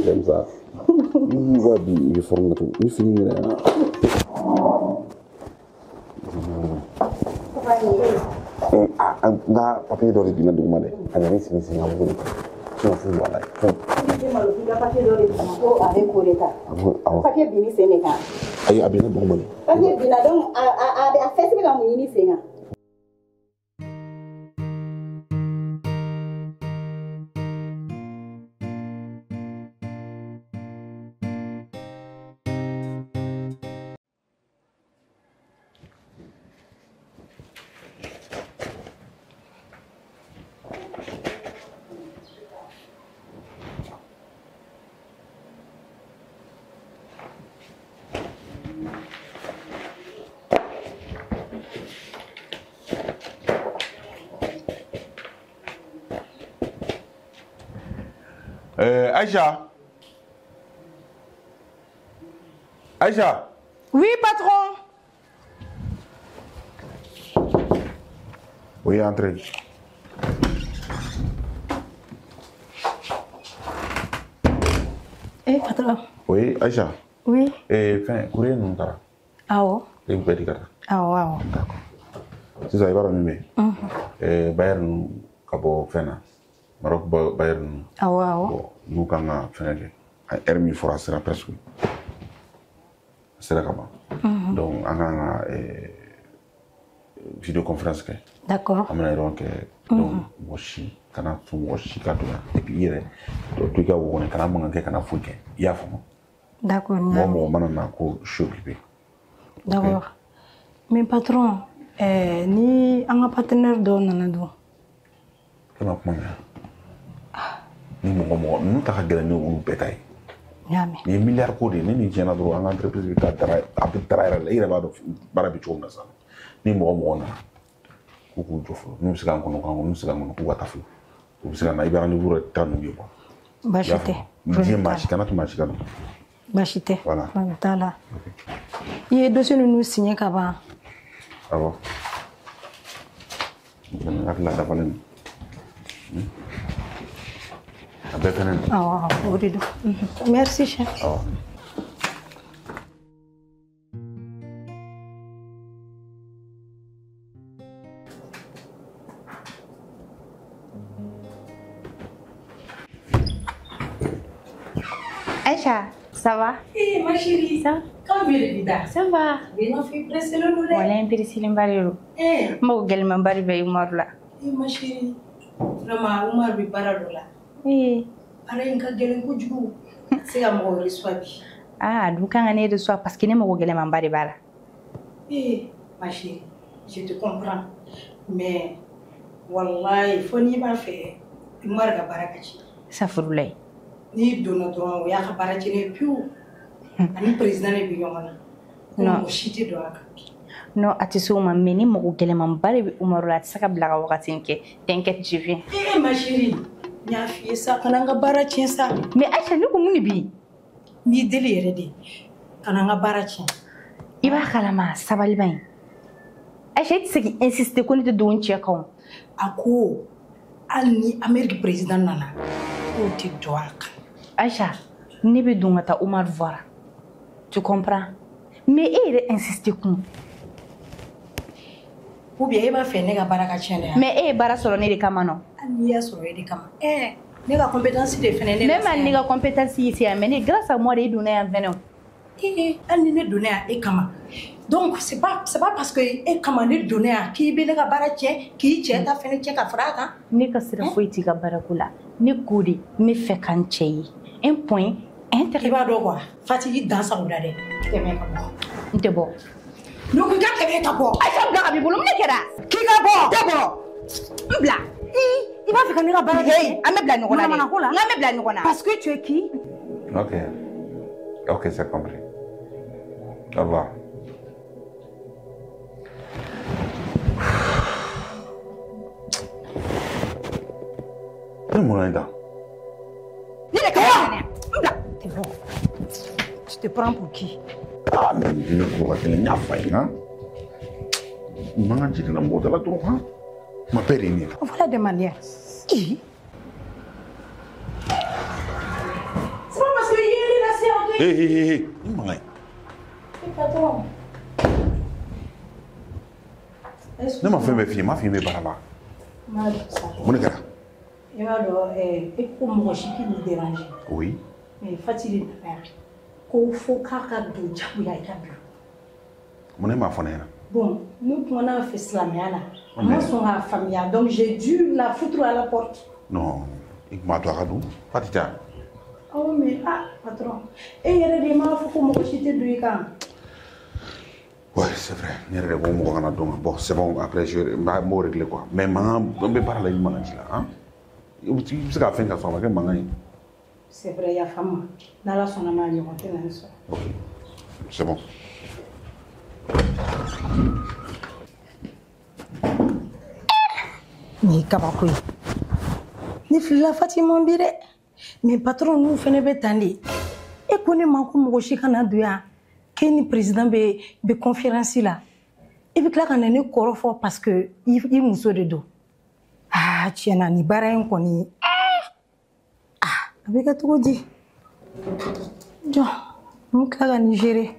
comme ça. Il va bien former tout. Il finit là. Nga papier dɔ de dina duguma dɛ a yɛrɛ sigi sigi ka bolo sinon foyi b'a la papier dɔ de duguma ko a bɛ ko de ta papier binni sen de kan ayi a binna duguma de papier binna donc a fɛn bɛ ka mun ɲini sen kan Aïcha. Aïcha. Oui, patron. Oui, entrez. Eh, patron. Oui, Aïcha. Oui. Enfin, courrier non tara. Ah ouais. Et vous pouvez dire ça. Ah ouais. D'accord. C'est ça, il va remuer. Bayern Kabo Fena. Maroc Bayern. Ah ouais. Bon, nous quand on a fait Hermi Fora sera presque. C'est là comment. Donc, on a vidéoconférence. D'accord. On a donc moshi kana tu moshi kaduna et puis hier tu ga wona kana manga kana fuke ya famo. D'accord. Moi manana ko shopping. D'accord. Mais patron, ni un partenaire do nanado. Comment comment ni mo nous ta gagner nous bétail. Yami. Ni milliard ko de ni jena do en entreprise ka dara abi dara la ira ba do barabi chonga sa. Ni mo na kuku jofo nous sigan kono kan nous sigan kono ku watafu. Ku sigan na ibara ni wuro tanu yebo. Bachite. Ni machi kana tu machi kana. Bachite. Voilà. Voilà. Il est dossier nous signer kaba. Ah bon. Je vais la davanter. Ah, merci, chef. Oh. Aïcha, ça va? Eh, ma chérie, ça? Comment est-ce Ça va. Mais non, fais presser le loup. Voilà, un peu de silimbariro. Eh. Moi, je me bari be Umar là. Eh, ma chérie. Vraiment, Umar bi barado là. Oui. Ara inka gelen ko jugu. C'est à moi reçoit. Ah, du kan ane de soir parce que ne mo gele man bari bara. Eh, ma chérie, je te comprends. Mais wallahi, faut ni ba fait Umar ga barakaci. Ça furulay. Ni donna dron o ya ka barakaci ne piu. Ani président ne bi yomana. Non. Mo shite do aka. Non, atisuma meni mo gele man bari be Umar là saka blaga wakati nke. T'inquiète, je viens. Eh, ma chérie. Nya fi sa kananga barakaci sa. Mais Aïcha, ni ko muni bi. Ni deli yɛrɛ de kana n ka baara tiɲɛ I b'a kalama sabali ban Aïcha, ti se ki insister ko ne tɛ don cɛ kan a ko hali ni Amérique président nana k'o tɛ jɔ a kan Aïcha, ne bɛ don ka taa Umar voir. Tu comprends? Mais e yɛrɛ insister kun. ou bien e b'a fɛ ne ka baara ka tiɲɛ de yan Mais e ye baara sɔrɔ ne de kama nɔ. hali n'i y'a sɔrɔ e de kama ne ka compétence de fɛnɛ ne Même ne ka compétence yi c'est mais grâce à moi de donna yan fɛnɛ. hali ni ne donna yan e kama donc c'est pas parce que e kama ne donna yan k'i bɛ ne ka baara tiɲɛ k'i cɛ ta fɛnɛ tiɲɛ ka fara a kan Ne ka sira foyi t'i ka baarako la. Ne ko de n bɛ fɛ ka n cɛ ye. Un point i b'a dɔn quoi Fatigi dansago la dɛ tɛmɛ ka bɔ n tɛ bɔ. ne ko i ka tɛmɛ ka bɔ Aïcha bila ka b'i bolo mun de kɛra? k'i ka bɔ Tɛ bɔ. N bila. i b'a fɛ ka ne ka baara Hey, an bɛ bila ɲɔgɔn na de. Manamana ko la? N'an bɛ bila ɲɔgɔn na. parce que tu es qui Ok, c'est compris. Au revoir. Mon aida. Tu te prends pour qui? Ah, mais je ne crois pas qu'il y a faille, hein? Maman dit que la mort de la drogue, hein? Ma père est née. Voilà des manières. Qui? C'est pas Hé, patron. ne ma fɛn bɛɛ f'i ye, ma f'i ye n bɛ baara la. M'a dɔn sa. Mun de kɛra? I b'a dɔn e ko mɔgɔ si k'i ni déranger. Oui. Mais Fati de nana yan. Ko fo k'a ka don jagoya i ka bureau. Mun ne m'a fɔ ne ɲɛna? Bon, nous kumana fɛ silamɛya la. A ma sɔn k'a faamuya. Donc j'ai dû la foutre à la porte. Non, i kun b'a to a ka don. Fati tɛ yan. Oh mais patron. E yɛrɛ de m'a fɔ ko mɔgɔ si tɛ don i kan. Ouais, c'est vrai. Ne yɛrɛ de ko mɔgɔ kana don. Bon, c'est bon. Après, je m'o régler quoi. Mais mankan n bɛ baara la i mankan ci la, hein? I bɛ se k'a fɛn ka sɔrɔ a ma kɛ mankan ye. C'est vrai, il y a femme. N'ala sɔnna ma ɲɔgɔn tɛ na ni sɔrɔ. Ok, c'est bon. Ni kabako ye. Ni filila Fatima bi dɛ. Mais patron n'u fɛnɛ bɛ tan de. E ko ne ma ko mɔgɔ si kana don yan. K'e ni président bɛ conférence la. I bɛ tila ka na ne kɔrɔ fɔ parce que i muso de don. Tiɲɛna nin baara in kɔni. A bɛ kɛ cogo di? Jɔn, n tila ka nin gérer.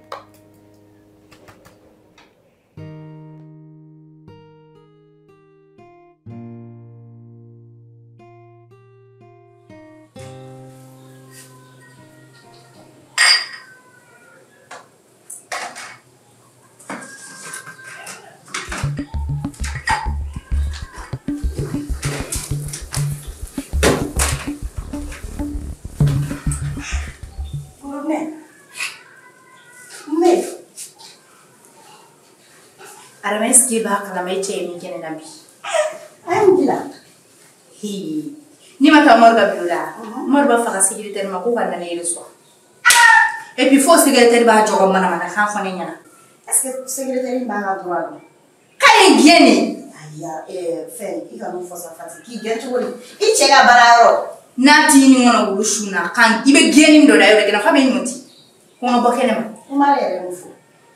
Arameski ba kalama ce min kenan nabi. Ai gila. Ni mata morga biula. Morba fa secrétaire ma ko kan na ne so. Et puis faut secrétaire ba jogo mana kan fone nyana. Est-ce que secrétaire ba ga droit? Kay geni. Aya fait i ka no fosa fati ki gento woni. I chega bararo. Nati ni ngona wulushuna kan ibe geni ndo da yo de na fa be nyoti. Ko ngo bokene ma. O mari yɛrɛ mo fo.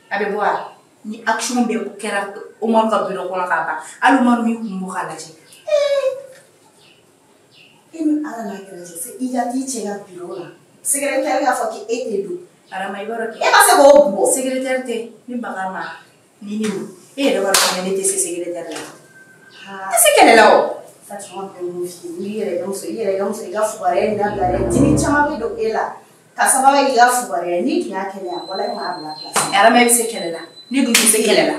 Abe boa. Ni action be kera Omar ka bureau ko la ka ba. Alumar mi kumbo kala je. Ini ala na kera je. Se ija ti chega bureau la. Secrétaire ga fo ki ete do. Ara mai baro ki. E ba se go bo. Secrétaire te ni bagama. Ni ni. E de baro ko ne te secrétaire la. Est-ce qu'elle est là-haut? Fatima pe mo fi ni yɛrɛ ga muso i ga fugare na gare. Dimi chama be do ela. Ka sababa i ga fugare ni kiya kele ya wala ma abla place. Ara mai se qu'elle est là. Ni dun se qu'elle est là.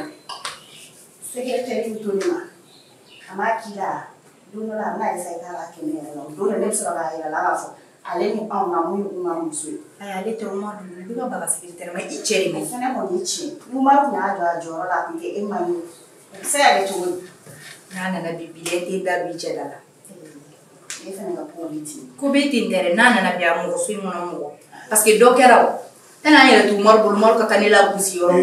Secrétaire ni to ni ma. Ama kila dono la na isa ka la kele ya. Dono ne sura ba ila la fo. Ale ni an ma mu ma muso. Ay ale te Omar du bi ka baga secrétaire mai i chéri mai. Fana mo ni chi. Ni ma ku na ajo la ku ke e ma ni. Se ya le to Nana na bibile te da bi che da. e fana ka politi. Ko be te ndere nana na bia mo so mo na mo. Parce que do kera o. Tena yele tu Omar bol mor ka kanela busi yoro.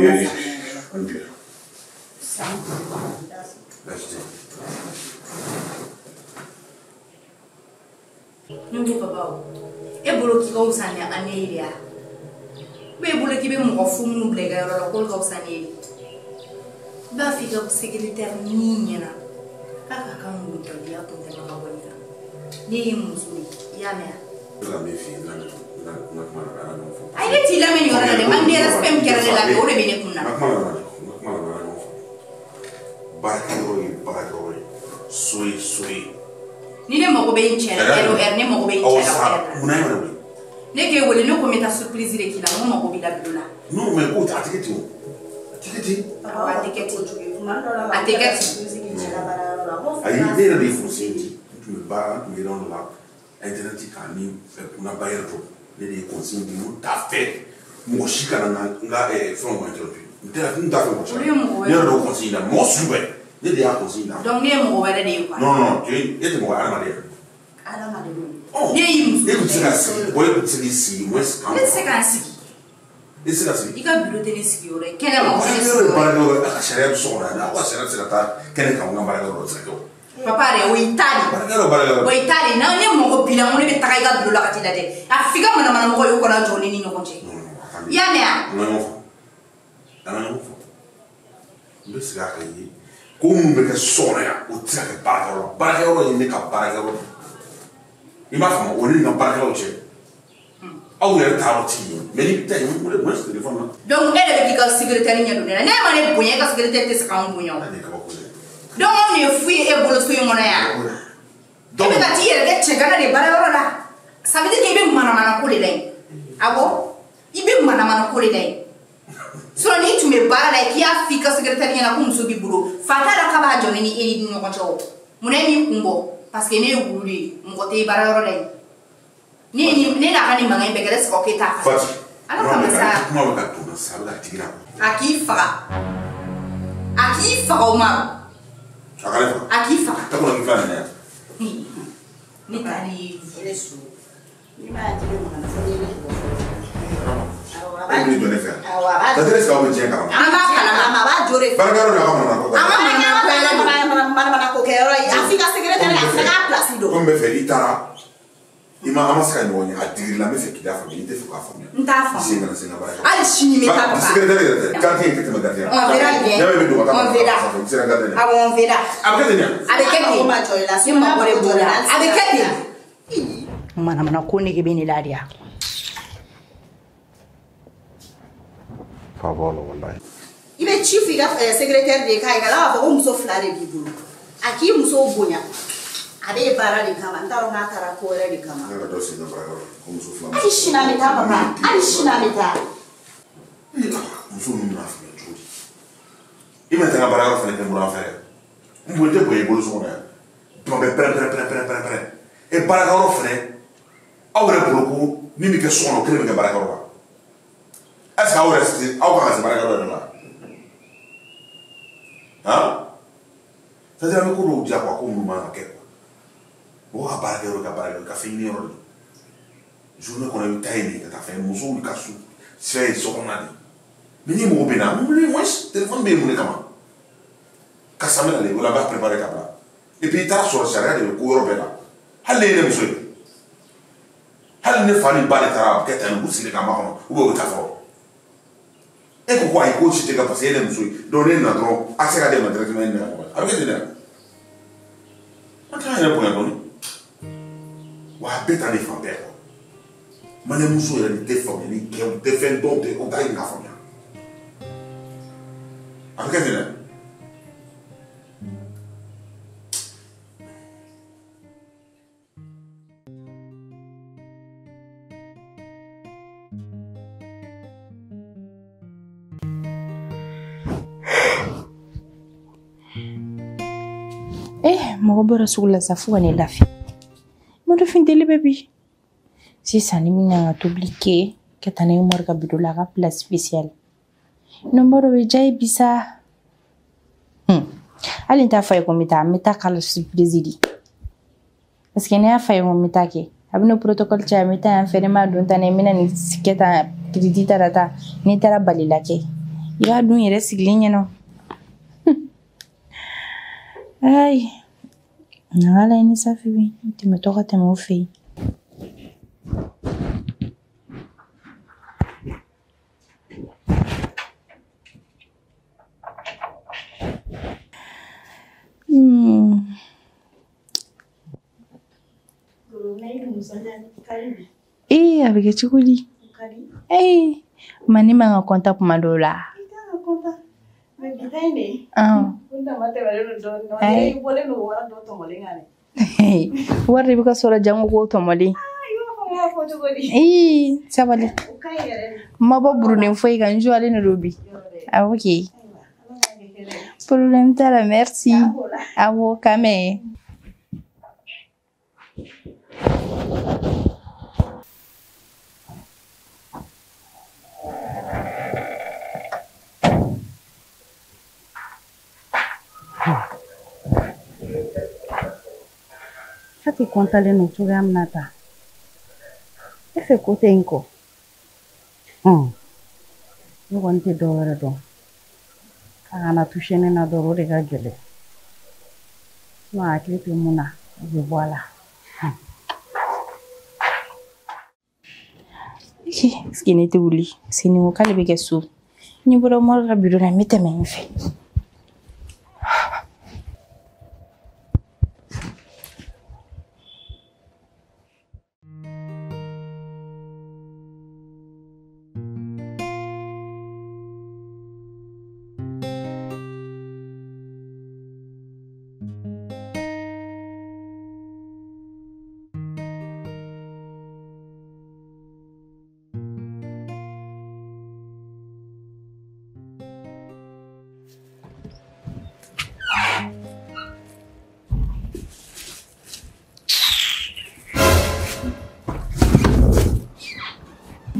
Nungu papa o. E bolo ki ko usane anelia. Be bolo ki be mo fu mu blega yoro ko ko usane. Ba fica secrétaire minha. Kaka kan mu to dia ko te ma bonita. Ni musuli ya me. La me fi na Ai le ti la me yoro le mande respect mi kera la ore bene kunna. Baraka sui. Ni ne mo ko be nchela ero ne mo ko be nchela. Munai mana. Ne ke wole ne ko meta surprise le kila mo ko bi la bidula. Non mais ko ta tiketi. Awa tiketi. Aí ele é funcionante, tu me barra, tu me dá lá, a internet caminho, na Bahia do, ele consegue muito tá fé, mochica na from internet. Não dá para mostrar. Ele não consegue dar, mostra bem. Ele já consegue dar. Donc ne mo wala de ko. Non, ele mo ala madeira. Ala madeira. Oh. Ne yimu. Ele consegue, pode conseguir sim, mas calma. Ele se cansi. Esse assim. I ka bureau tele sigi ore kele ma ko se sigi ore a sharia so na na wa sharia se ta kele ka ngam bara ro se ko papa re o itali o itali na ne mo ko bila mo ne be takai ka bureau la ka ti date afika mo na mo ko yo ko na joni ni nyoko nje ya me a no be se ga ka yi ko mo be ka so na ya o ti ka bara ro ni ka bara ro ima fa mo ni na bara ro che aw yɛrɛ taara ti mais ni ta yi wele mo téléphone na donc elle avec ka secrétaire nya do na ma ne bonya ka secrétaire te saka on bonya donc on est fouillé et bolo so yongona ya donc ka ti yɛrɛ ke cheka na de bara yɔrɔ la ça veut dire que be mana ko le dai abo ibe mana ko le dai so ni tu me bara la ki a fika secrétaire nya na ko muso bi bolo fata la ka ba jone ni eri no ko chawo munai mi kumbo parce que ne wuli mo te bara yɔrɔ dai ni na kani manga ibe gele sko ke ta Fati alors comme ça kuma ba ka to sa ba ka tigira aki Omar aki faga ta ko ni fa na ni tali resu ni ma ti mo na so ni ni do ne fa ta tere ska o je ka ama ba jore baragaro na ka na ko mana ko ke ro Afrika secrétaire Afrika place do ko be fe itara ima amaska ni woni adiri la me fe kida fa ni te fa fa nta fa singa baraka ali chini me ta papa secrétaire quartier que te me garder on verra bien on verra après de avec qui ma joy la si ma bore bola avec qui mana ko ne ke beni ladia fa bolo wallahi ibe chief ga secrétaire de kai gala ba muso flare bibulu aki muso bonya ade bara de kama ndaro na tara ko re de kama na do se na baragaro ko muso flam ali shina meta papa ali shina meta muso ni na fa jodi ima tanga baragaro fa ne mura fa mbo te boye bolo so na to be pre e baragaro fa ne awre bolo ko ni mi ke so no kre mi ke baragaro ba est-ce que awre sti aw ka se baragaro la ha c'est-à-dire que ko do dia ko mu ma ke o ka baragaro ka fini yɔrɔ de journée kɔnɔ i bɛ taa yen de ka taa fɛn musow ka su fɛn ye sokɔnɔna de mais ni mɔgɔ bɛ na mun téléphone bɛ yen mun de kama ka samina de o la a b'a préparer ka bila et puis i taara sɔrɔ sariya de bɛ ko yɔrɔ bɛɛ la hali ne ye ne muso ye hali ne fa ni ba de taara a bɛ kɛ tan nin k'u sigi ka ma kɔnɔ u bɛ o ta fɔlɔ e ko ko ayi k'o si tɛ kɛ parce que e ye ne muso ye donc ne nana dɔrɔn a tɛ se ka d'e ma directement e ni ne ka ɲɔgɔn a bɛ kɛ ten de an t'an yɛrɛ bonya dɔɔni wa a bɛɛ ta de fan bɛɛ kɔ mane muso yɛrɛ de tɛ faamuya ni kɛw tɛ fɛn dɔw tɛ o t'a ɲini ka faamuya a bɛ kɛ ten dɛ mɔgɔ bɔra sugu la sa fo ka ne lafiya moto finteli bɛ bi sisan ni min kan ka tobili kɛ ka taa n'a ye Umaru ka biro la a ka place spéciale nɔmbɔ dɔ bɛ diya ye bi sa hali n t'a fɔ a ye ko n bɛ taa k'a la surprise de parce que ne y'a fɔ a ye ko n bɛ taa kɛ a bɛ ne protocole cɛ n bɛ taa yan fɛ ne m'a dɔn tan ne bɛna nin kɛ tan kiriti taara tan n'i taara balila kɛ i b'a dun yɛrɛ sigilen ɲɛna ayi na ala ni safi bi tɛmɛtɔ ka tɛmɛ o fɛ yen a bɛ kɛ cogo di ma ne man ka kɔnta kuma dɔw la wari de bɛ ka sɔrɔ jango k'o tɔmɔlen sabali ma bɔ burunen foyi kan n jɔlen de don bi ok problème t'a la merci awɔ k'a mɛn Fati kɔntalen no cogoya min na tan e fɛ ko tɛ in kɔ ne kɔni tɛ dɔ wɛrɛ dɔn k'a kana touché ne na dɔrɔn o de ka gɛlɛn sinon hakili tɛ mun na o bɛ bɔ a la est-ce que ne tɛ wuli parce que nin ko k'ale bɛ kɛ so ni bɔra Umaru ka bureau la n bɛ tɛmɛ in fɛ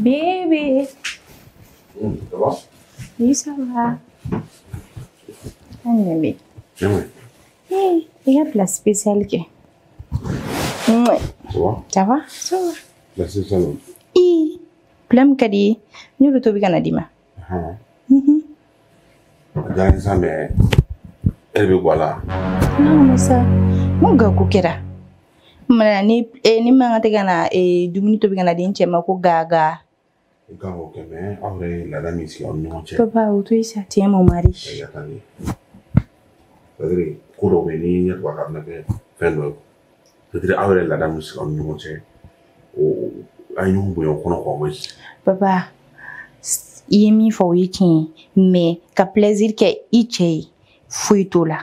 Bébé. Ça va? Oui, ça va. Bébé. Oui. Il y a de la spéciale qui. Ouais. Ça va? Ça va? Ça va. La spéciale. Plum kadi. Nous le tobi kana dima. Dans ça, mais elle veut quoi là? Non, mais ça. Mon gars, kukera. Mana ni manga tegana dumuni tobi kana din chema ko gaga. Quand on mais après la dame ici on nous tient. Papa, où tu es ça? Tiens mon mari. Attendez. C'est-à-dire qu'on va venir voir quand on fait le. C'est-à-dire après la dame ici on nous tient. Oh, aïe nous voyons qu'on a quoi Papa, il est mis pour week-end, mais qu'à plaisir que il fouille tout là.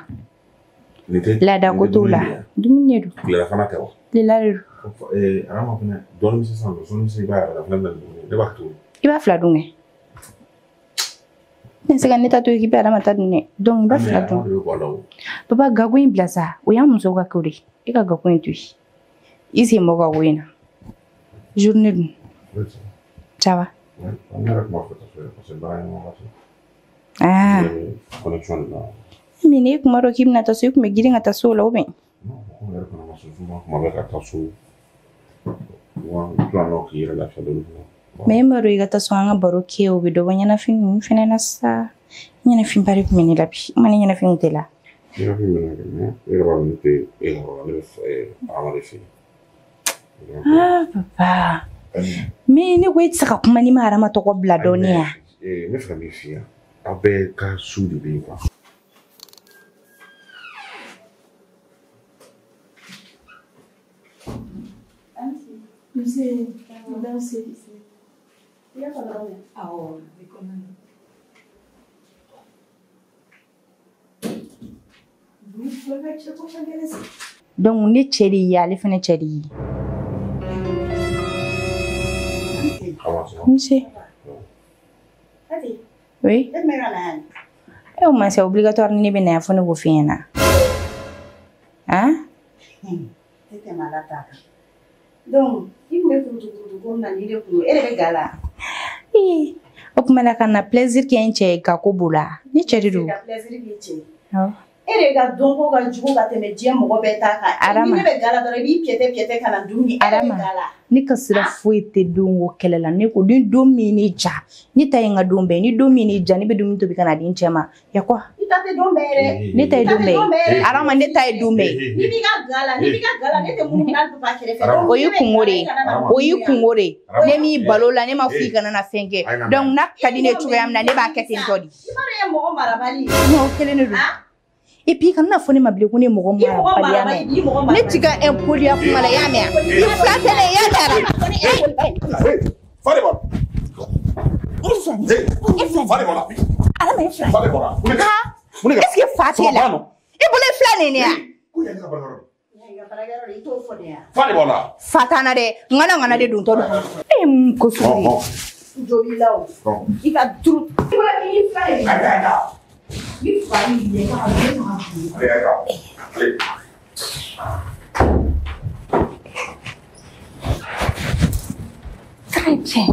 La dakoto là. Dumuni do. La fana taw. Le la. Arama fana don mi san do son mi ba la fana de ba to. Iba fla dunge. Nse ka neta to ekipe arama ta dunge. Donc iba fla dunge. Papa gagoin blasa, o ya muso ka kuri. E ka gagoin tu. Isi mo ka goina. Journée dun. Ça va? Ouais, on est avec moi parce que bah Ah. Connexion là. Mais ne kuma ro kim na ta so kuma girin ta so lawo ben. Non, on est avec moi sur moi avec ta so. Wa plan no ki la fa do. Mais ma ro igata so anga baro ke o bido banya na fin na sa. Nyana fin pare kuma ni lapi. Mani nyana fin tela. Ira fin na ne. Ira ba ni te ira ba ni amare fi. Ah papa. Mais ne ko itsa kuma ni mara ma to ko bladonia. Me fa mi fi. Abe ka su di be quoi. Madame, c'est... Il y a pas de problème. Ah, oh, mais comment? Donc, ne chéri ya, le fene chéri. Monsieur. Oui. Mais c'est obligatoire ni bene à fone go fiena. Hein? C'était malade. Donc, il me faut tout comme na nire pour elle gala. Okumala kana plaisir ki enche ka kubula. Ni chéri do. Plaisir ki enche. Oh. Elle ga donko ga jugo ga teme je mo beta ka. Ni be gala dore bi piete kana dumi gala. Ni kasira fuite dongo kelela ne ko din domi ni ja. Ni tayenga dombe ni domi ni ja ni be domi to bi kana din chema. Ya kwa? Itate dombe re. Ni tay dombe. Arama ni tay dombe. Ni bi ga gala ne te mu na papa kere fe. Oyi kungore. Ne mi balola ne ma fika na fenge. Donc na kadine chugam na ne ba ketin todi. Mare mo marabali. No kelene do. Et puis quand on a fait ma blé on est mort ne tiga impolia kuma la yame il flatte les yame fallait bon fallait bon ala me flatte fallait bon est-ce que fatte là et pour les flâner ne fallait bon là fatana de ngana de dun to do ko suri jobi law ika tru il fallait il fallait allez. Très bien.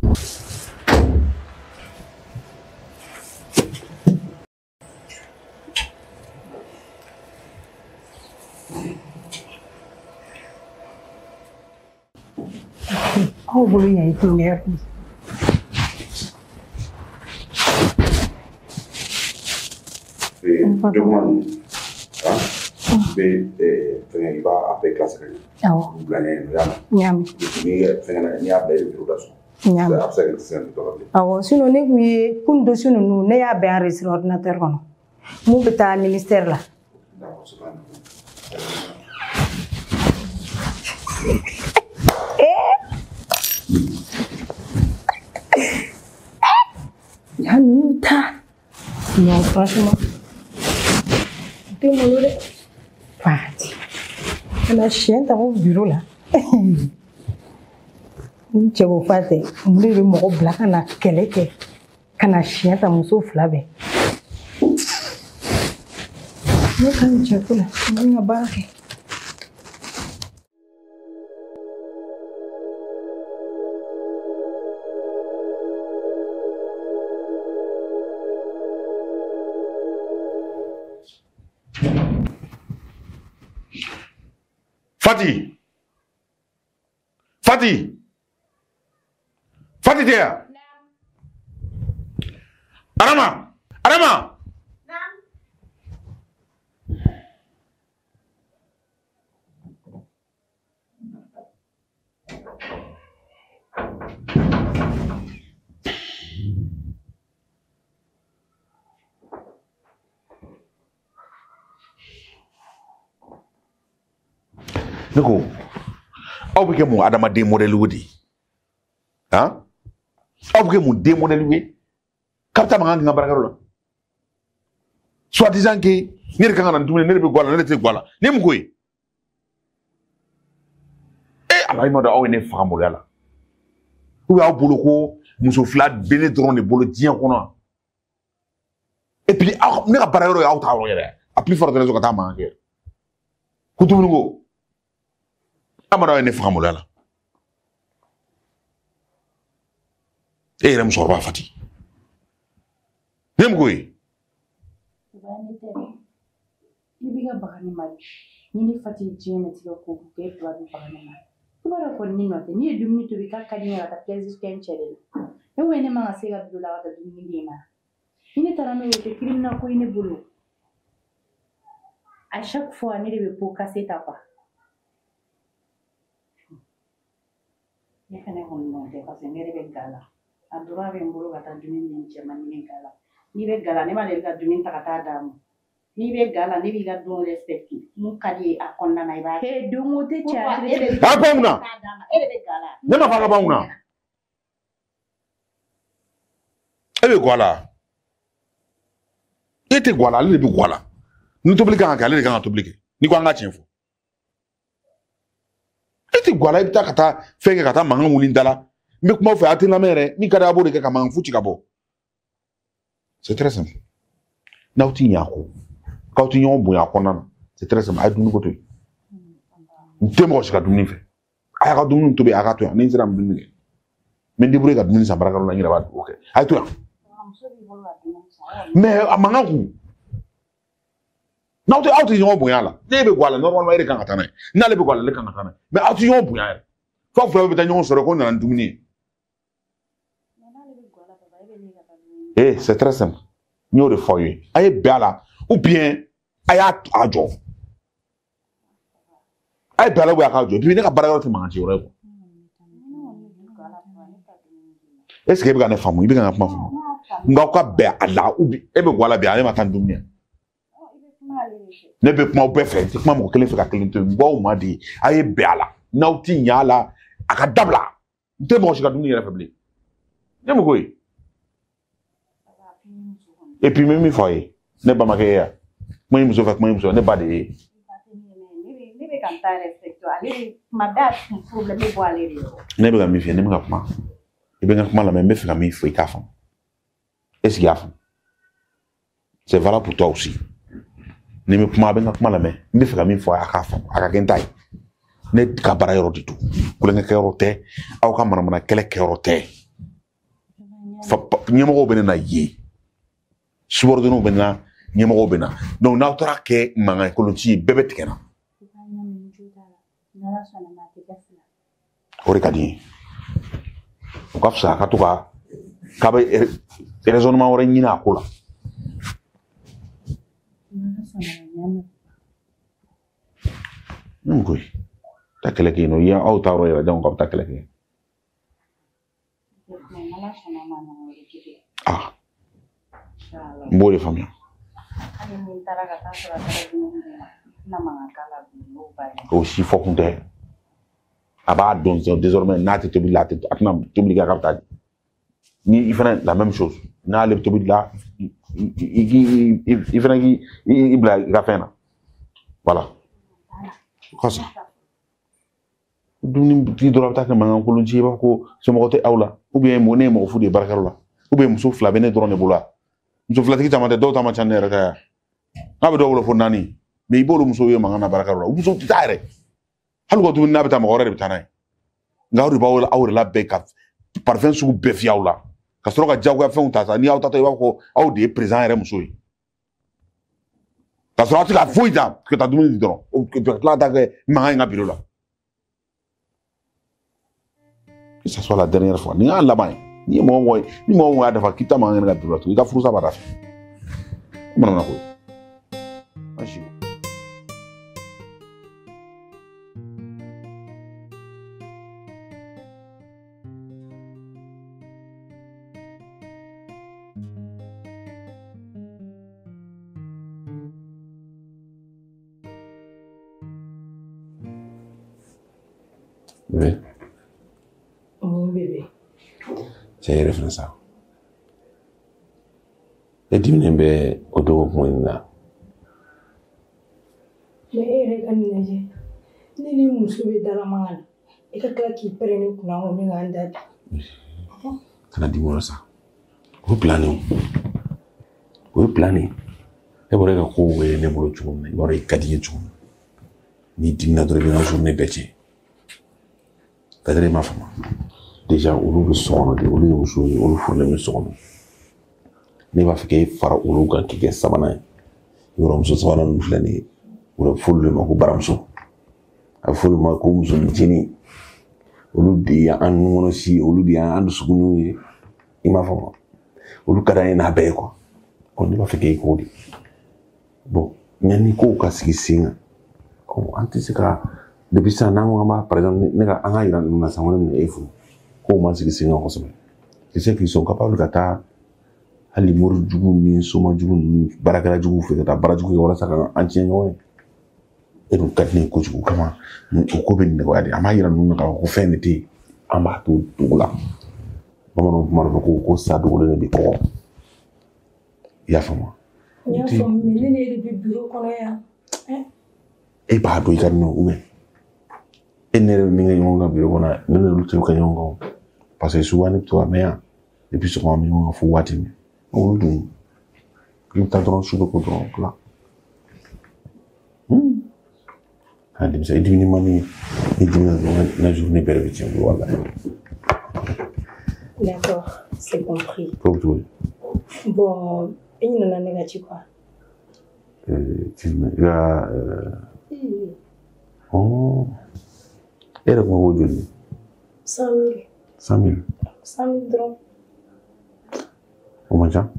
Oh, bolo ya itu nger. Demande il va après classe Oh. Nyami. Ni a bɛɛ de da so. Nyami. A bɛ se ka sen dɔ de. Awɔ sinon ne kun ye kun dossier ninnu ne y'a bɛɛ enregistré ordinateur kɔnɔ. Mun bɛ taa ministère la. Anita. Non, franchement. T'es malheureux. Fati. On a chien dans mon bureau là. Ni cɛ ko fa tɛ mun de bɛ mɔgɔ bila ka na kɛlɛ kɛ ka na siɲɛ ta muso fila bɛɛ ne ka nin cɛ ko la n bɛ n ka baara kɛ. Fati. Fati. Fati tɛ yan. Adama. Adama. Ne ko aw bɛ kɛ mun adamaden modèle de ye han aw bɛ kɛ mun den modèle ye k'a bɛ taa mankan kɛ n ka baarakɛyɔrɔ la soit disant que ne de kan ka na dumuni ne de bɛ guwa la ne de tɛ guwa la ne mun ko ye ala i ma dɔn aw ye ne faga mɔgɔya la ou bien aw bolo ko muso fila bɛ ne dɔrɔn de bolo diɲɛ kɔnɔ et puis aw ne ka baarakɛyɔrɔ ye aw ta yɔrɔ yɛrɛ a plus fort raison ka taa mankan kɛ ko dumuni ko amara ne faga mɔgɔya la e yɛrɛ musokɔrɔba Fati ne mun ko ye i b'i ka baga ni mari ni ne Fati diɲɛ na tigɛ ko k'e fila bɛ baga ni mari i b'a dɔn kɔni ni nɔ tɛ n'i ye dumuni tobi k'a ka di ne ka taa plaisir kɛ n cɛ de la ne ko ne man ka se ka bila la ka taa dumuni di ma ni ne taara n'o ye o tɛ criminel ko ye ne bolo à chaque fois ne de bɛ pot cassé ta quoi ne fana kɔni nɔ tɛ parce que ne de bɛ ga la a droit bɛ n bolo ka taa dumuni di n cɛ ma ni ne ga la n'i bɛ ga la ne ma deli ka dumuni ta ka taa d'a ma n'i bɛ ga la ne b'i ka don respecté mun ka di ye a kɔnɔna na i b'a kɛ don o tɛ cɛ a ban mun na e de bɛ ga la ne ma fɔ a ka ban mun na e bɛ guwa la e tɛ guwa la ale de bɛ guwa la ni tobili kan ka kɛ ale de kan ka tobili kɛ n'i ko an ka tiɲɛ fɔ e tɛ guwa la i bɛ taa ka taa fɛn kɛ ka taa mankan wuli da la n bɛ kuma aw fɛ a tɛ lamɛn yɛrɛ min ka di a b'o de kɛ ka mankan fu ci ka bɔ c'est très simple n'aw ti ɲɛ a kɔ k'aw ti ɲɔgɔn bonya a kɔnɔna na c'est très simple a ye dumuni ko to yen n tɛ mɔgɔ si ka dumuni fɛ a y'a ka dumuni tobi a ka to yan ni n sera dumuni kɛ n bɛ débrouiller ka dumuni san baarakɛyɔrɔ la n yɛrɛ b'a o kɛ a ye to yan mais a mankan kun n'aw tɛ aw ti ɲɔgɔn bonya la ne bɛ guwa la normalement e de kan ka taa n'a ye n'ale bɛ guwa la ne kan ka taa n'a ye mais aw ti ɲɔgɔn bonya yɛrɛ f'aw fila bɛ taa ɲɔgɔn sɔrɔ ko nana ni dumuni ye c'est très simple n y'o de fɔ aw ye a ye bɛn a la ou bien a y'a jɔ a ye bɛn a la ou bien a k'a jɔ et puis ne ka baarakɛyɔrɔ tɛ mankan ci yɔrɔ ye quoi est ce que e bɛ ka ne faamu i bɛ ka n ka kuma faamu nka aw ka bɛn a la ou bien e bɛ guwa la bi ale ma taa ni dumuni ye ne bɛ kuma aw bɛɛ fɛ n tɛ kuma mɔgɔ kelen fɛ ka kelen to yen n b'aw ma de a ye bɛn a la n'aw ti ɲɛ a la a ka dabila n tɛ mɔgɔ si ka dumuni yɛrɛ fɛ bilen ne mun ko ye et puis n bɛ min fɔ aw ye ne balimakɛ ye yan kuma in muso fɛ kuma in muso ne ba de ye ne bɛ ka min f'i ye ne bɛ ka kuma i bɛ n ka kuma lamɛn n bɛ fɛ ka min fɔ i k'a faamu est ce que i y'a faamu c'est valable pour toi aussi ni bɛ kuma a bɛ n ka kuma lamɛn n bɛ fɛ ka min fɔ a k'a faamu a ka kɛ n ta ye ne ka baara yɔrɔ de don kulonkɛkɛyɔrɔ tɛ aw ka manamana kɛlɛ kɛyɔrɔ tɛ ɲɛmɔgɔw bɛ ne na ye subordonnew bɛ na ɲɛmɔgɔw bɛ na donc n'aw taara kɛ mankan kolonci ye bɛɛ bɛ tigɛ na o de ka di n ye o ka fisa a ka to ka k'a bɛ raisonnement wɛrɛ ɲini a ko la ne mun ko ye taa kɛlɛ kɛ yen nɔ yan aw ta yɔrɔ yɛrɛ jango k'a bɛ taa kɛlɛ kɛ ah n b'o de faamuya o si fɔ kun tɛ a b'a dɔn désormais n'a tɛ tobili la a tɛna tobili kɛ k'a bɛ taa ni i fana la même chose n'ale bɛ tobili la i fana k'i bila i ka fɛn na voilà kɔsa dumuni di dɔrɔn a bɛ taa kɛ mankan kolon ci i b'a fɔ ko somɔgɔ tɛ aw la ou bien ne ye mɔgɔ fu de ye baarakɛyɔrɔ la ou bien muso fila bɛ ne dɔrɔn de bolo wa muso filatigi caman tɛ dɔw ta man ca ne yɛrɛ ta yan n'a bɛ dɔw bolo fo naani mais i b'olu musow ye mankan na baarakɛyɔrɔ la o musow tɛ taa yɛrɛ hali u ka dumuni n'a bɛ taa mɔgɔ wɛrɛ de bɛ taa n'a ye nka aw de b'aw yɛrɛ labɛn ka parfɛn sugu bɛɛ fiyɛ aw la ka sɔrɔ ka diyagoya fɛnw ta sa n'i y'aw tatɔ i b'a fɔ ko aw de ye président yɛrɛ muso ye ka sɔrɔ aw tɛ ka foyi ta ka taa dumuni di dɔrɔn ka tila ka taa kɛ mankan in ka biro la Que ça soit la dernière fois. Ni là-bas. Ni moi, ni moi, dafa kita mangena ka dura to. Ika furusa ba dafa. Mana na ko. Ashi. Bébé. Mon bébé. C'est référent ça. Et dis-moi, au dos, moi, Mais elle est canalisée. Ni musubi dalamana. Et que qui prenne pour nous ni ganda. Kana dis-moi ça. Vous planez. Vous planez. Et vous regardez quoi, ne bolo chumna. Vous regardez kadiye chumna. Ni dimna dore bien journée bête. Kadere ma fama. Déjà, olu bɛ so kɔnɔ de, olu ye muso ye, olu furulen bɛ so kɔnɔ. Ne b'a fɛ k'e fara olu kan k'i kɛ sabanan ye. Yɔrɔmuso sabanan ninnu filɛ nin ye, u bɛ fɔ olu de ma ko baramuso. A bɛ fɔ olu ma ko musonicinin. Olu de ye an nunkɔnɔsi ye, olu de y'an dusukunw ye. I m'a faamu. Olu ka d'an ye n'a bɛɛ ye quoi. Donc ne b'a fɛ k'e k'o de. Bon, yanni kow ka sigi sen kan, an tɛ se ka depuis sisan n'an ko an b'a par exemple ne ka an ka yira ninnu na sisan ko ne bɛna e furu. Kow ma sigi sen kan kosɛbɛ. Je sais qu'ils sont capables ka taa hali mori jugu ni soma jugu ni baarakɛla jugu fɛ ka taa baara jugu kɛ walasa ka an tiɲɛ ɲɔgɔn ye. E dun ka di ne ye kojugu kama o ko bɛ nin nɔgɔya de an b'a yira ninnu na k'a fɔ ko fɛn de tɛ yen an b'a to dugu la. Bamananw kuma dɔ fɔ ko sa dogolen de bɛ kɔgɔ. I y'a faamu. N y'a faamu mais ne de bɛ bureau kɔnɔ yan. E b'a dɔn i ka di ne ou bien e ne yɛrɛ bɛ min kɛ ɲɔgɔn kan bureau kɔnɔ ne ni olu tɛ kɛ ɲɔgɔn kan parce que souvent ne bɛ to ka mɛn yan et puis sɔgɔma an bɛ ɲɔgɔn kan fo waati min olu dun i bɛ taa dɔrɔn su bɛ ko dɔrɔn tila. A denmisɛn i dimini ma min i dimina dɔrɔn na journée bɛɛ de bɛ tiɲɛ bolo walahi. D'accord, c'est compris. Faut que Bon, et il n'en a négatif quoi? Il y a oh, et le mot de 100 000. 100 000. 100 000 drômes. Comment ça?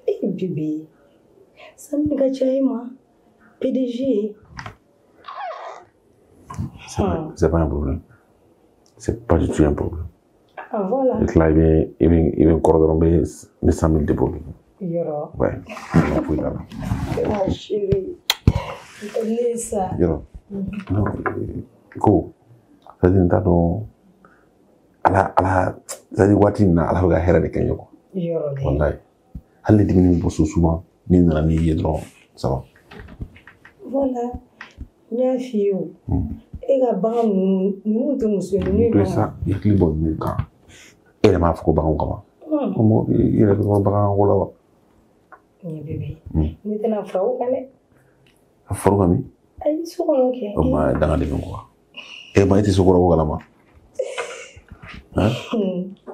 Eh bébé, 100 000 gars, moi, PDG. C'est pas un problème. C'est pas du tout un problème. Ah voilà. Et là, il vient encore de mes 100 000 de problème. Yoro. Ouais, on a fouillé là. Ma chérie, c'est ça. Yoro. Non, go. Ça dit, non. Ala, ça dit, what in ala va hera de Kenya. Yoro. Wallahi. Elle est diminuée pour souvent. Ni dans la nuit, ça va. Voilà. Nya fiyo. E ka bagan ninnu tɛ muso ninnu ye ça i hakili bɔ ninnu kan e yɛrɛ m'a fɔ ko baganw kama ko i yɛrɛ bɛ bagan ko la wa ni bébé ne tɛna fara o kan dɛ a fɔra ka min ayi so kɔnɔ kɛ o ma dangaden quoi e ma i tɛ sokɔrɔ ko kalama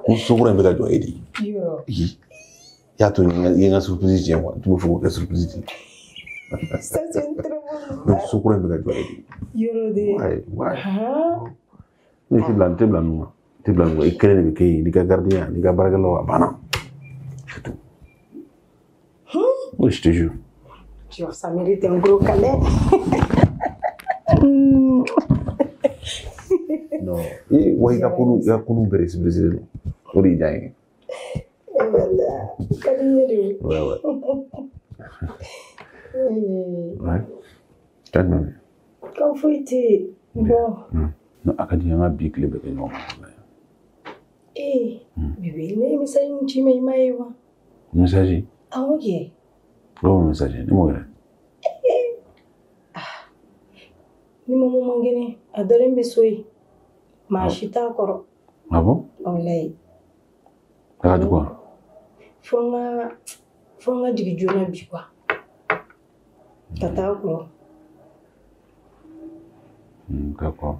ko sokɔrɔ in bɛ ka jɔ e de ye y'a to i ye n ka surprise tiɲɛ quoi tu bɛ fɔ k'o kɛ surprise ten donc sokɔrɔ in bɛ ka jɔ e de ye Yoro de. Ouais. Ni ti blan nu. Ti blan ko ikere ni ke ni ka gardien ni ka baragalo abana. C'est tout. Oui, je te jure. Tu vois, ça mérite un gros câlin. Non. Et ouais, ya kunu bere si brésil. Ori jaay. Voilà. Câlin. Ouais. Ouais. Calme. Quand faut être bon. Non, akadi nga bi kle be kenyo. Eh, bébé, ne message nti me maiwa. Message? Ah ok. Lo message ni mo gele. Ni maman mangene adore mbesoi. Ma shita koro. Ah bon? Wallahi. Ça de quoi? Fonga digi jona bi quoi. Tata ko. D'accord.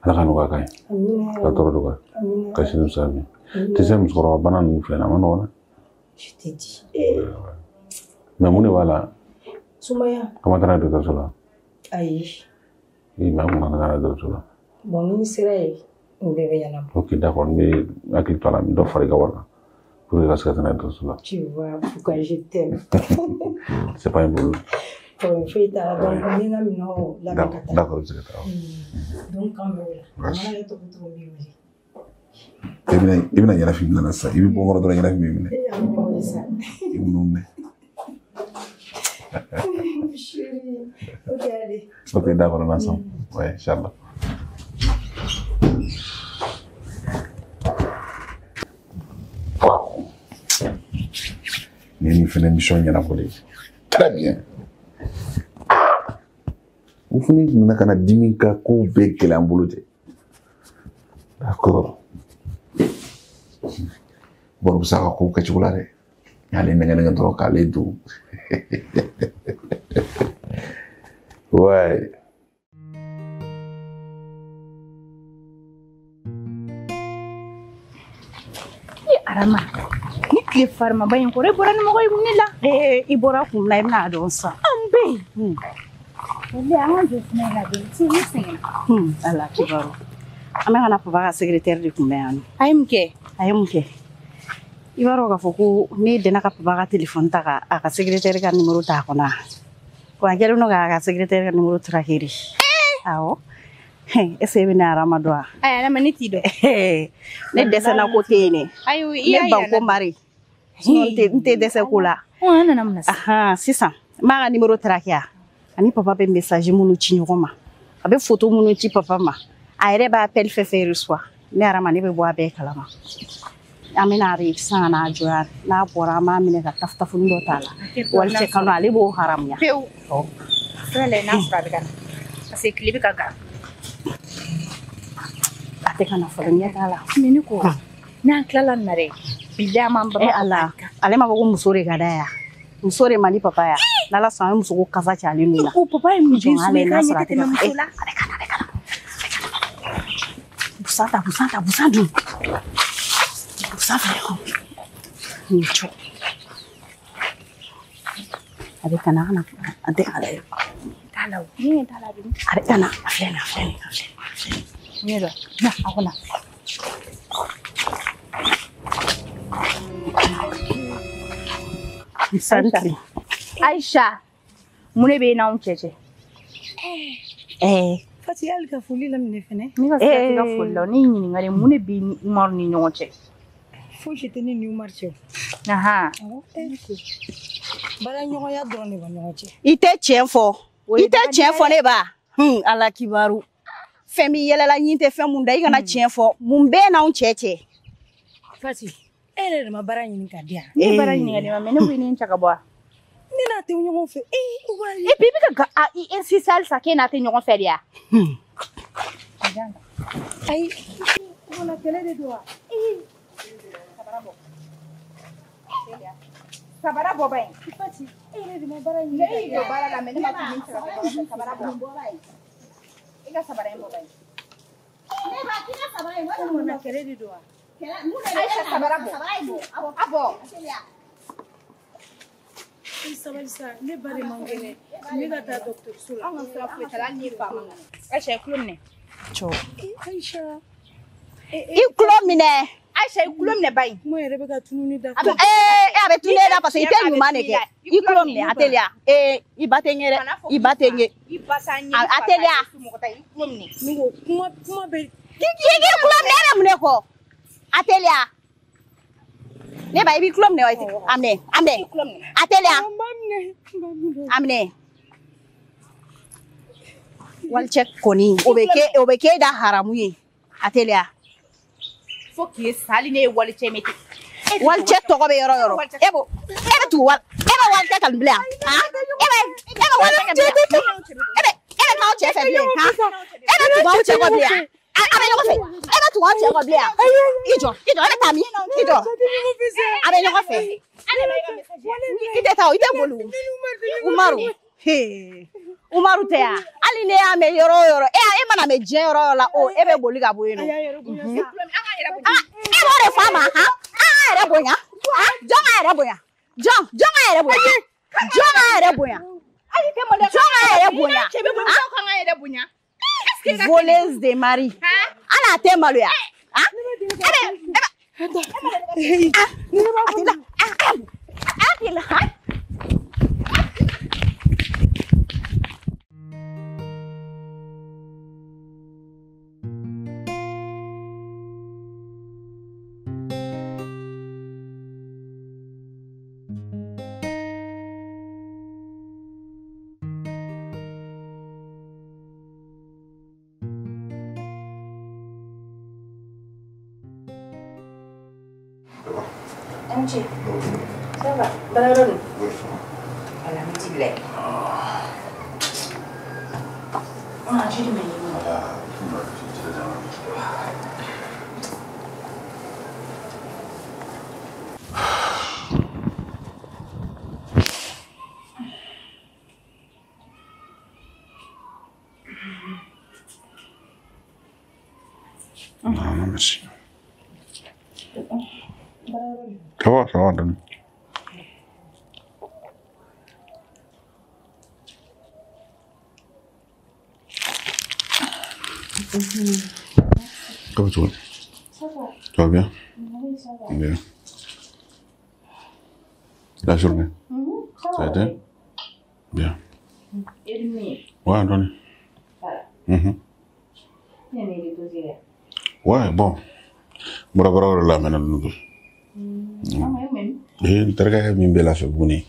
Ala kan uga kai. Amina. Ka toro do ka. Amina. Ka sinu sami. Tese muskoro bana nu fena mano. Je t'ai dit. Mais mune wala. Sumaya. Comment t'as de ça là? Aïe. Oui, mais on a de ça là. Bon, ni serai. Ok, d'accord, mais à qui toi là, mais doit faire Gawarna pour les rascats dans la sola. Tu vois, pourquoi je t'aime. C'est pas un boulot. Donc, D'accord, c'est ça. donc, quand même, il y a la film dans ça. Il veut bon dans la film. Il nous Ok, d'accord, on est ensemble. Ouais, Inch'Allah. Il fait une émission, il y en a pour les. Très bien. Vous finissez, nous avons 10 000 cas qu'on veut qu'elle ait un boulot. D'accord. Bon, ça va qu'on cache là. Allez, n'engagez trop calé tout. Ouais. Arama. Ni tile farima ba in kore bora ni mogo ibuni la. I bɔra kun na I bɛna dɔn sa. Ambe. Ele an jo fina la be. Ti ni sen. Ala kibaru. An bɛ kana papa ka secrétaire de kun bɛ yan. Ay mke. A ye mun kɛ? I b'a dɔn k'a fɔ ko ne dɛnna ka papa ka téléphone ta ka a ka secrétaire ka numéro t'a kɔnɔ. Wa a kɛlen don k'a ka secrétaire ka numéro traquer. Awɔ. Est-ce que bɛ ne Arama dɔn wa? Ay ala mani ti do. Ne dɛsɛna ko tɛ yen dɛ. Ayo Ne banko mari. N tɛ dɛsɛ ko la. O nana mun sa. Sisan n b'a ka numéro traquer a. Ani papa bɛ message minnu ci ɲɔgɔn ma. A bɛ photo minnu ci papa ma. A yɛrɛ b'a appel fɛn fɛn reçoit. Ne Arama ne bɛ bɔ a bɛɛ kalama. An bɛna re sisan ka n'a jɔya n'a bɔra an b'a minɛ ka tafutafuni dɔ t'a la. Wali cɛ kanu ale b'o haramuya. Pewu. Fɛlɛ n'a sɔrɔ a bɛ ka na. Parce que tile bɛ ka gan. A tɛ ka na fɔlɔ ɲɛ t'a la. Mais ne ko n'an tilala nin na dɛ bilahi an b'an ba Ala ale ma fɔ ko muso de ka d'a ye muso de man di papa ya n'Ala sɔnna a ye muso ko kasa cayalen n'u la. Ko papa ye mun den ale sugu n'a k'a sɔrɔ ɲɛ a tɛ tɛmɛ ka muso la. Busan dun. Busan fɛ ni co a bɛ kana kana a tɛ ala ye T'a la o. Ni t'a la bi. a bɛ kana a filɛ a filɛ. Ne do. Na a ko na. Santi. Aisha. Mun ne bɛ yen n'anw cɛ. Fati hali ka foli laminɛ fɛnɛ. Ne ka sira tɛ ka foli la ne ɲininkali mun ne bɛ ni Umaru ni ɲɔgɔn cɛ. Fosi tɛ ne ni Umaru cɛ. Ahan. Baara ɲɔgɔnya dɔrɔn de b'a ɲɔgɔn cɛ. I tɛ tiɲɛ fɔ. I tɛ tiɲɛ fɔ ne ba. Ala kibaru. Fɛn b'i yɛlɛla ɲin tɛ fɛn mun da I kana tiɲɛ fɔ. Mun bɛ n'anw cɛ cɛ. Fati, e yɛrɛ de ma baara ɲini ka di yan. Ne ye baara ɲininkali ma mais ne ko I ni n cɛ ka bɔ a. Ne n'a tɛ ɲɔgɔn fɛ. Et puis I bɛ ka I insiste halisa k'e n'a tɛ ɲɔgɔn fɛ de ya. Ayi. Wala kɛlɛ de don wa? Sabara bɔ ba in. Fati, e yɛrɛ de ma baara ɲini ka di yan. Ne ye baara la mais ne ma fini cɛ ka bɔ sabara bɔ. I ka sabara in bɔ ba in. Ne ba k'i ka sabara in bɔ. Wala kɛlɛ de don wa? Aisha sabara bɔ. A bɔ. Sabali sa, ne ba de man kɛnɛ. Ne ka taa dɔgɔtɔrɔso la. An ka sira foyi t'a la hali n'i fa man kɛnɛ. Aisha i tulo minɛ. Aisha. I tulo minɛ. Aisha i tulo minɛ ba in. Kuma yɛrɛ bɛ ka tununi da. A bɛ tunun e la parce que I tɛ ɲuman de kɛ. I tulo minɛ a teliya. I ba tɛ n ye dɛ. I ba tɛ n ye. I ba sa n ye. A teliya. I tulo minɛ. Ne ko kuma bɛ. K'i tulo minɛ e bɛ mun de kɔ? A teliya. Ne ba I b'i tulo minɛ wa? A minɛ. A teliya. A minɛ. Walicɛ kɔni o bɛ k'e da haramu ye. A teliya. Fo k'i ye sa hali ne ye walicɛ mɛ ten. Walicɛ tɔgɔ bɛ yɔrɔ yɔrɔ. E bɛ tugu wali. E bɛ walicɛ kanu bilen yan. E bɛ walicɛ kanu bilen yan. E bɛ taa aw cɛ fɛ bilen. E bɛ tugu aw cɛ kɔ bilen yan. A bɛ ɲɔgɔn fɛ. E bɛ tugu aw cɛ kɔ bilen yan. I jɔ. E bɛ taa min? I jɔ. A bɛ ɲɔgɔn fɛ. I tɛ taa o. I tɛ boli o. Umaru. Umaru tɛ yan. Hali ne y'a mɛn yɔrɔ o yɔrɔ. E mana mɛn diɲɛ yɔrɔ o yɔrɔ la o e bɛ boli ka bɔ yen nɔ. E b'o de fɔ a ma han. An k'an yɛrɛ bonya. Jɔn k'an yɛrɛ bonya. Jɔn k'an yɛrɛ bonya. Jɔn k'an yɛrɛ bonya. Jɔn k'an yɛrɛ bonya. Cɛ bɛ bɔ k'an yɛrɛ bonya. voleuse de mari. Ala te maloya. Hein? Anche, ça va? Balado. Voilà, me dit blague. Ah, j'ai dit mais. Non, merci. Ça va, donne. Comment tu vas? Ça va. Tu vas bien? Oui, ça va. Bien. La journée? Ça a va. été? Bien. Et le mien? Ouais, donne. Voilà. Mhm. Il y a des dossiers là. Ouais, bon. Mura bara la mena nudu. Ah, même. Eh, terga min bela fe buni.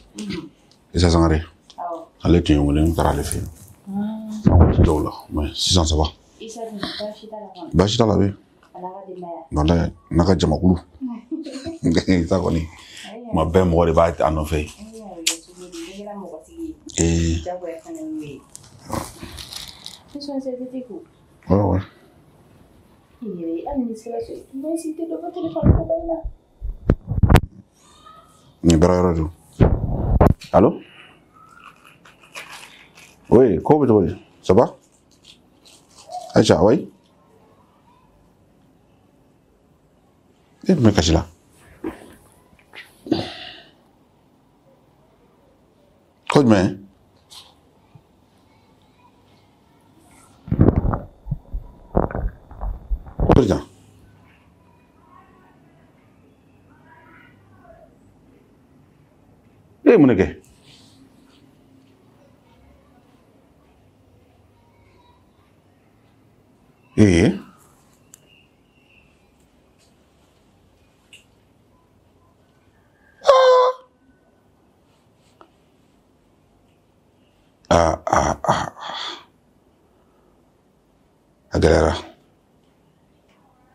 Isa sangare. Ah. Ale tin wole ngara le fe. Ah. Ti dola, mais 600 ça va. Isa ni bashita la kon. Bashita la be. Ala ga de maya. Wala naka jamakulu. Ita ko ni. Ma be mo de ba ta no fe. Eh. Jago ya kana ni. Eso se te digo. Ouais, ouais. Il est administration. Mais si tu dois téléphoner pour là. Ni bara radio. Allô? Oui, comment tu vas? Ça va? Aïcha, oui? Et tu me caches là? Quoi de main? Président. Eh, mon gars. Eh?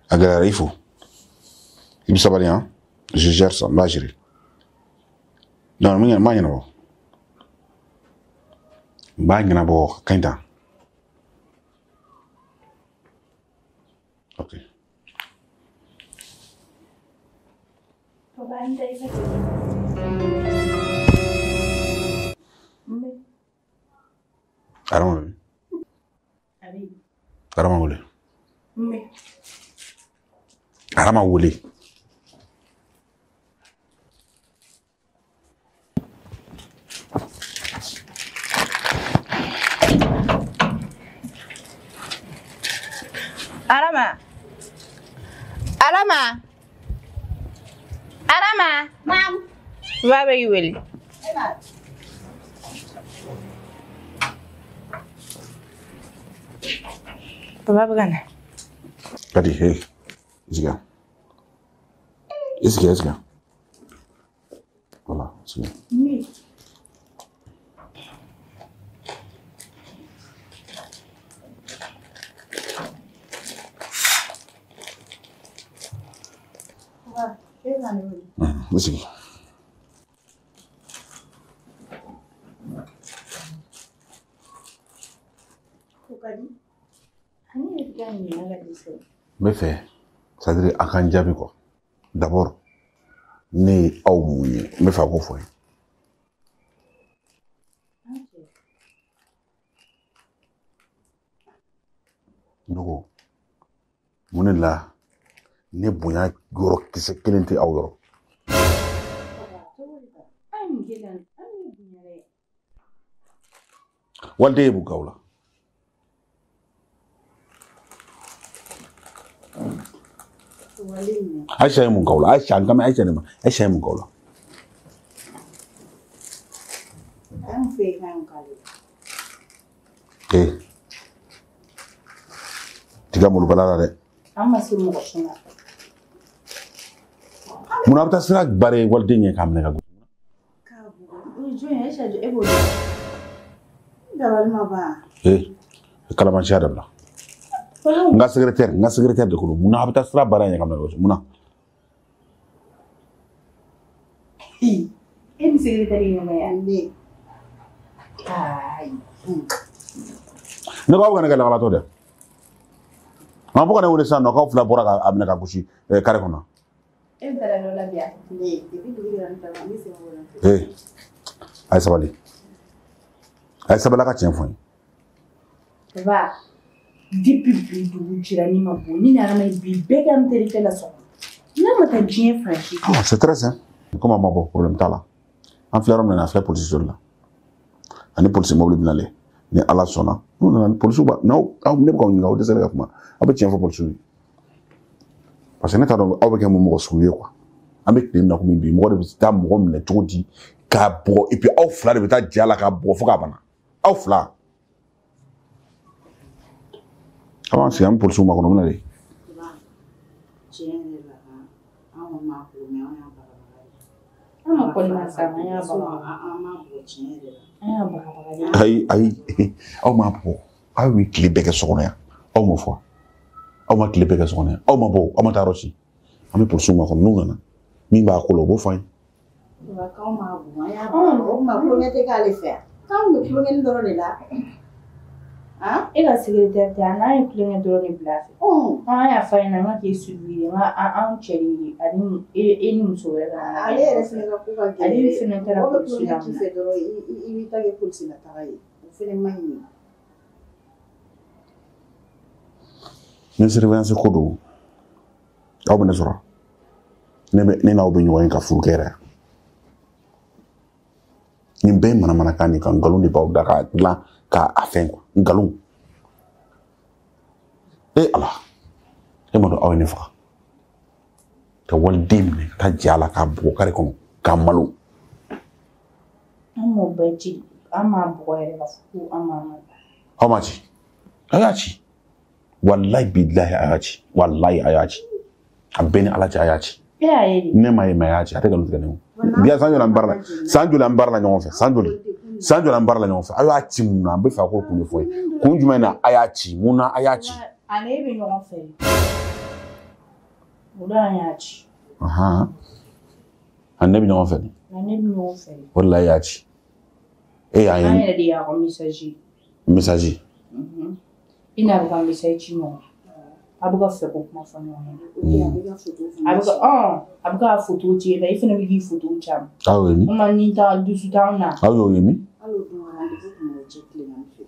Agalera, il faut. Il me savait bien. Je gère ça, là, gérer. Non, mais il y a un bagna bo kainta. Ok. Papa, il t'a fait. Arama. Abi. Arama wole. Mais. Arama wole. Arama. Arama. Arama. Mam. Va be weli. Papa bugana. Kadi, hey. Isga. Isga. Voilà, c'est bien. Mais. Papa, c'est là le. Isga. Mais fait, ça veut dire à quand j'avais quoi. D'abord, né au mouillé, mais fait quoi foi. Donc, mon est là, né bouillant, gros qui se quelente au gros. Walde bu gawla. Aisha mun kaula Aisha an kama Aisha ne ma Aisha mun kaula tiga mulu balala de amma su mu koshina muna bata sira bare walde nye kam ne ka jo Aisha jo ebo dawal ma ba kala man shada bla nga secrétaire de kulu muna bata sira bare nye kam ne ka muna en secrétaire yo ma ya ne ai ne ko ga ne la to de ma ko ne woni san no ko fula bora ka abne ka kushi kare kono en tara no la bia ne depuis ran ta mi se mo ay sabala ka tiens fon va depuis bi du jira ni ma bo ni na ma bi be gam teri te la so na ma ta bien franchi c'est très simple comment ma bo problème tala en flaram na fait police là ani police mobile binale ni ala sona non police ba no aw ne ko ngaw de sele kuma abe tiens fo police parce que ne ta do aw be ke mo soulier quoi avec dem na ko bi mo de ta mo ne to di ka bo et puis aw fla de ta diala ka bo fo ka bana aw fla avant c'est un police ma ko no le ama ko na sa ma ya ba ay aw ma bo aw wi clip ke so ya aw mo fo aw ma clip ke so ya aw ma bo aw ma ta rosi ami police ma ko no na mi ba ko lo bo fay va ka ma bu ya ma ko ne te ka le faire quand me ko ngeen doro le la ah e ka secrétaire ta na e klenge doro ni place ya fa na ma ke suivi ma an cheri ani e ni muso ra ale re se ga ko ga ali fina tara ko su na ki fe doro i ta ge police na ta yi fene mai ni ne surveillance ko do aw bene sura ne na obenyo wa ka furukera ni be mana kan ni kan galon de baw da ka la ka afen ko galon ala e mo do aw ne fa to wal dimne ta jala ka bo kare ko ka malu amo beji ama boye la fu ama how much ayachi wallahi billahi ayachi wallahi ayachi abeni alachi ayachi ya yedi ne ma yachi ate galon tigane biya sanjo la mbarla nyonfe sanjo la mbarla nyonfe ayo achi muna be fa ko kunye foy kunjuma na ayachi muna ayachi ane be nyonfe muda ayachi aha annabi nyonfe ane be nyonfe wallahi ayachi ayen ane de ya ko message ina ba message mo abuga fe ko ma fa no abuga photo ti la ifena bi photo cham awe ni ma ni ta dusu ta na awe yemi alo do na de ko mo je kle na fe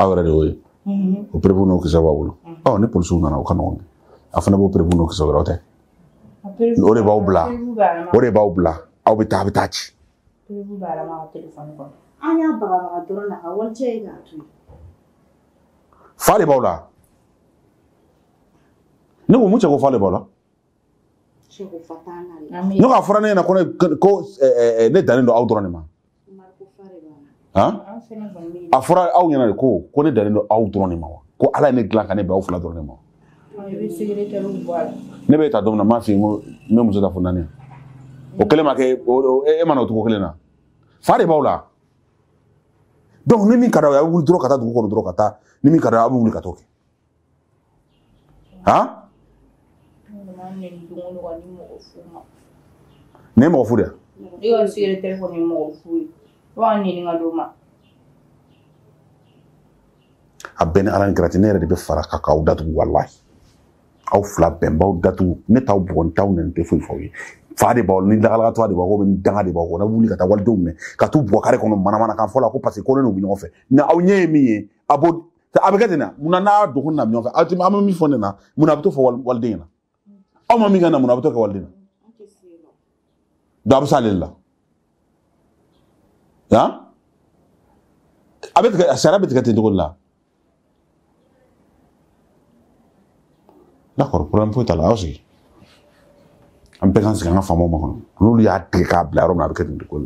awe de oye o prebu no ke sababu ne police na ka no afana bo prebu no ke sababu te o de ba obla aw bi ta ci prebu ba la ma telephone ko anya ba do na ka wal je ga tu fale bawla ne ko mucha ko fale bawla che ko fatana no ka fora ne na ko ne dalen do awdro ne ma ha afora aw nyana ko ne dalen do awdro ne ma ko ala ne glan ka ne ba aw fula dro ne ma ne be ta dom na ma fi mo me muso da funani o kele ma ke e ma no to ko kele na fale bawla donc ni min kada ya wul dro kata du ko dro kata ni min kada abu wul katoke ha ne mo fuda yo sire telephone mo fu wa ni ngadoma abene aran gratinere de be fara ka ka datu wallahi aw fla bemba datu ne taw bon taw ne te fu foyi faade bol ni dagala to ade ko ben dangade ba ko na wuli ka ta wal dum ne ka tu bo kare ko mana kan fola ko parce que ko ne no bi ñofe na aw ñemi abo ta abegatina muna na do hunna mi ñofe ati ma mi fonde na muna to fo wal dingina aw ma mi ngana muna to ko wal dingina da absalilla ya abetka sharabet ka te la d'accord problème foyi t'a la aw sigi an bɛɛ kan sigi an ka faamaw ma kɔnɔ n'olu y'a tigɛ k'a bila yɔrɔ min a bɛ kɛ ten de ko la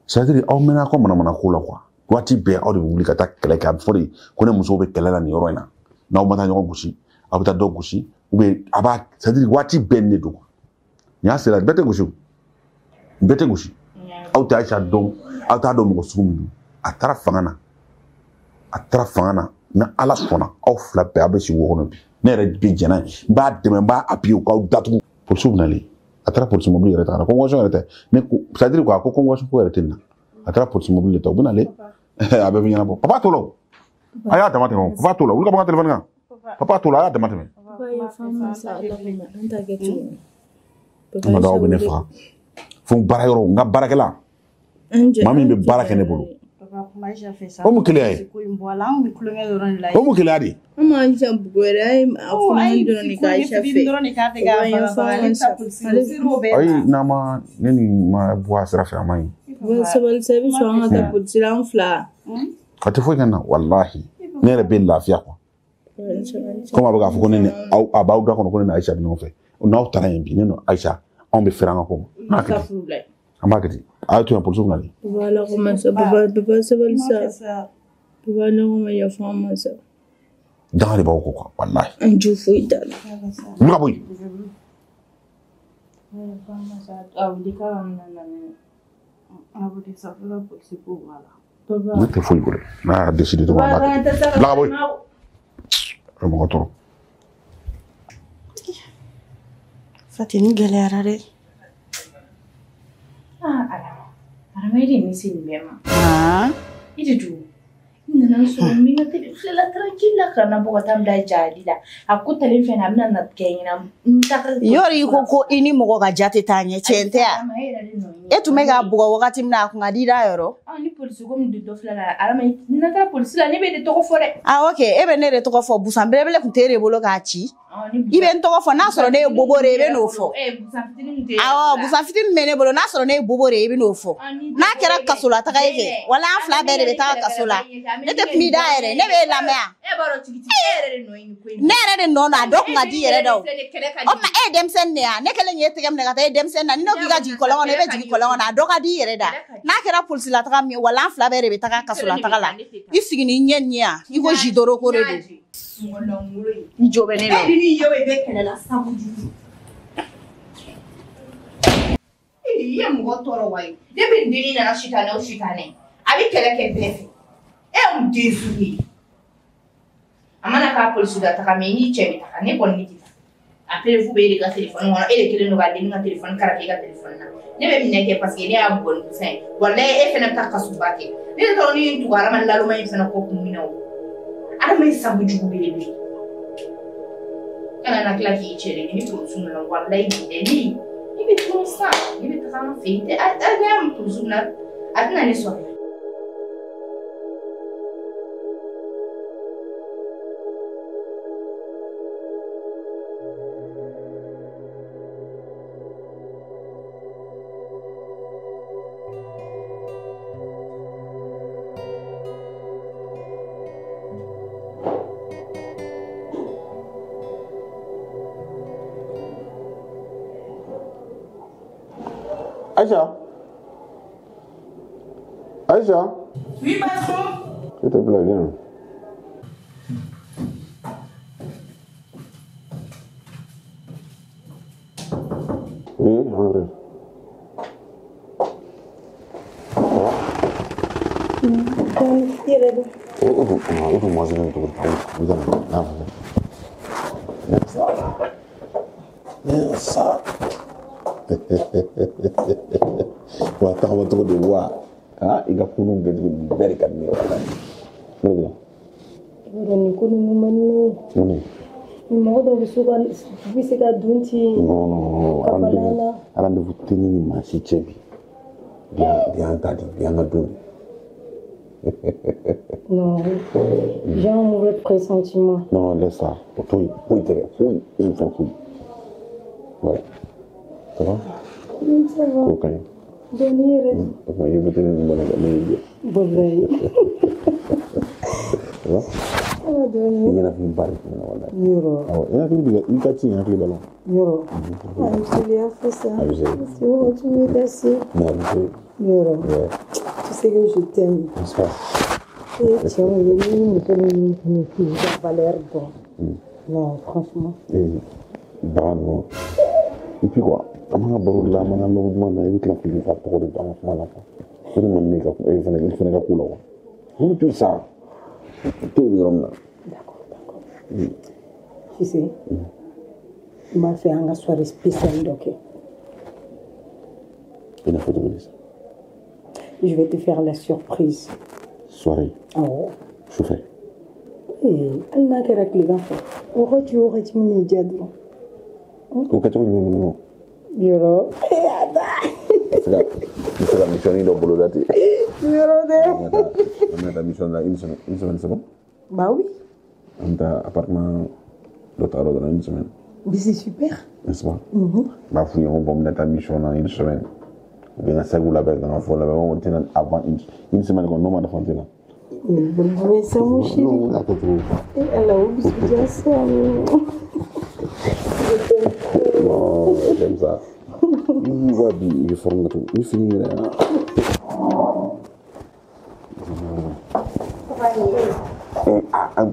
c'est à dire aw mɛnna ko manamana ko la quoi waati bɛɛ aw de bɛ wuli ka taa kɛlɛ kɛ a bɛ fɔ de ko ne musow bɛ kɛlɛ la nin yɔrɔ in na n'aw ma taa ɲɔgɔn gosi aw bɛ taa dɔ gosi ou bien a b'a c'est à dire waati bɛɛ nin de don quoi nin y'a sera bɛɛ tɛ gosi o bɛɛ tɛ gosi aw tɛ Ayisa dɔn aw t'a dɔn mɔgɔ sugu min don a taara fanga na ni Ala sɔnna aw fila bɛɛ aw bɛ sigi wo kɔnɔ bi ne yɛrɛ bɛ jɛn n'a ye n b'a dɛmɛ n b'a appuyer k'aw datugu polisiw bɛ nalen a taara polisi mobili yɛrɛ ta ka na convocation yɛrɛ tɛ ne ko c'est à dire quoi ko convocation ko yɛrɛ tɛ nin na a taara polisi mobili de ta u bɛ nalen a bɛɛ bɛ ɲɛnabɔ papa t'o la o a y'a dama tɛmɛ o papa t'o la wuli ka bɔ n ka téléphone kan papa t'o la a y'a dama tɛmɛ. an ka dɔgɔ bɛ ne faga fo baara yɔrɔ n ka baarakɛla maa min bɛ baara kɛ ne bolo o mu keleya ye o mu keleya de. ayi n'a ma ne ni ma bɔ a sira fɛ a ma ɲi. a tɛ foyi kɛ n na walahi ne yɛrɛ bɛ lafiya quoi comme a bɛ k'a fɔ ko ne ni aw a b'aw da kɔnɔ ko ne ni Ayisa bɛ ɲɔgɔn fɛ n'aw taara yen bi ne ni Ayisa anw bɛ fɛrɛ an ka ko ma an b'a kɛ ten a ye to yen polisiw bɛ nalen. danga de b'aw ko quoi walahi. wuli ka bɔ yen. ne tɛ foyi bolo n'a y'a décidé dɔrɔn a b'a kɛ ten bila ka bɔ yen a bɛ mɔgɔ tɔɔrɔ. Fati ni gɛlɛyara dɛ. Arama i de misi nin bɛɛ ma. I de dun. I nana sɔrɔ n bɛ n ka télé filɛla tranquille la ka na bɔ ka taa n bila jadi la. A ko talen fɛn na a bɛna na kɛ ɲɛna n ta ka. Yɔrɔ i ko ko i ni mɔgɔ ka jate t'a ɲɛ tiɲɛ tɛ wa? E tun bɛ k'a bugɔ wagati min na a kun ka di da yɔrɔ. Ni polisi ko min dɔ filɛ la Arama ni na taara polisi la ne bɛ de tɔgɔ fɔ dɛ. Ok e bɛ ne de tɔgɔ fɔ busan belebele kun t'e de bolo k'a ci. I bɛ n tɔgɔ fɔ n'a sɔrɔ ne ye bobo de ye i bɛ n'o fɔ. Awɔ busan fitinin bɛ ne bolo n'a sɔrɔ ne ye bobo de ye i bɛ n'o fɔ. N'a kɛra kaso la taga e fɛ wala an fila bɛɛ de bɛ taga kaso la ne tɛ kuma i da yɛrɛ ne bɛ e lamɛn ne yɛrɛ de nɔ don a dɔ kun ka di yɛrɛ da o tuma e ye denmisɛnnin de ye ne kɛlen k'e tɛgɛ minɛ ka taa e denmisɛnnin na ni ne ko i ka jigin kɔlɔn kɔnɔ i bɛ jigin kɔlɔn kɔnɔ a dɔ ka di yɛrɛ da n'a kɛra polisi la taga min ye wala an fila bɛɛ de bɛ taga kaso la taga la i sigi ni ɲɛ nin ye yan i ko jidoro ko de don i jo bɛ ne la. I ye mɔgɔ tɔɔrɔ wa ye depuis n dennin nana sitanɛ o sitanɛ a bɛ kɛlɛ kɛ bɛɛ fɛ e ye mun den sugu ye a mana k'a polisi la taga mɛ n'i cɛ bɛ taga ne kɔni ne tɛ taa a perefu bɛ e de ka téléphone kɔnɔ e de kelen don ka dennin ka téléphone kara k'e ka téléphone na ne bɛ minɛ kɛ parce que ne y'a bugɔ ni fɛn ye walayi e fana bɛ taa kasuba kɛ ne tɛ tɔgɔ ni tugu Arama laloma in fana kɔ kun min na o Arama ye sabu jugu belebele kana na tila k'i cɛ de ni polisiw nana walayi bi dɛ ni i bɛ tunu sa i bɛ taga an fɛ yen tɛ a ne y'a min polisiw na a tɛna ne sɔrɔ. Aïcha. Aïcha. Oui, patron. S'il te plaît, viens. Oui, André. Wa taxaw to de wa iga kunu gedi beri kan ni wala ni ni kunu manne ni mo do bisuka bisika dunti no rendez-vous tini ni ma si chebi bien tadi bien adu non j'ai un mauvais pressentiment non laisse ça faut il faut ouais ça va ça va ok Donner. Il veut tenir une bonne année. Bon, Ça va? Ina fi bari na wala. Yoro. Oh, ina fi biga ika ci ina fi balon. Yoro. Je l'ai fait ça. C'est bon, tu me laisses. Non, Yoro. ouais. Tu sais que je t'aime. C'est ça. Et tiens, il y a une valeur bon. Non, franchement. Et non. Et puis quoi? Amana barula mana lo mana evit la fili fa toro de ama mana fa. Pour man meka il fallait ka kula wa. On peut ça. Tout le monde. D'accord. Tu sais, il m'a fait une soirée spéciale, donc. Il a fait de ça. Je vais te faire la surprise. Soirée. Oh. Je fais. Elle n'a qu'à les enfants. Aurais-tu mis les diadons? Au cas où nous Yoro. c'est la mission de Bolodati. Yoro de. On a la mission là une semaine c'est bon? Bah oui. On a appartement l'autre dans une semaine. Mais c'est super. N'est-ce pas? Bah fouille on va mettre la mission dans une semaine. Bien ça vous l'avez dans la là on tient avant une semaine qu'on nous m'a fait là. Mais ça mon chéri. Elle a oublié ça. Non, j'aime ça. Il va bien, il forme tout. Il finit là.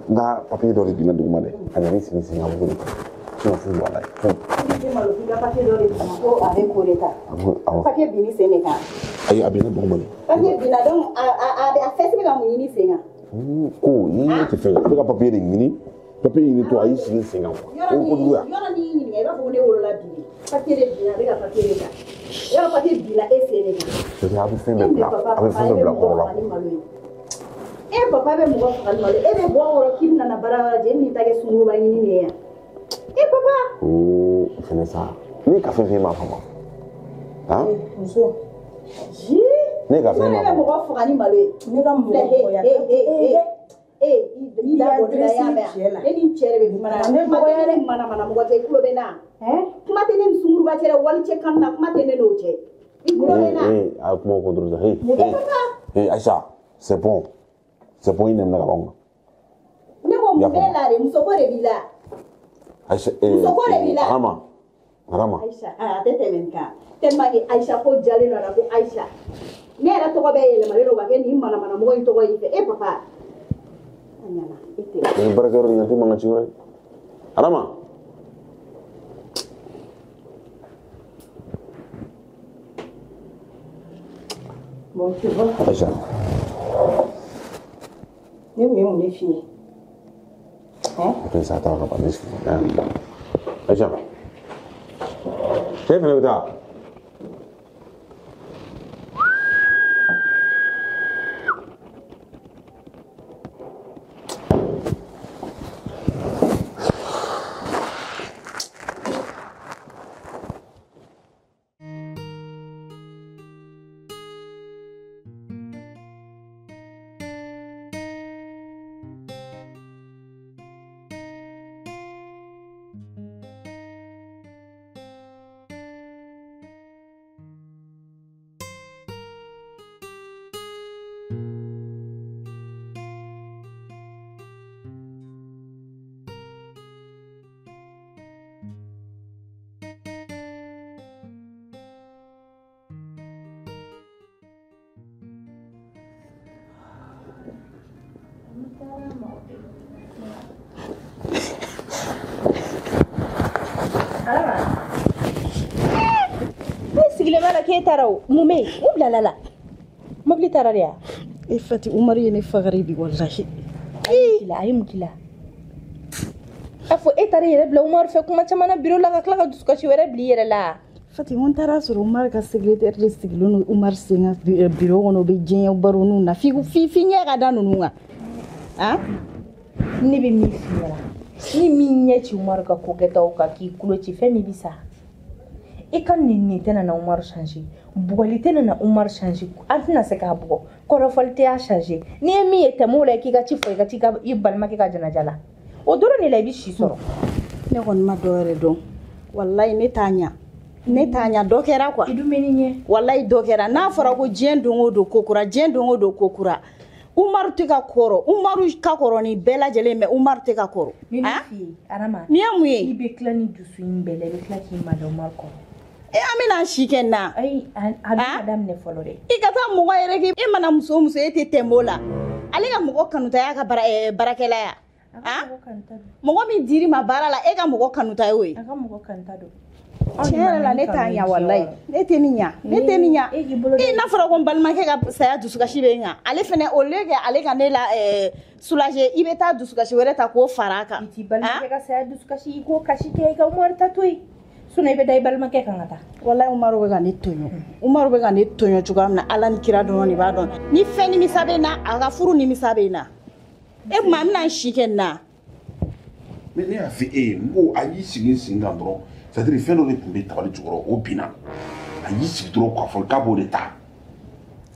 Nga papier dɔ de dina duguma dɛ a nana sigi sigi an bolo sinon foyi b'a la fo. papier dɔ de duguma ko a bɛ ko de ta. Papier binni sen de kan. Ayi a bina duguma dɛ. Papier binna donc a fɛn bɛ ka mun ɲini sen kan. Ko ni ne tɛ fɛn ne ka papier de ɲini papier ɲini to a y'i sigi sen kan quoi. Yɔrɔ ni y'i ɲininka i b'a fɔ ko ne wolola bi papier de binna ne ka papier de kan. Yɔrɔ papier binna e sen de kan. C'est a bɛ fɛn bɛɛ bila a bɛ fɛn bɛɛ bila kɔrɔ la. E papa bɛ mɔgɔ fagali malo e bɛ bɔ wɔrɔ k'i bɛna na baara wɛrɛ jɛ n'i ta kɛ sunguruba ɲini de ye yan. E papa. Fɛnɛ sa ne ka fɛn fɛn m'a faamu. Han? Muso. Ne ka fɛn m'a faamu. Ne bɛ mɔgɔ fagali malo ye. Ne ka mɔgɔ dɔgɔya. I da bɔ da yan bɛɛ. Ne ni cɛ de bɛ kuma na. Ne dɔgɔya dɛ. Mana mɔgɔ tɛ i tulo bɛ na. Kuma tɛ ne ni sunguruba cɛ dɛ wali cɛ kan na kuma tɛ ne n'o cɛ. I tulo bɛ na. A kuma o contre ça. Aïcha, c'est bon. C'est bon, il n'aime pas. Ne ko mun bɛ la de muso ko de b'i la. Aïcha, muso ko de b'i la. Arama. Aïcha, a tɛ tɛmɛ nin kan. Tellement que Aïcha ko jalen don a la ko Aïcha. Ne yɛrɛ tɔgɔ bɛ yɛlɛmalen don ka kɛ nin manamɔgɔ in tɔgɔ y'i fɛ. E papa. A ɲɛna i tɛ. Ni barakɛyɔrɔ nin tɛ mankan ci wɛrɛ. Arama. Bon, tu vois. Aïcha. Ne kun ye mun de f'i ye? Après ça t'aura pas de Aïcha. Chef le gars. Sigilemana ke taraw mume ubla lala mobli tararia E fati Umari ne fagari bi wallahi. ay mukila afo etare yere bla Umar fe kuma chamana biro la ka kla duska ci were bli yere la Fati on tara sur Umar ka secrétaire de siglono Umar Senga bureau ono be jenya baronu na fi nya ga danu nga. Ha? ni be mi fiera ni mi nya ci Umar ka ko geta o ka ki kulo ci fe mi bisa e kan ni tena na Umar changer bugoli tena na Umar changer antina se ka bugo ko falte a changer ni mi ete mola ki ga ci fo ga ci ga ibal ma ki ga jana jala o doro ni la bi shi soro Ne kon ma doore don. Wallahi ne tanya do kera quoi. idu menine Wallahi do kera na fara ko jien dongo do kokura Umaru tɛ ka kɔrɔ Umaru ka kɔrɔ ni bɛɛ lajɛlen mais Umaru tɛ ka kɔrɔ Arama ni mun ye i bɛ tila ni dusu in bɛɛ la i bɛ tila k'i ma da Umaru kɔrɔ an bɛna si kɛ na ayi a bɛ daminɛ fɔlɔ dɛ i ka taa mɔgɔ yɛrɛ k'i e mana muso muso e tɛ tɛmɛ o la ale ka mɔgɔ kanutaya ka barakɛla ya mɔgɔ min dir'i ma baara la e ka mɔgɔ kanuta ye o ye a ka mɔgɔ kanuta don tiɲɛ yɛrɛ la ne t'a ɲa walayi ne tɛ nin ɲa ne tɛ nin ɲa i n'a fɔra ko n balimakɛ ka saya dusukasi bɛ n kan ale fɛnɛ au lieu que ale ka ne la soulager i bɛ taa dusukasi wɛrɛ ta k'o fara a kan i t'i balimakɛ ka saya dusukasi i k'o kasi kɛ i ka Umaru ta to yen sinon i bɛ da i balimakɛ kan ka taa walayi Umaru bɛ ka ne tɔɲɔ Umaru bɛ ka ne tɔɲɔ cogoya min na Ala ni kira dɔrɔn de b'a dɔn ni fɛn nimisa bɛ n na a ka furu nimisa bɛ n na e tuma an bɛna n si kɛ nin na mais ne y'a fɔ e ye n ko a y'i sigi sen kan dɔrɔn c'est à dire fɛn dɔ de tun bɛ tabali jukɔrɔ o binna a y'i sigi dɔrɔn k'a fɔ k'a b'o de ta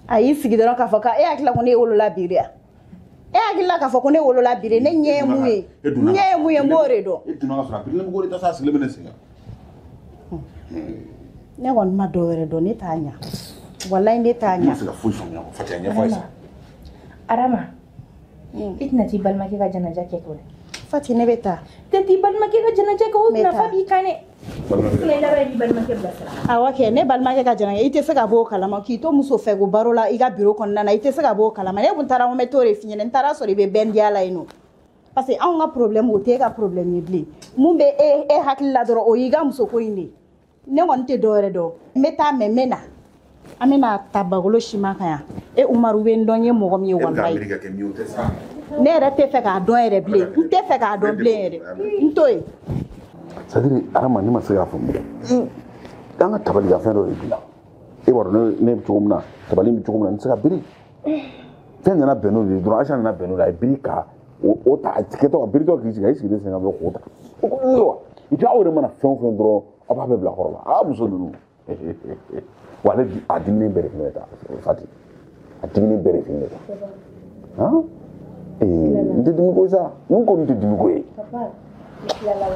a y'i sigi dɔrɔn k'a fɔ ko e hakilila ko ne wolola bi de e hakilila k'a fɔ ko ne wolola bi de ne ɲɛ ye mun ye ɲɛ ye mun ye n b'o de dɔn e donna ka sɔrɔ a birilen bɛ k'o de ta sa a sigilen bɛ ne sen kan ne kɔni ma dɔ wɛrɛ dɔn ne t'a ɲa walayi ne t'a ɲa ne ma se ka foyi faamuya ko Fati a ɲɛfɔ a ye sa Arama i tɛna t'i balimakɛ ka janaja kɛ ko dɛ Fati ne bɛ taa tɛ t'i balimakɛ ka janaja kɛ o nafa b'i kan dɛ i laban i b'i balimakɛ bilasira awɔ kɛ ne balimakɛ ka janaja i tɛ se ka bɔ o kalama k'i to muso fɛ ko baro la i ka bureau kɔnɔna na i tɛ se ka bɔ o kalama ne kun taara n ko n bɛ t'o de f'i ɲɛna n taara sɔrɔ i bɛ bɛn diya la yen nɔ parce que anw ka problème o t'e ka problème ye bilen mun bɛ e hakili la dɔrɔn o y'i ka muso ko in de ne kɔni tɛ dɔ wɛrɛ dɔn n bɛ taa mais n bɛ na an bɛna ta bagolo siman kan yan e Umaru bɛ n dɔn n ye mɔgɔ min ye walayi ne yɛrɛ tɛ fɛ k'a dɔn yɛrɛ bilen n tɛ fɛ k'a dɔn bilen yɛrɛ n to yen c'est à dire Arama ne ma se k'a faamu an ka tabali ka fɛn dɔ de bila e b'a dɔn ne bɛ cogo min na tabali bɛ cogo min na n tɛ se ka biri fɛn nana bɛn n'o de ye dɔrɔn Ayisa nana bɛn n'o de ye a ye biri ka o ta a kɛtɔ ka biritɔ k'i sigi a y'i sigilen sen kan dɔrɔn k'o ta o ko wa et puis aw yɛrɛ mana fɛn o fɛn dɔrɔn aw b'a bɛɛ bila kɔrɔ la a muso ninnu wa ale a diminen bɛɛ de fɛnɛ bɛ taa Fati a diminen bɛɛ de fɛnɛ bɛ taa han n tɛ dimi ko sa n ko n tɛ dimi ko ye papa i tilala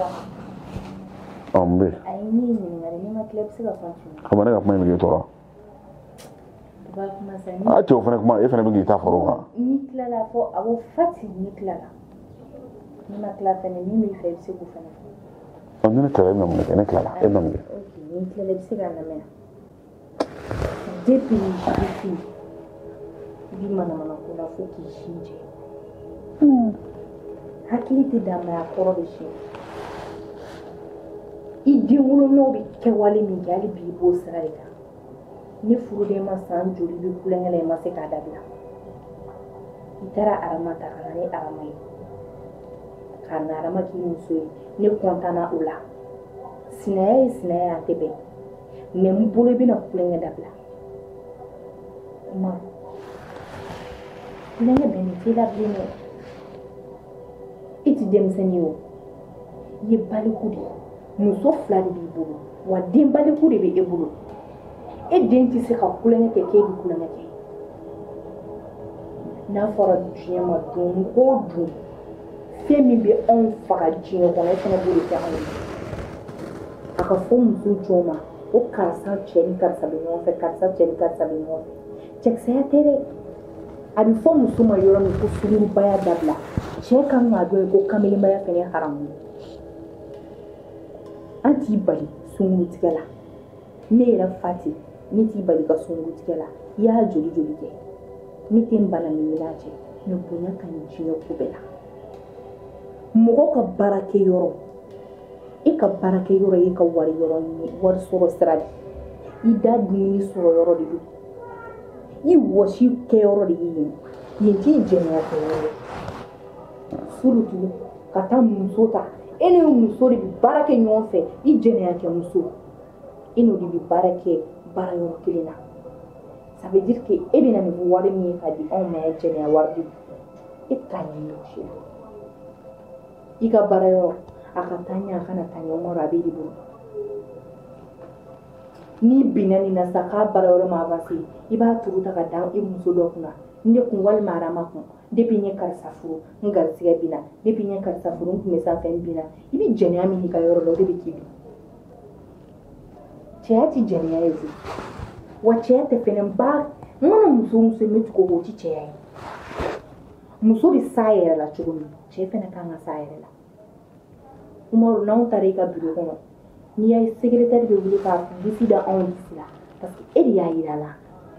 wa n bɛ a ye ne ɲininkali ne ma tila i bɛ se ka continuer a ma ne ka kuma in bɛ k'e tɔɔrɔ papa kuma sa a cɛw fɛnɛ kuma e fɛnɛ bɛ k'i ta fara o kan ni tilala fɔ awɔ Fati ni tilala ni ma tila fɛnɛ min b'i fɛ i bɛ se k'o fɛnɛ fɔ ni ne tilala e bɛna mun kɛ ne tilala e bɛna mun kɛ ok ni tilala i bɛ se k'a lamɛn depuis i b'i manamana ko la fo k'i sin jɛ hakili tɛ damaya kɔrɔ de siɲɛ i den wolonaw bɛ kɛwale min kɛ hali bi i b'o sira de kan ne furuden ma san joli i bɛ kulonkɛ la i ma se k'a dabila i taara Arama ta ka na ni Arama ye k'a na Arama k'i muso ye ne kɔntana o la sinaya ye sinaya ye a tɛ bɛn mais n bolo i bɛna kulonkɛ dabila Umaru kulonkɛ bɛnnen t'i la bilen dɛ i tɛ denmisɛnnin ye o i ye baliku de ye muso 2 de b'i bolo wa den baliku de bɛ e bolo e den tɛ se ka kulonkɛ kɛ k'e bɛ kulonkɛ kɛ n'a fɔra diɲɛ ma don o don fɛn min bɛ anw faga diɲɛ kɔnɔ e fana b'o de kɛ anw ye a ka fɔ muso jɔn ma ko karisa cɛ ni karisa bɛ ɲɔgɔn fɛ karisa cɛ ni karisa bɛ ɲɔgɔn fɛ cɛkisɛya tɛ dɛ a bɛ fɔ muso ma yɔrɔ min ko sunkurubaya dabila cɛ kan k'a dɔn ko kamelenbaya fɛnɛ ye haramu ye an t'i bali sunkurutigɛ la ne yɛrɛ Fati ne t'i bali ka sunkurutigɛ la i y'a joli joli kɛ ne tɛ n bana ni minɛ cɛ mais bonya ka ɲi diɲɛ ko bɛɛ la mɔgɔ ka baarakɛyɔrɔ e ka baarakɛyɔrɔ ye ka wari yɔrɔ ɲini wari sɔrɔ sira de i da dumuni sɔrɔ yɔrɔ de don i wɔsi kɛyɔrɔ de ye yen t'i jɛnɛya kɛyɔrɔ ye furu tugun ka taa muso ta e ni muso de bɛ baara kɛ ɲɔgɔn fɛ i jɛnɛya kɛ muso e n'o de bɛ baara kɛ baara yɔrɔ kelen na ça veut dire que e bɛna nin wari min ye k'a di anw ma jɛnɛya wari de don e t'a ɲini o si la i ka baara yɔrɔ a ka taa ɲɛ a kana taa ɲɛ Umaru a b'e de bolo n'i binna nin na sa k'a baara yɔrɔ ma avancé i b'a turu ta ka da i muso dɔ kunna ne kun walima Arama kun depuis n ye karisa furu n garisigɛ binna depuis n ye karisa furu n kun bɛ sanfɛ n binna i bɛ jɛnɛya min i ka yɔrɔ la o de bɛ k'i bin cɛya tɛ jɛnɛya ye koyi wa cɛya tɛ fɛnɛ n mana muso muso ye n bɛ tugu o tɛ cɛya ye muso bɛ s'a yɛrɛ la cogo min cɛ fɛnɛ kan ka s'a yɛrɛ la Umaru n'anw taara i ka bureau kɔnɔ n'i y'a ye secrétaire bɛ wuli k'a disi da anw disi la parce que e de y'a yira la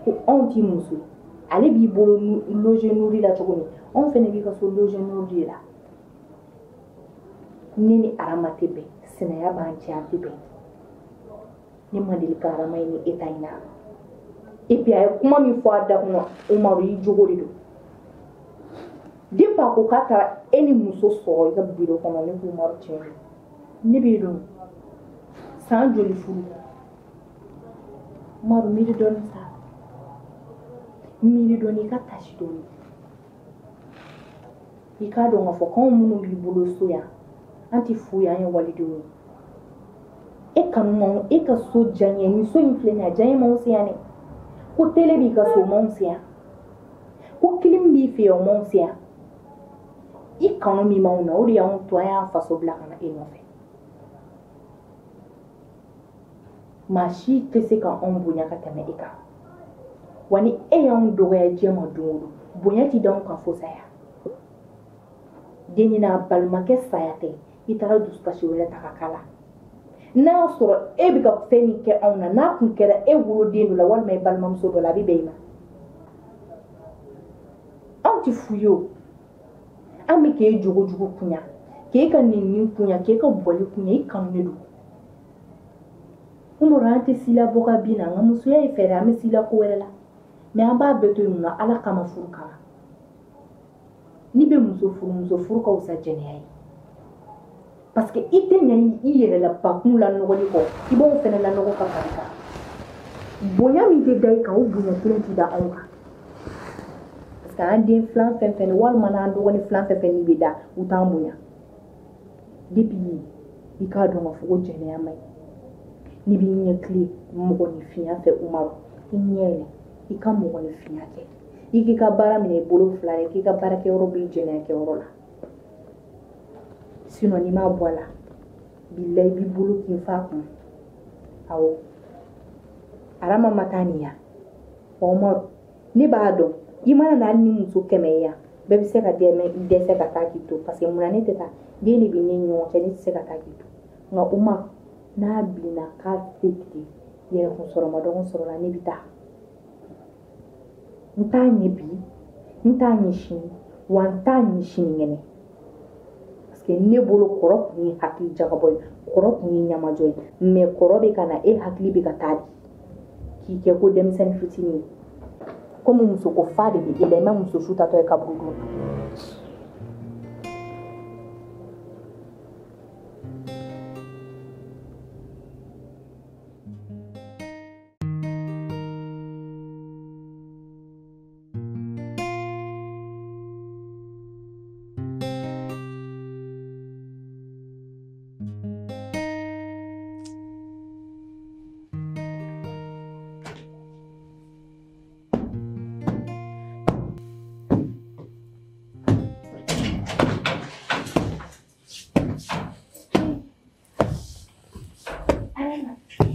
ko anw t'i muso ye ale b'i bolo loger nourri la cogo min anw fɛnɛ b'i ka so loger nourri la ne ni Arama tɛ bɛn sinaya b'an cɛ an tɛ bɛn ne ma deli ka Arama ye ni état in na et puis a ye kuma min fɔ a da kɔnɔ Umaru i jogo de don depuis a ko k'a taara e ni muso sɔrɔ i ka bureau kɔnɔ ne ko Umaru tiɲɛ don ne b'e dɔn san joli furu Umaru miiri dɔɔni sa miiri dɔɔni i ka tasi dɔɔni i k'a dɔn k'a fɔ k'anw minnu b'i bolo so yan an tɛ foyi an ye walidenw ye e kanu m'anw e ka so diya n ye nin so in filɛ nin ye a diya n ye m'anw se yan dɛ ko télé b'i ka so m'anw se yan ko clim b'i fɛ yen o m'anw se yan i kanu min b'anw na o de y'anw to an y'an faso bila ka na e nɔfɛ maa si tɛ se ka anw bonya ka tɛmɛ e kan wa ni e y'anw dɔgɔya diɲɛ ma don o don bonya tɛ d'anw kan fo saya den n'a balimakɛ saya tɛ i taara dusukasi wɛrɛ ta ka k'a la n'a y'a sɔrɔ e bɛ ka fɛn min kɛ anw na n'a tun kɛra e woloden dɔ la walima e balimamuso dɔ la a bɛ bɛn i ma anw tɛ fu ye o an bɛ k'e jogojugu kunya k'e ka nɛnini kunya k'e ka bɔli kunya i kanu de don Umaru an tɛ sila bɔ ka bin na nka musoya ye fɛɛrɛ an bɛ sila ko wɛrɛ la mais an b'a bɛɛ to yen mun na Ala kama furu kama n'i bɛ muso furu ka wusa jɛnɛya ye parce que i tɛ ɲɛ i yɛrɛ la bakun la nɔgɔli kɔ i b'anw fɛnɛ la nɔgɔ ka fari kan bonya min tɛ da i kan o bonya kelen tɛ da anw kan parce que an den filan fɛn fɛn walima n'an dɔgɔnin filan fɛn fɛn bɛ da u t'an bonya depuis i k'a dɔn k'a fɔ ko jɛnɛya man ɲi n'i b'i ɲɛ tile mɔgɔninfinya fɛ Umaru i ɲɛ yɛlɛ i ka mɔgɔninfinya kɛ i k'i ka baara minɛ i bolo fila ye k'i ka baarakɛyɔrɔ b'i jɛnɛyakɛyɔrɔ la sinon n'i m'a bɔ a la bilahi i b'i bolo kin f'a kun awɔ Arama ma taa nin yan wa Umaru ne b'a dɔn i mana na hali ni muso 100 ye yan bɛɛ bɛ se ka dɛsɛ ka taa k'i to parce que munna ne tɛ taa den de bɛ ne ni ɲɔgɔn cɛ ne tɛ se ka taa k'i to nka Umaru n'a bilenna k'a tɛ tigɛ yɛrɛkun sɔrɔ ma dɔgɔn sɔrɔ la ne bɛ taa n t'a ɲɛ bi n t'a ɲɛ sini wa n t'a ɲɛ sinikɛnɛ parce que ne bolo kɔrɔ tun ye hakili jagabɔ ye kɔrɔ tun ye ɲamajɔ ye mais kɔrɔ bɛ ka na e hakili bɛ ka taa de k'i kɛ ko denmisɛnnin fitinin ye komi muso ko fa de bɛ e la i ma muso su tatɔ ye kaburu dun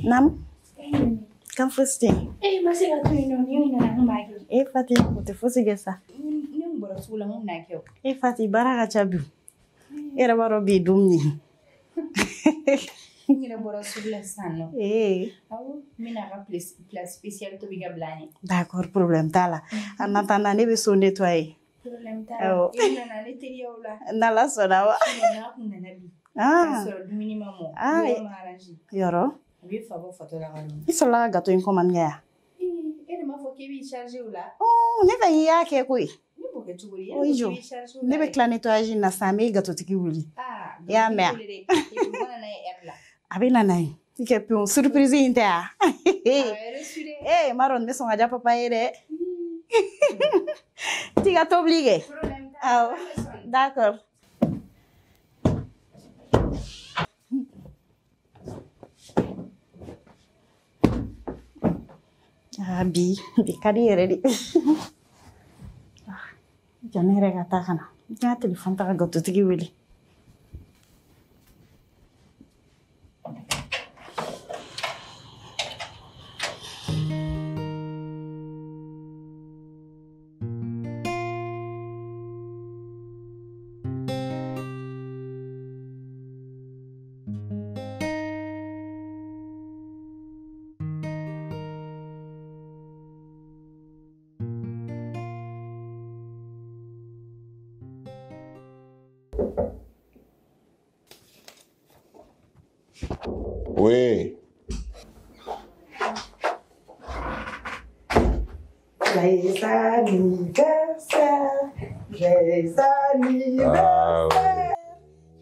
Nam? Kan fosi tɛ? ma se ka to yen nɔ ni nana n b'a kɛ Fati o tɛ fosi kɛ sa ne bɔra sugu la n bɛna kɛ o Fati baara ka ca bi e yɛrɛ b'a dɔn bi ye don min ye n yɛrɛ bɔra sugu la sisan nɔ awɔ n bɛna ka plat spécial tobi ka bila an ye d'accord problème t'a la en attendant ne bɛ so nettoyer problème t'a la i nana ne teriyaw la n'Ala sɔnna wa n'a kun nana bi k'a sɔrɔ dumuni ma mɔ yɔrɔ ma arrange yɔrɔ a bɛ fa bɔ fatɔ la ka don i sɔrɔla ka gâteau in commande kɛ yan e de m'a fɔ k'e b'i charger o la ne fɛ i y'a kɛ koyi ne b'o kɛ cogo di o jɔ ne bɛ tila nettoyage in na sisan n bɛ gâteau tigi wuli i y'a mɛn a bɛ na n'a ye i kɛ pewu surprise in tɛ yan m'a dɔn n bɛ sɔn ka diya papa ye dɛ t'i ka tobili kɛ awɔ d'accord bi ka di yɛrɛ de jɔn ne yɛrɛ ka taa ka na n ka telefɔni ta ka gâteau tigi wele Oui. Joyeux anniversaire. Joyeux anniversaire.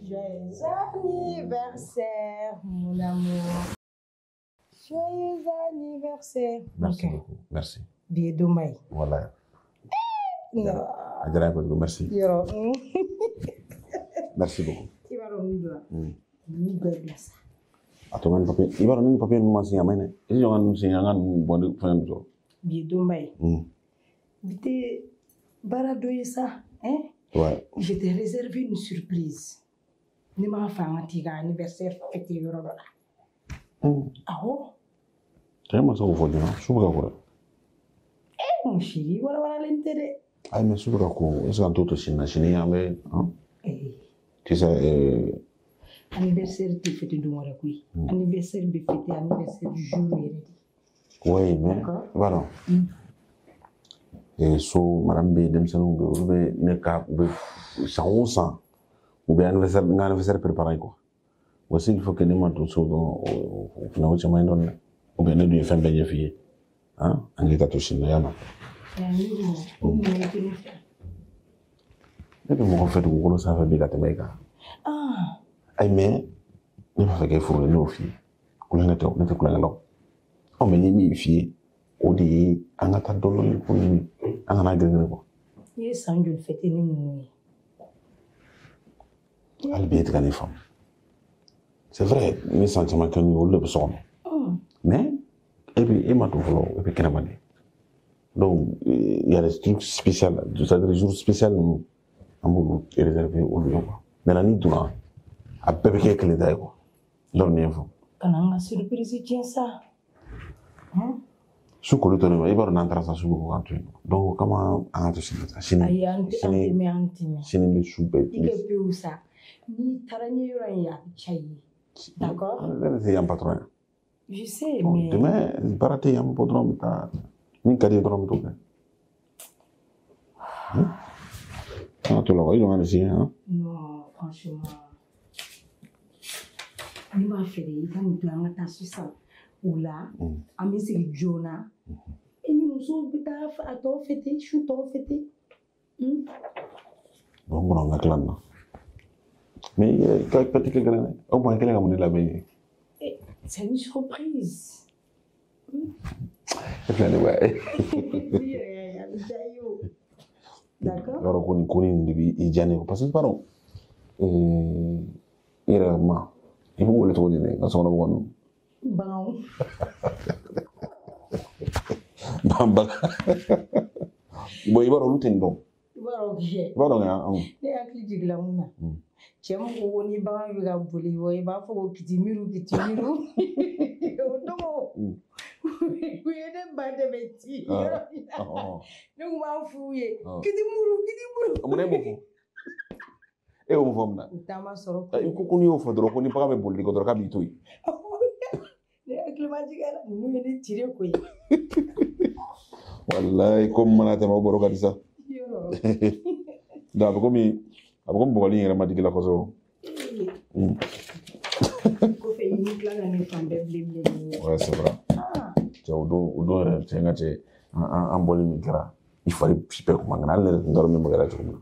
Joyeux anniversaire, mon amour. Joyeux anniversaire. Merci beaucoup. Merci. Bien dommage. Voilà. Non. Merci. Yoro. Merci beaucoup. Tu vas revenir. Ni belle ça. Attends, man papier. Il va donner papier nous m'enseigner à main. Et si on nous enseigne à nous bon faire nous ça. Bien dommage. Bité baradoye ça, hein? Ouais. Je t'ai réservé une surprise. Ne m'a fait un petit anniversaire fêté yoro là. Ah oh? T'as moi ça au fond de là. Souba quoi. Mon chéri, voilà l'intérêt. Ay mais souba quoi. Est-ce qu'on tout aussi na chini amé, hein? Tu sais Anniversaire tu fêté du mois oui. Anniversaire be fêté anniversaire du jour hier. oui, mais voilà. Et so madame be dem sanu be ne ka be sans ou bien anniversaire préparé quoi. Voici il faut que ne m'a tout so dans au chemin don ou bien ne du fin ben fille. Hein? En état tout chine yama. Et puis mon fait vous ça fait biga temeka. Ah. Ay mais ne pas faire faut le fille. Kula ne te kula ngalo. O me ni fille. O de an ka taa dɔɔni ko ni an kana gɛrɛ ko I ye san joli fêté ni mun ye hali bi e tɛ ka ne faamu c'est vrai ni san caman kɛ n'u ye olu de bɛ so kɔnɔ mais e ma don fɔlɔ e bɛ kɛnɛma de donc il y a des trucs spéciaux c'est-à-dire des jours spéciaux ninnu an b'olu réserver olu ye quoi maintenant n'i donna a bɛɛ bɛ kɛ kelen ta ye quoi donc ne ye fɔ kana an ka surprise tiɲɛ sa su kolo tɔ ne ma i b'a dɔn n'an taara sa sugu ko k'an to yen donc kama an ka to sini ta sini ayi an tɛmɛ sini bɛ su bɛɛ i kɛ pewu sa n'i taara ɲɛ yɔrɔ in ye a bɛ ca i ye d'accord ne yɛrɛ tɛ yan patron je sais bon mais demain baara tɛ yan an bɛ bɔ dɔrɔn an bɛ taa min ka di ye dɔrɔn an bɛ t'o kɛ an ka to la quoi i jɔ ka nin sigi hein non franchement n'i b'a fɛ de i ka nin to an ka taa sisan o la an bɛ sigi joona i ni musow bɛ taa a tɔ fêté su tɔ fêté bon bon an ka tila nin na mais ka pɛti kɛ gɛlɛn dɛ o kuma i kɛlen ka mun de labɛn ye c'est une surprise e filɛ nin wa d'accord yɔrɔ ko nin ko nin de b'i diya ne ye parce que i b'a dɔn i yɛrɛ ma i bɛ wele cogo di dɛ n ka sokɔnɔ mɔgɔ ninnu baganw baga bon i b'a dɔn olu tɛ nin dɔn i b'a dɔn kɛ i b'a dɔn anw ne hakili jiginna mun na cɛ min ko ko ni bagan bɛ ka boli wa i b'a fɔ ko kitimiru o dogo u ye ne ba dɛmɛ ci yɔrɔ min na ne tun b'a f'u ye kitimuru mun ne b'o fɔ e y'o fɔ mun na u taama sɔrɔ i ko n'i y'o fɔ dɔrɔn ko ni bagan bɛ boli kɔ dɔrɔn k'a b'i to yen ne hakili ma jigin a la ninnu ye ne tire ko ye walayi ko mana tɛmɛ o baro ka di sa donc a bɛ komi bɔgɔli in yɛrɛ ma digi la kosɛbɛ kɔfɛ i ni tila ka ne fan bɛɛ bilen ouais c'est vrai cɛ o don yɛrɛ cɛ n ka cɛ an bɔli min kɛra i fari bɛɛ kuma nka hali ne yɛrɛ tun t'a dɔn min bɛ kɛra cogo min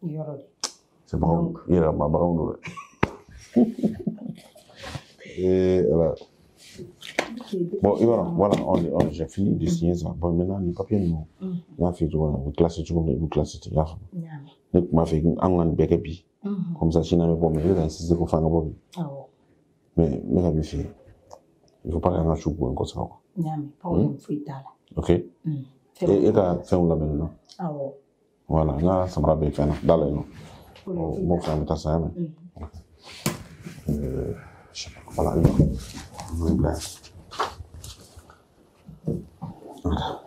na yɔrɔ de c'est baganw i yɛrɛ ma baganw don dɛ voilà. Bon, et voilà, j'ai fini de signer ça. Bon, maintenant, les papiers, nous, on a fait tout, vous classez tout, vous classez tout. Donc, on a fait un béquet, comme ça, si on avait pas mis, on a insisté qu'on fasse un peu. Mais, la fille, il ne faut pas aller en chou pour un conseil. Ok? Et quand fait un label, non? Voilà, là, ça m'a bien fait, dans le nom. Bon, ça me tasse ça, voilà, voilà. Voilà.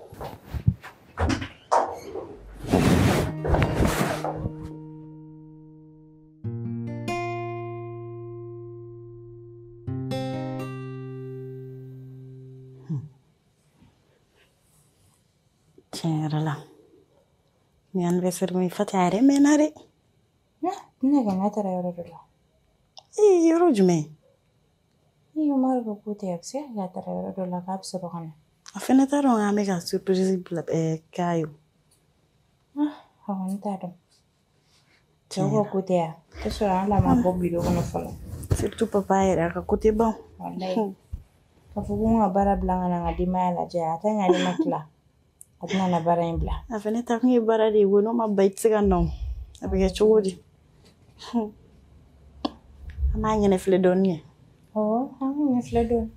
Tiɲɛ yɛrɛ la ni anniversaire min fata yɛrɛ mɛnna dɛ ne ka n'a taara yɔrɔ dɔ la yɔrɔ jumɛn Ni Umar ko puti akse ya tara do la kap so kana. Afena taro ngame ka surprise kayo. Hawan taro. Jogo puti ya. Eso ala ma bo bido kono fala. Surtout papa era ka kote bon. Wallahi. Ka fugunga bara blanga na ngadima la ja atanya ni makla. Atna na bara imbla. Afena taro ngi bara de wono ma baitse no. Abige chudi. Amanya ne fledonye. Oh, ni fledon.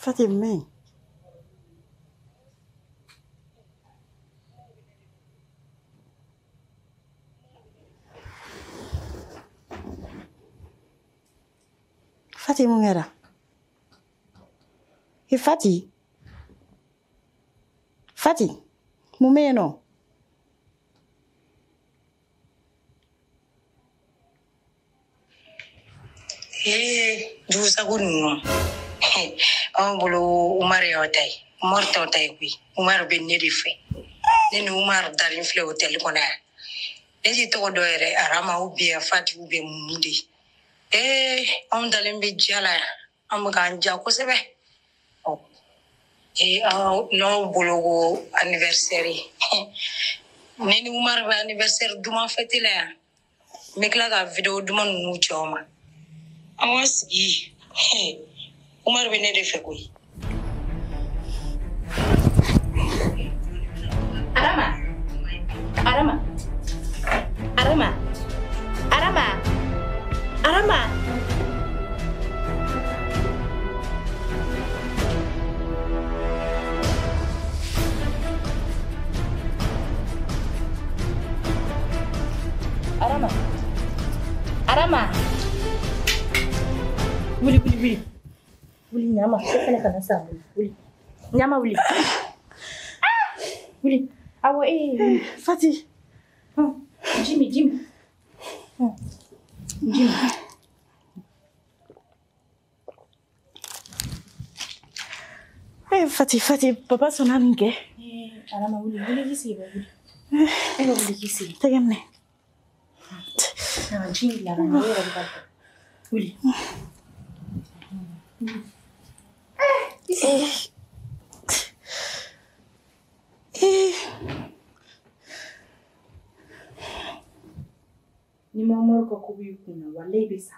Fatima. Fati mungera. Fati. Fati. Mumeno. Dusa gunno. Bolo Umar yotay. Umar tawtay kui. Umar ben nerife. Nene Umar darin fle hotel kona. Nesi to doere arama ubia Fati ube mundi. On dalim be jala. Am ganja ko sebe. No bolo anniversaire. Nene Umar ba anniversaire duma fetile ya. Mekla ga video duma nu choma. Awasi. Umar ben nerife kui. Arama. Arama. Arama. Arama. Arama. Arama. Arama. Wuli. Wuli nyama. Sefene kana sa wuli. Nyama wuli. Wuli. Awo Fati. Jimmy. Jimmy. Fati, papa sona minke. Arama wuli gisi ba wuli. Wuli gisi. Tegemne. Jimmy la na yera ba. Wuli. Ni mamor ko kubi kuna wallahi bisa.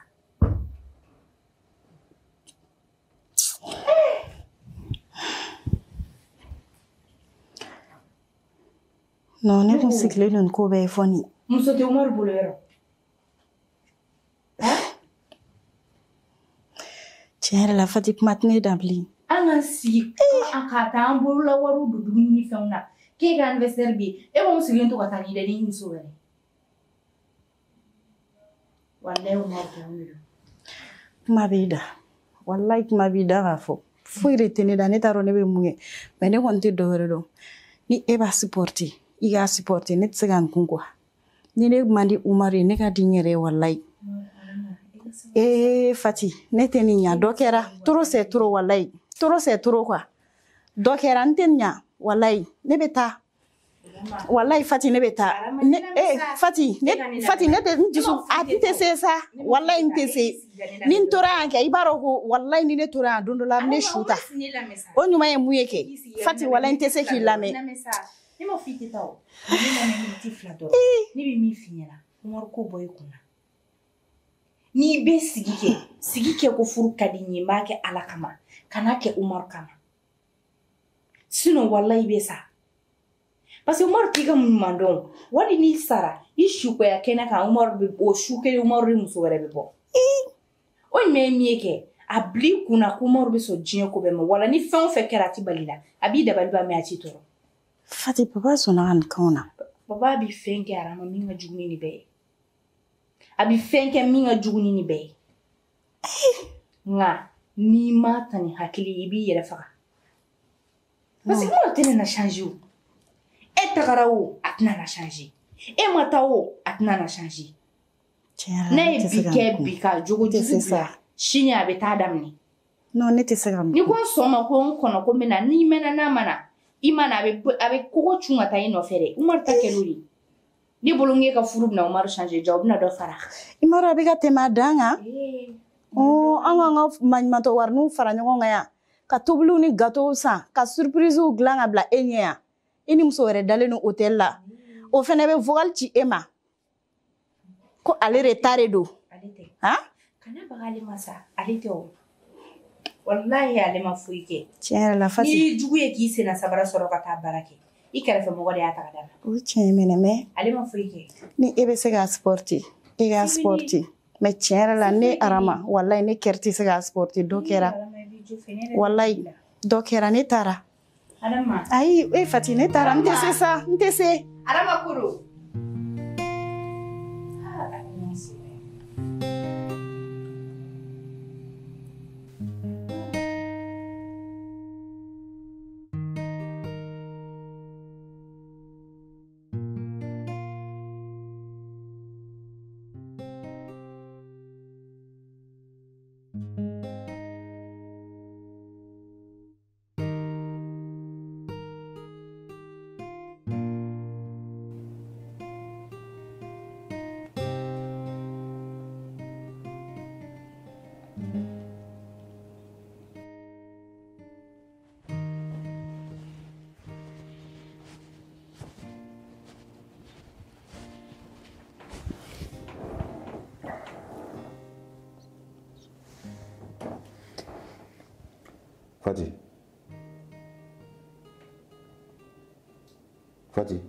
No, ne kun sikle don ko be foni. Muso te Umar bulero. Tiens, la Fati matne dabli. Anga si akata ambulu la waru dudu ni fauna. Ke ga anniversaire bi e mo siglen to katani de ni muso bere. Wallahi Umar ko miru. Mabida. Wallahi mabida gafo. Fuire tene da ne taro ne be munye. Me ne wonte dohore do. Ni e ba supporti. Iga supporti ne tsigan kunkwa. Ni ne mandi Umar ne ka dinyere wallahi. Fati, ne teni nya dokera. Toro se toro wallahi. Toro se toro kwa. Dokera ntenya wallahi. Ne beta. Wallahi Fati ne beta. Fati ne te ndisu atite sesa. Wallahi ntese. Nin tora anke ibaro ko wallahi ni ne tora dondola ne shuta. Onyuma ye muyeke. Fati wallahi ntese ki lame. Ni mo fiti taw. Ni na ni tifla do. Ni bi mi finyana. Umar ko boy kuna. Ni be sigike ko furu kadi nyima ke alakama kana ke Umar kama sino wallahi be sa parce que Umar tiga mun mandon wadi ni sara ishu ko ya kena ka Umar be o shuke Umar ri muso wala be bo o me mieke abli kuna ko Umar be so jinyo ko be mo wala ni fen fe kerati balila abi da balba me ati toro Fati papa sona an kauna baba bi fenke arama minga jugni ni be abi fenke minga jugni ni be nga n'i ma ta ni hakili i b'i yɛrɛ faga parce que mɔgɔ tɛ na changer o e tagara o a tɛna na changer e ma taa o a tɛna na changer n'a ye bi kɛ bi ka jogo jugu bila sini a bɛ taa daminɛ non ne tɛ se ka ni ko n sɔn ma ko n kɔnɔ ko n bɛna n'i mɛnna n'a ma na i ma na a bɛ kogo cun ka taa i nɔfɛ dɛ Umaru ta kɛl'o ye ni bolo n k'e ka furu bɛna Umaru changer ja o bɛna dɔ fara Umaru a bɛ ka tɛmɛ a dan kan an k'an ka maɲumantɔ warininw fara ɲɔgɔn kan yan ka tobiliw ni gâteaux san ka surprisew dilan ka bila e ɲɛ yan i ni muso wɛrɛ dalen no hôtel la o fɛnɛ bɛ vocal ci e ma ko ale de ta de don kana baga ale ma sa ale tɛ o wallahi ale ma foyi kɛ tiɲɛ yɛrɛ la Fati ni jugu ye k'i senna sabara sɔrɔ ka taa baara kɛ i kɛrɛfɛ mɔgɔ de y'a ta ka d'a ma o tiɲɛ minɛ mais ale ma foyi kɛ ni e bɛ se k'a supporter e k'a supporter mais tiɲɛ yɛrɛ la ne Arama wallahi ne kɛrɛ tɛ se k'a supporter dɔ kɛra wallahi dɔ kɛra ne taara ayi e Fati ne taara n tɛ se sa n tɛ se Arama koro Fati. Fati.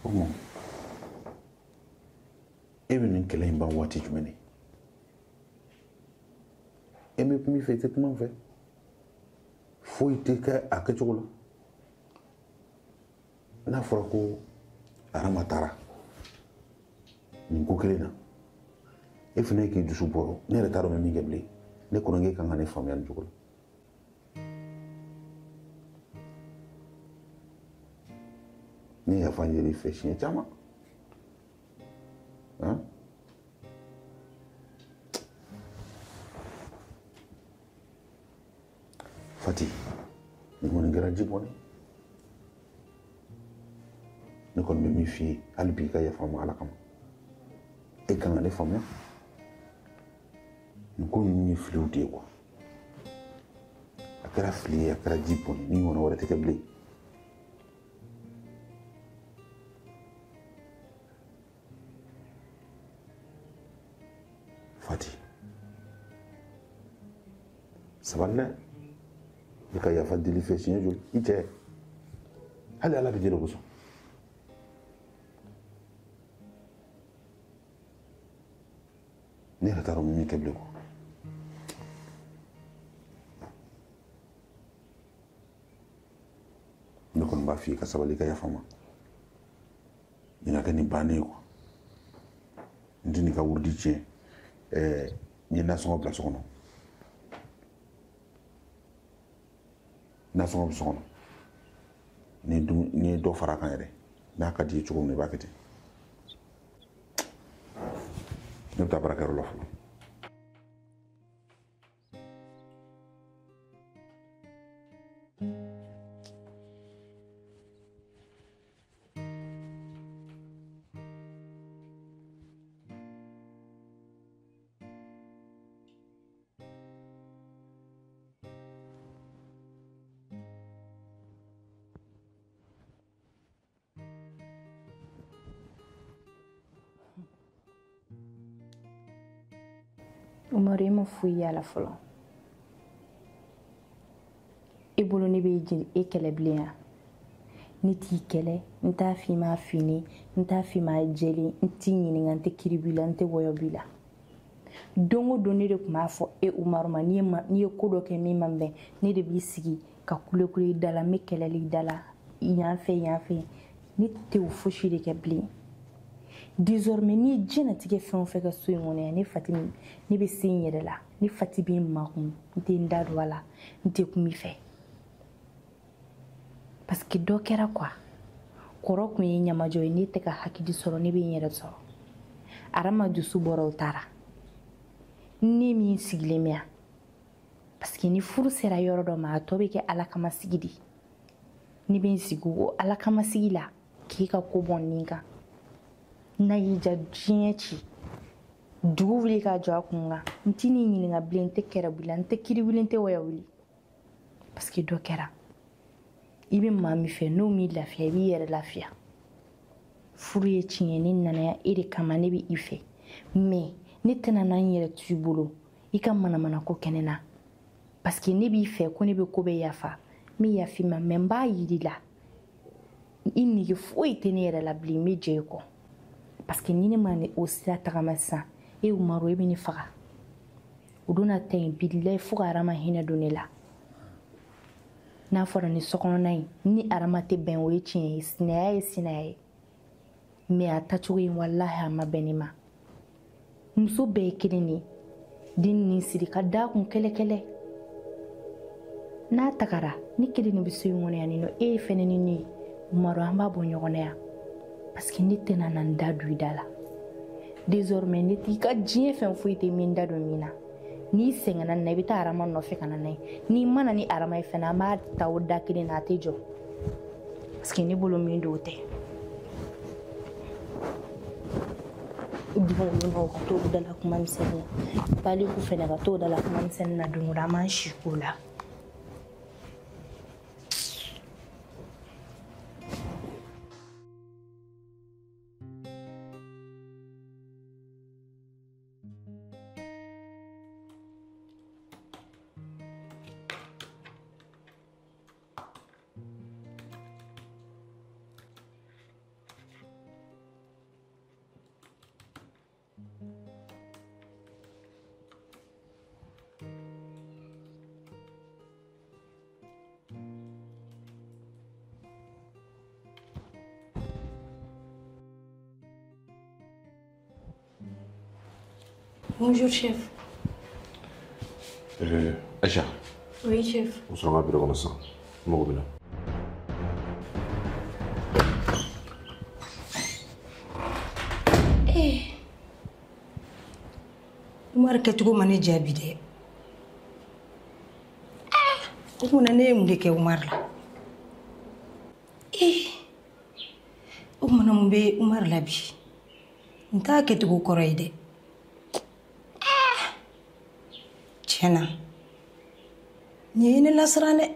Omo. Even in kele imba wati jumeni. Eme kumi fete kuma fe. Foi te ka akachola. Na fora ko Arama tara. Ni ko kelena. E fene ke dusu bo ne retaro me mingeble. Ne ko nge kan ne famia njugul. Ni ya fanye reflection chama. Hein? Fati, ni ko ngara jibone. Ne kon be mi fi albi ka ya famu ala kam. E kan ale famu. Ni ko ni fliu de ko. Akara fli akara jibone ni wona wala te ble. Fati. Saballa ka ya fa dili fe sinye jol ite hali ala bijelo guso ne hataro mi keble ko ne kon ba fi ka sabali ka ya fama ina ka ni bane ko ndini ka wurdi ci ni na so place ko no na sɔngɔ bɛ sɔngɔ ni dɔ fara kan yɛrɛ n'a ka di ye cogo min i b'a kɛ ten ne bɛ taa baarakɛyɔrɔ la fɔlɔ Umaru ma foyi yala fɔlɔ e bolo ne bɛ jeli e kɛlɛ bilen ya ne t'i kɛlɛ n t'a f'i ma fini n t'a f'i ma jeli n t'i ɲininka n tɛ kiri b'i la n tɛ wɔyɔ b'i la dongo don ne de kuma fɔ e Umaru ma ni ye ko dɔ kɛ min man bɛn ne de b'i sigi ka kule kule dala me kɛlɛli dala yan fɛ ne tɛ o fosi de kɛ bilen désormais ni jɛnatigɛ fɛn o fɛn ka so in kɔnɔ yan ne Fati ne bɛ se n yɛrɛ la ne Fati bɛ n makun n tɛ n da don a la n tɛ kun i fɛ parce que dɔ kɛra quoi kɔrɔ kun ye ɲamajɔ ye ne tɛ ka hakili sɔrɔ ne bɛ n yɛrɛ sɔrɔ Arama dusu bɔra o taara ne min sigilen bɛ yan parce que ni furu sera yɔrɔ dɔ ma a tɔ bɛ kɛ Ala kama sigi de ne bɛ n sigi o Ala kama sigi la k'e ka ko bɔ nin kan n'a y'i ja diɲɛ ci dugu wuli ka jɔ a kun kan n tɛ n'i ɲininka bilen n tɛ kɛrɛ wuli n tɛ kiri wuli n tɛ waya wuli parce que dɔ kɛra i bɛ maa min fɛ n'o m'i lafiya i b'i yɛrɛ lafiya furu ye tiɲɛ ne nana yan e de kama ne bɛ i fɛ mais ne tɛna na n yɛrɛ to i bolo i ka manamana ko kɛnɛ na parce que ne b'i fɛ ko ne bɛ ko bɛɛ yafa n bɛ yafa i ma mais n b'a yir'i la i nege foyi tɛ ne yɛrɛ la bilen n bɛ jɛ i kɔ parce que ni ne ma o sira tagama sisan e Umaru e bɛ ne faga o don na ta yen bilahi fo ka Arama hinɛ don ne la n'a fɔra ni sokɔnɔna in ni Arama tɛ bɛn o ye tiɲɛ ye sinaya ye sinaya ye mais a tacogo in wallahi a ma bɛn ne ma muso bɛɛ ye kelen de den ni siri ka da kun kɛlɛ n'a tagara ni kelen de bɛ so in kɔnɔ yan nɔ e ye fɛnɛ ni ne Umaru an b'a bɔ ɲɔgɔn na yan parce que ne tɛna na n da don i da la désormais ne t'i ka diɲɛ fɛn foyi tɛ min da don min na n'i sɛgɛnna na i bɛ taa Arama nɔfɛ ka na n'a ye n'i mana ni Arama ye fɛnɛ an b'a ta o da kelen na a tɛ jɔ parce que ne bolo min don o tɛ dimanche n'o ka t'o da la kuma misɛnnin na baliku fɛnɛ ka t'o da la kuma misɛnnin na don o don an b'an si k'o la Bonjour, chef. Aïcha. Oui, chef. On sera rapide comme ça. Mon gobelet. Umar kɛcogo ma ne jaabi dɛ. O kumana ne ye mun de kɛ Umar la? O kumana mun bɛ Umar la bi? N t'a kɛcogo kɔrɔ ye dɛ. Tiɲɛna. Nin ye ne lasiran dɛ.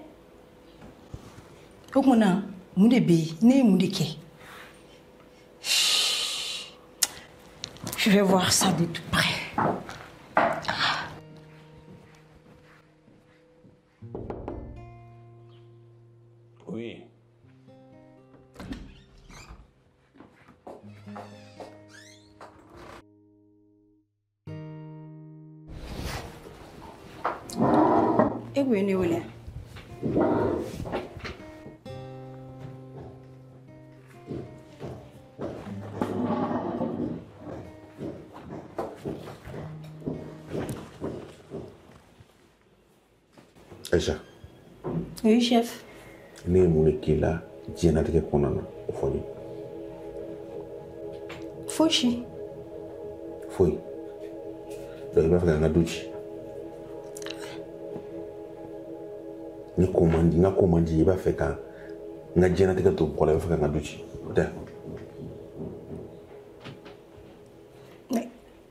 O kumana mun de bɛ yen? Ne ye mun de kɛ? Je vais voir ça de tout près. Oui. E bɛ ne wele. Aïcha. Oui, chef. Ne ye mun de k'i la diɲɛnatigɛ kɔnɔna na o fɔ n ye. Fosi. Foyi. Donc i b'a fɛ ka n ka du ci. Ni ko man di n ka ko man di i b'a fɛ ka n ka diɲɛnatigɛ to bɔgɔ la i b'a fɛ ka n ka du ci o tɛ.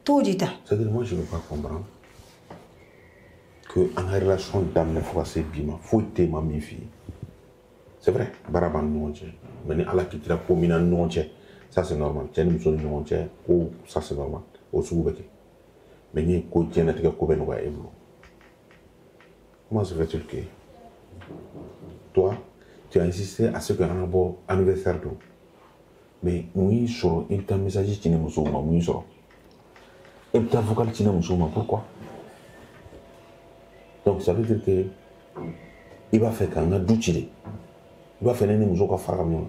T'o di ta. C'est-à-dire moi je ne veux pas comprendre que an ka relation daminɛ fo ka se bi ma foyi tɛ ma min f'i ye. C'est vrai, baara b'an ni ɲɔgɔn cɛ mais ni ala kitira ko min na ni ɲɔgɔn cɛ ça c'est normal cɛ ni muso ni ɲɔgɔn cɛ ko ça c'est normal o sugu bɛ kɛ mais ni ko diɲɛnatigɛ ko bɛ nɔgɔya e bolo comment se fait-il que toi tu as insisté à ce que an ka bɔ anniversaire don mais mun y'i sɔrɔ i bɛ taa message ci ni musow ma mun y'i sɔrɔ Et tu as vocal Tina Moussouma, pourquoi? Donc ça veut dire que il va faire qu'un a d'outiller. Il va faire un émotion qui fera mieux.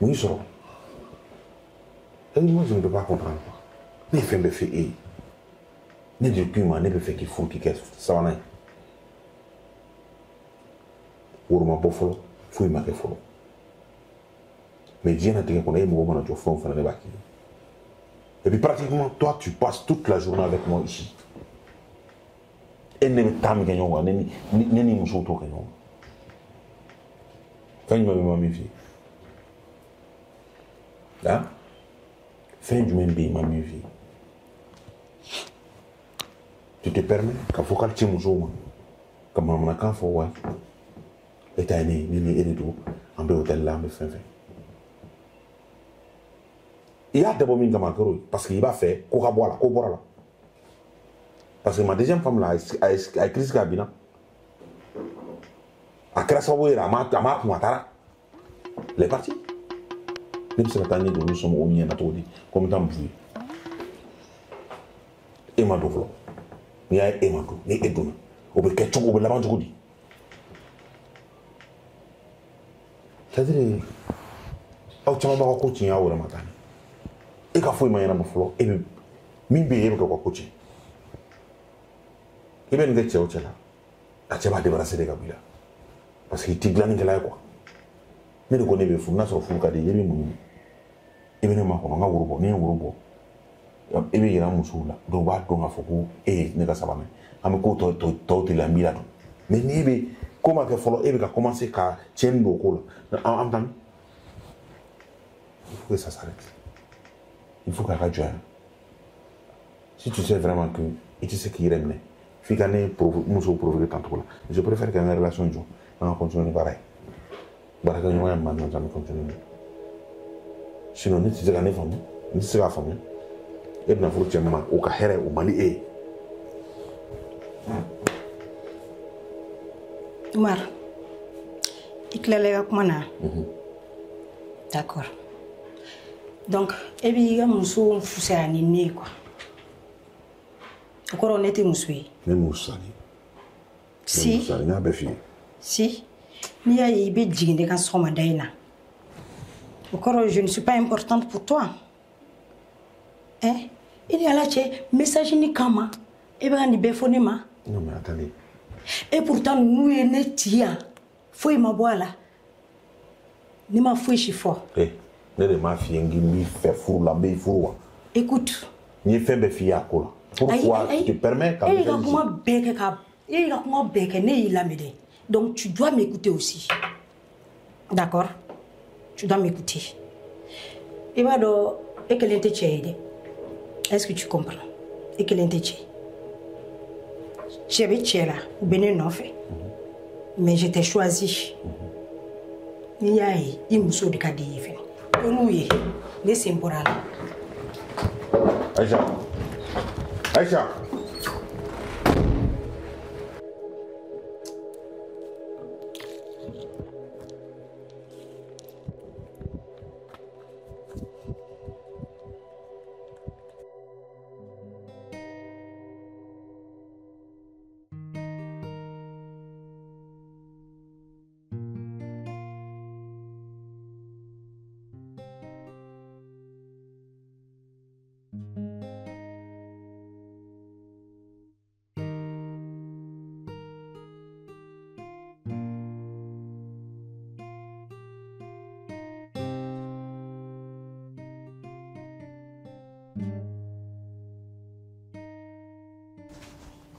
Mais il sera. Et moi je ne peux pas comprendre. Mais il fait me faire et. Ne depuis moi, ne peut faire qu'il faut qu'il casse. Ça va n'aille. Pour ma pauvre follow, faut y marquer follow. Mais Dieu n'a pas qu'on ait mon moment de fond, on fait et puis pratiquement, toi, tu passes toute la journée avec moi ici. Et ne me t'aime que nous, ne nous sommes tous que nous. Quand il m'a mis vie. Là, fin du même pays, m'a mis vie. Tu te permets, quand il faut que tu me joues, comme on a quand il faut, ouais. Et tu as né, et tout, en hôtel là, mais fin. Il y a des moments comme parce qu'il va faire Coca-Cola. Parce que ma deuxième femme là a écrit ce cabinet. A créé ça, les partis. Même si nous sommes au milieu de comme dans le et ma double. Il y a Emado, ni Eduna. Au bout de quelque chose, au bout de la bande. C'est-à-dire, tu vas continuer à avoir matin. Et quand il y a un peu et min be yebe ko coach et ben ngati o tela a teba débarrasser de Kabila parce qu'il tiglani ngela quoi ne ko ne be fu na so fu ka de yebe mu e be ne ma ko nga wurubo ne wurubo e be yira musula do ba do nga foko e ne ka sabana am ko to te la mila do mais ne be comment que follow e be ka commencer ka tiendo ko la am tam il faut que ça s'arrête. Il faut qu'elle radioie. Si tu sais vraiment que, et tu sais qu'il aime, il faut nous provoquer tant là. Je préfère qu'il y ait une relation de jour. On continue pareil. Parce que nous avons maintenant jamais continué. Sinon, nous sommes les familles, nous sommes la famille. Et nous avons fait au Kahera, au Mali. Umar, éclairez comment là? D'accord. Donc, et bien, il y a un sou foussé à nîner quoi. Encore on était moussoué. Mais moussani. Si. Moussani, n'a pas fait. Si. Il y a eu des gens qui sont madaina. Encore, je ne suis pas importante pour toi. Hein? Il y a là, message ni kama. Et bien, on y béfonema. Non, mais attendez. Et pourtant, nous, on est tia. Faut y m'aboire là. Ni ma fouille chiffon. Eh. Ne ma fille qui fait fou la bé fou. Écoute. Ni fait be fille à quoi? Pourquoi tu te permets quand il a comment béquer né il a m'aider. Donc tu dois m'écouter aussi. D'accord? Tu dois m'écouter. Et va donc et que l'intérêt. Est-ce que tu comprends? Et que l'intérêt. J'avais tiens là, ou bien non fait. Mais je t'ai choisi. Il y a une mousso de cadavre. Oui, laissez moi là. Aïcha. Aïcha.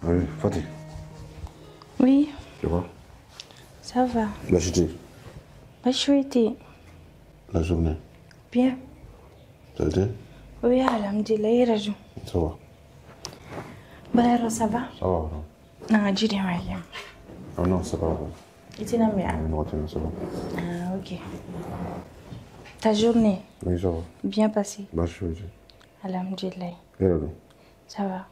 Oui, Fatih. Oui. Tu vois? Ça va. La journée. La chouette. La journée. Bien. Ça a été? Oui, alhamdulillah, Rajou. Ça va. Bah, ça va? Ça va. Non, je dirais rien. Ah non, ça va. Et tu n'as bien? Non, ça va. Ah, ok. Ta journée? Oui, ça va. Bien passée? Bah, je suis. Alhamdulillah. Et là, ça va.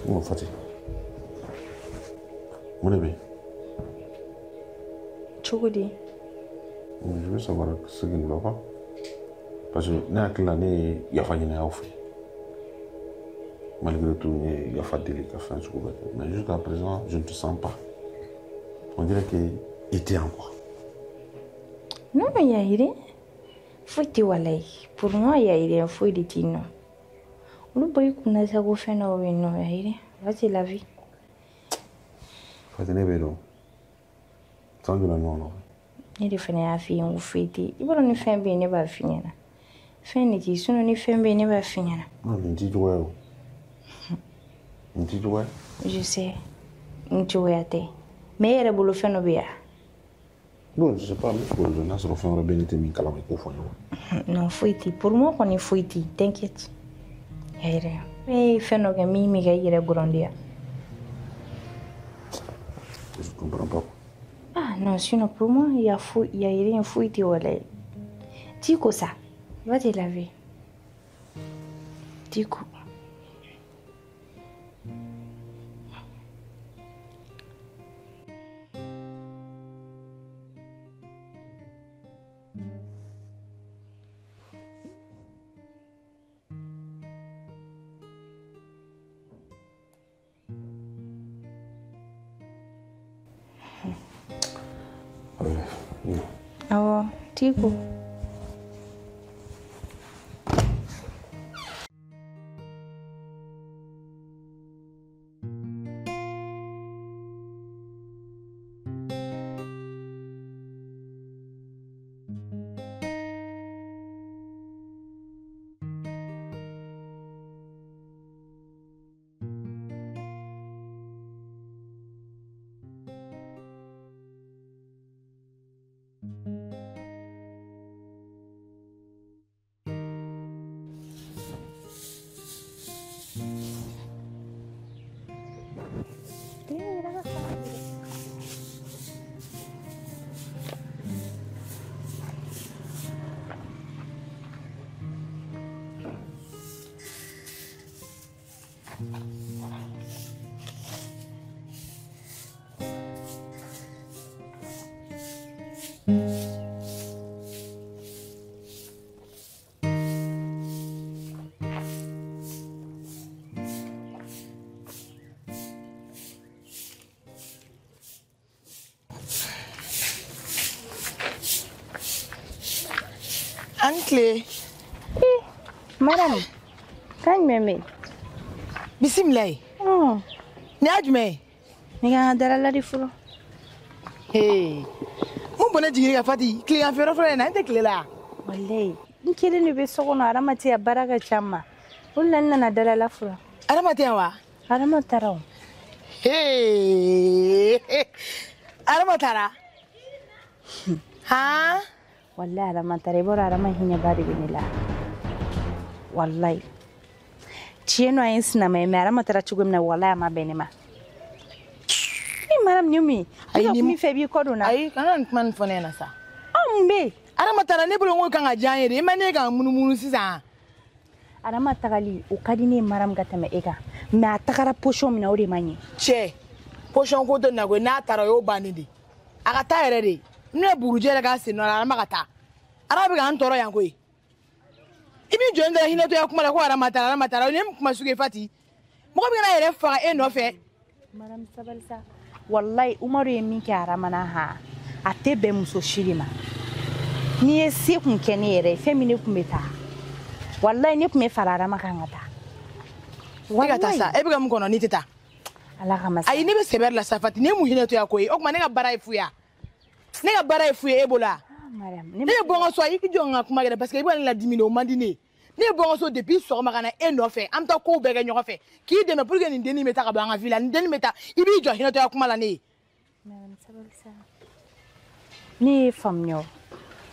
Mon Fatih. Mon bébé. Chogodi. Je veux savoir ce qui ne va pas. Parce que l'année, il y a fallu une offre. Malgré tout, il y a fallu des cafés. Mais jusqu'à présent, je ne te sens pas. On dirait qu'il était encore. Non, mais il y a faut te walay. Pour moi, il y a faut de tino. Le boy qu'on a ça go fait no no il vas-y la vie. Fatine bedo. Sans de la non. Ni de fene afi on fete. Iboro ni fen be ne ba finyana. Fen ni ti suno ni fen be ne ba finyana. Non, ni ti jouer. Ni ti jouer. Je sais. Ni jouer ate. Mais era bolo fen no bia. Non, je sais pas, mais pour le nas refait un rebelle était mis calme au fond. Non, fouiti. Pour moi, on est fouiti. T'inquiète. Yaire. Mais fen no ga mi ga yire grandia. Je comprends pas. Ah non, sinon pour moi, il y a rien fouillé ou aller. Tico ça, va te laver. Tico. Oh, Tico. Uncle. Madame, kan meme. Bismillah. Oh, Ni ajme. ni ga dara la di fulo. Hey. Mon bonne jigiri ga fati. Client fero fero na inte clela. Wallahi, in kire ni be sogo na aramati ya baraka chamma. Ullan na dara la fulo. Aramati wa. Aramataraw. Hey. Aramatara. Ha? Wallahi aramatare bora arama hinya bari binila. Wallahi. Chieno ainsina me aramatara chugumna wallahi ama benema. Ni maram nyumi. Ayi mi febi koduna. Ayi kan man fonena sa. Ambe. Aramatara ne bolo ngo kan ajanye de mane ga munumunu sisa. Aramatali o kadine maram gatame ega. Me atakara potion mina ore manye. Che. Potion ko to na go na tara yo banidi. Aga ta ere de. Ne buruje ga se no aramagata. Arabi ga ntoro yanko yi. Ibi jonda hina to yakuma ko aramatara ne kuma suge fati. Mo ko bi na ere fa e no fe. Maram sabalsa. Wallahi Umaru yemi ke aramana ha. Atebe muso shirima. Ni esi kun kene ere femine kumeta. Wallahi ne kuma farara makangata. Wallahi ta sa e bi ga mu kono ni teta. Ala kama sa. Ayi ne be seber la safati ne mu hina to yakoyi. O kuma ne ga bara ifuya. Ne ga bara ifuya ebola. Madame, ne bongo so ayi ki jonga kuma gele parce que ibo la dimine o mandine. Ne bongo so depuis so makana e no fe. Am ta ko be ga nyogo fe. Ki de me pour que ni deni meta ka ba nga villa, ni deni meta ibi jo hina to yakuma la ne. Madame sabalsa. Ni famnyo.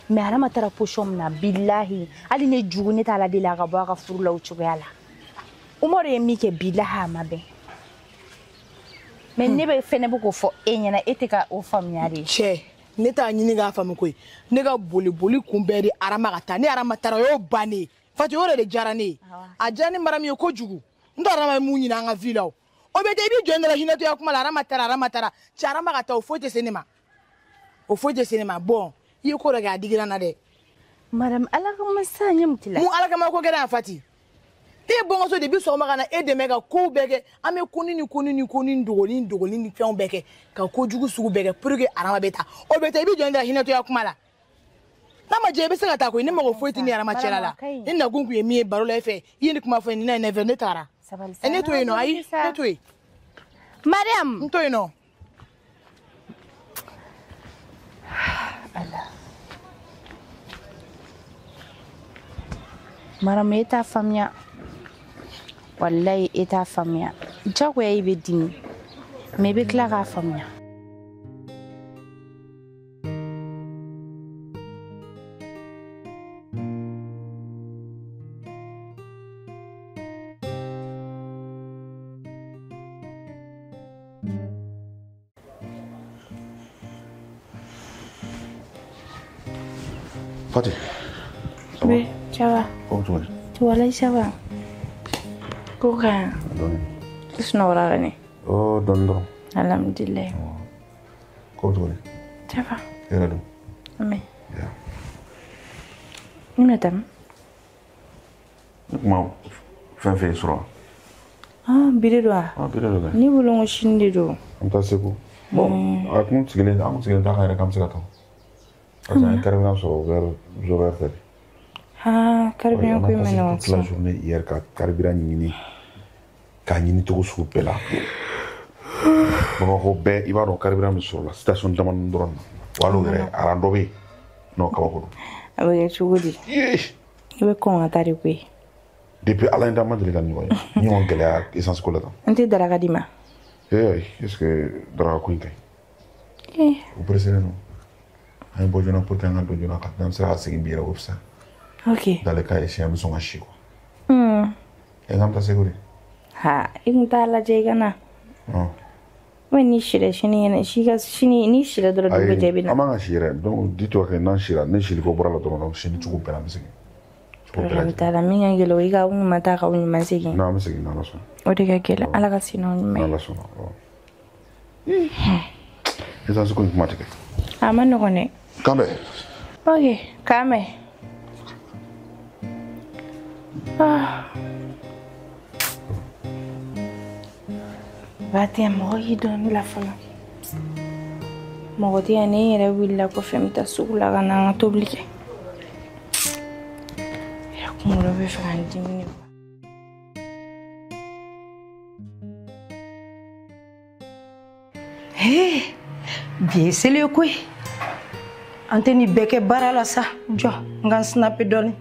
Me arama tara poshom na billahi. Ali ne jugu ne ta la de la ga ba ga furu la uchugala. Umaru yemi ke billaha mabe. Mais ne be fene bu ko fo enyana etika o famnyari. Che. Ne ta nyini ga famu koy ne ga boli kumberi arama gata ne arama tara yo bane fati ore de jarane a jani marami ko jugu ndo arama mu nyina nga villa o be de bi jonde la hineto yakuma la arama tara charama gata o fote senema o fo je sinema bon i ko daga digira na de madame ala ka masa nyamtila mu ala ka ma ko gera fati e bongo so de bi so ma kana e de mega ko bege ame kunini dogolini ni fion bege ka ko jugu sugu bege pour que arama beta o beta bi jonda hinato ya kuma la na ma je be se ta ko ni ma ko fo tini arama chela la ni na gungu ye mi baro la fe yini kuma fo ni na never ne tara ene to ino ai ne to madame to ino ala madame eta famia wallahi eta famia jago ya ibe dini me be kla ga famia Fatih. Oui, ça va. Comment tu vas? Tu vas là, ça va. Pourquoi? C'est une horreur, né? Oh, don. Alhamdulillah. Comment tu vas? Ça va. Et là, Mais. Ni madame. Moi, fin sur. Ah, bidoua. Ah, bidoua. Ni boulons chindi do. On t'a c'est bon. Bon, raconte ce qu'il est, d'accord, comme ça. Parce que carrément sur vers fait. Ah, carrément que maintenant. Toute la journée hier carburant ni kanyini to soupe là. Bon ko be iba do carburant sur la station de Mandron. Walo gere arandobe. No kabako. Avec chugudi. Ibe ko atari kwe. Depuis Alain Damadri la ni on gele essence ko la. Ante daraga dima. Est-ce que daraga ko inkai? Au président. Un bon journal pour qu'un autre journal quand ça a seguir bien au ça. Ok. Dans le cas ici, nous sommes à Chico. Et quand tu as sécurisé? Ah, il t'a la jégana. Non. Mais ni chire, ni chire de la double jébina. Amanga chire, donc dis-toi que non chire, ni chire ko brala to donc chine tu ko pela mesiki. Pero ta la minga ngelo iga un mata ka un masiki. Non, mesiki non la son. O de ka kela ala ka sino me. Non la son. Et ça c'est quoi automatique? Ah man no kone. Kambe. Ok, kame. Ah. Bate mo don la fala. Mo ti ane era willa ko femta sugula kana toblike. Ya como lo ve frandi mini. Bien c'est le quoi. Anteni beke barala sa jo ngan snapé doni.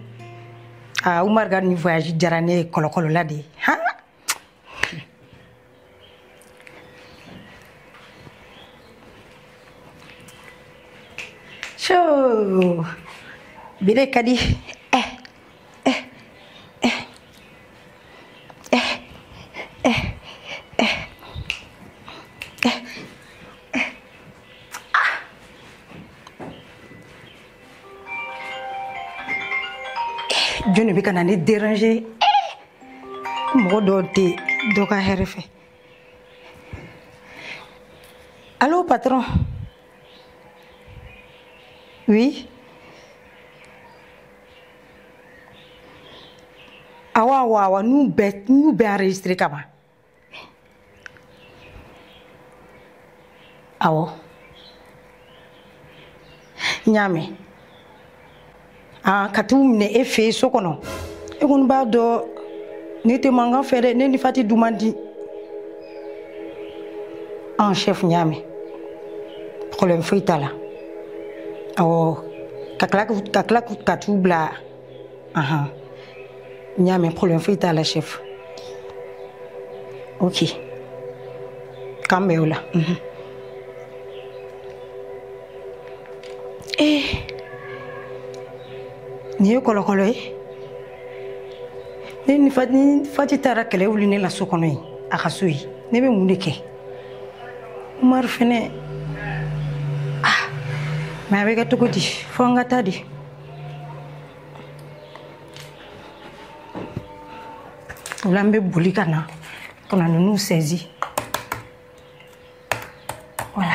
Ah Oumar gar ni voyage jarane kolokolo la de. Ha? Show. Bile kadi. Je ne vais pas nous déranger. Allô, patron? Oui? Awa, nous enregistré kaba. Awa. Nyame. Ah, katum ne efe sokono. E kon ba do ne te manga fere ne ni fati dumandi. En chef nyame. Problème fritala. Oh, kaklak katubla. Aha. Nyame problème fritala chef. OK. Kambeola. Ni kolokolo ni fati tara kele wuli ne la sokono yi akaso yi ne be mun de kɛ Umar fene mais avec a togo di fo nga ta di ulambe boli kana kona nous saisi voilà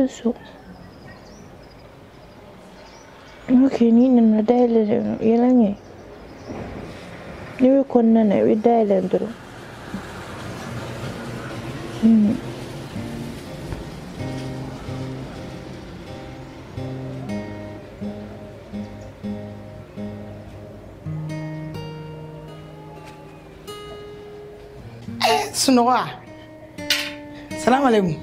so. Okay, ni na dial yelange. Ni ko na we dial ndoro. Sunora. Salam alaikum.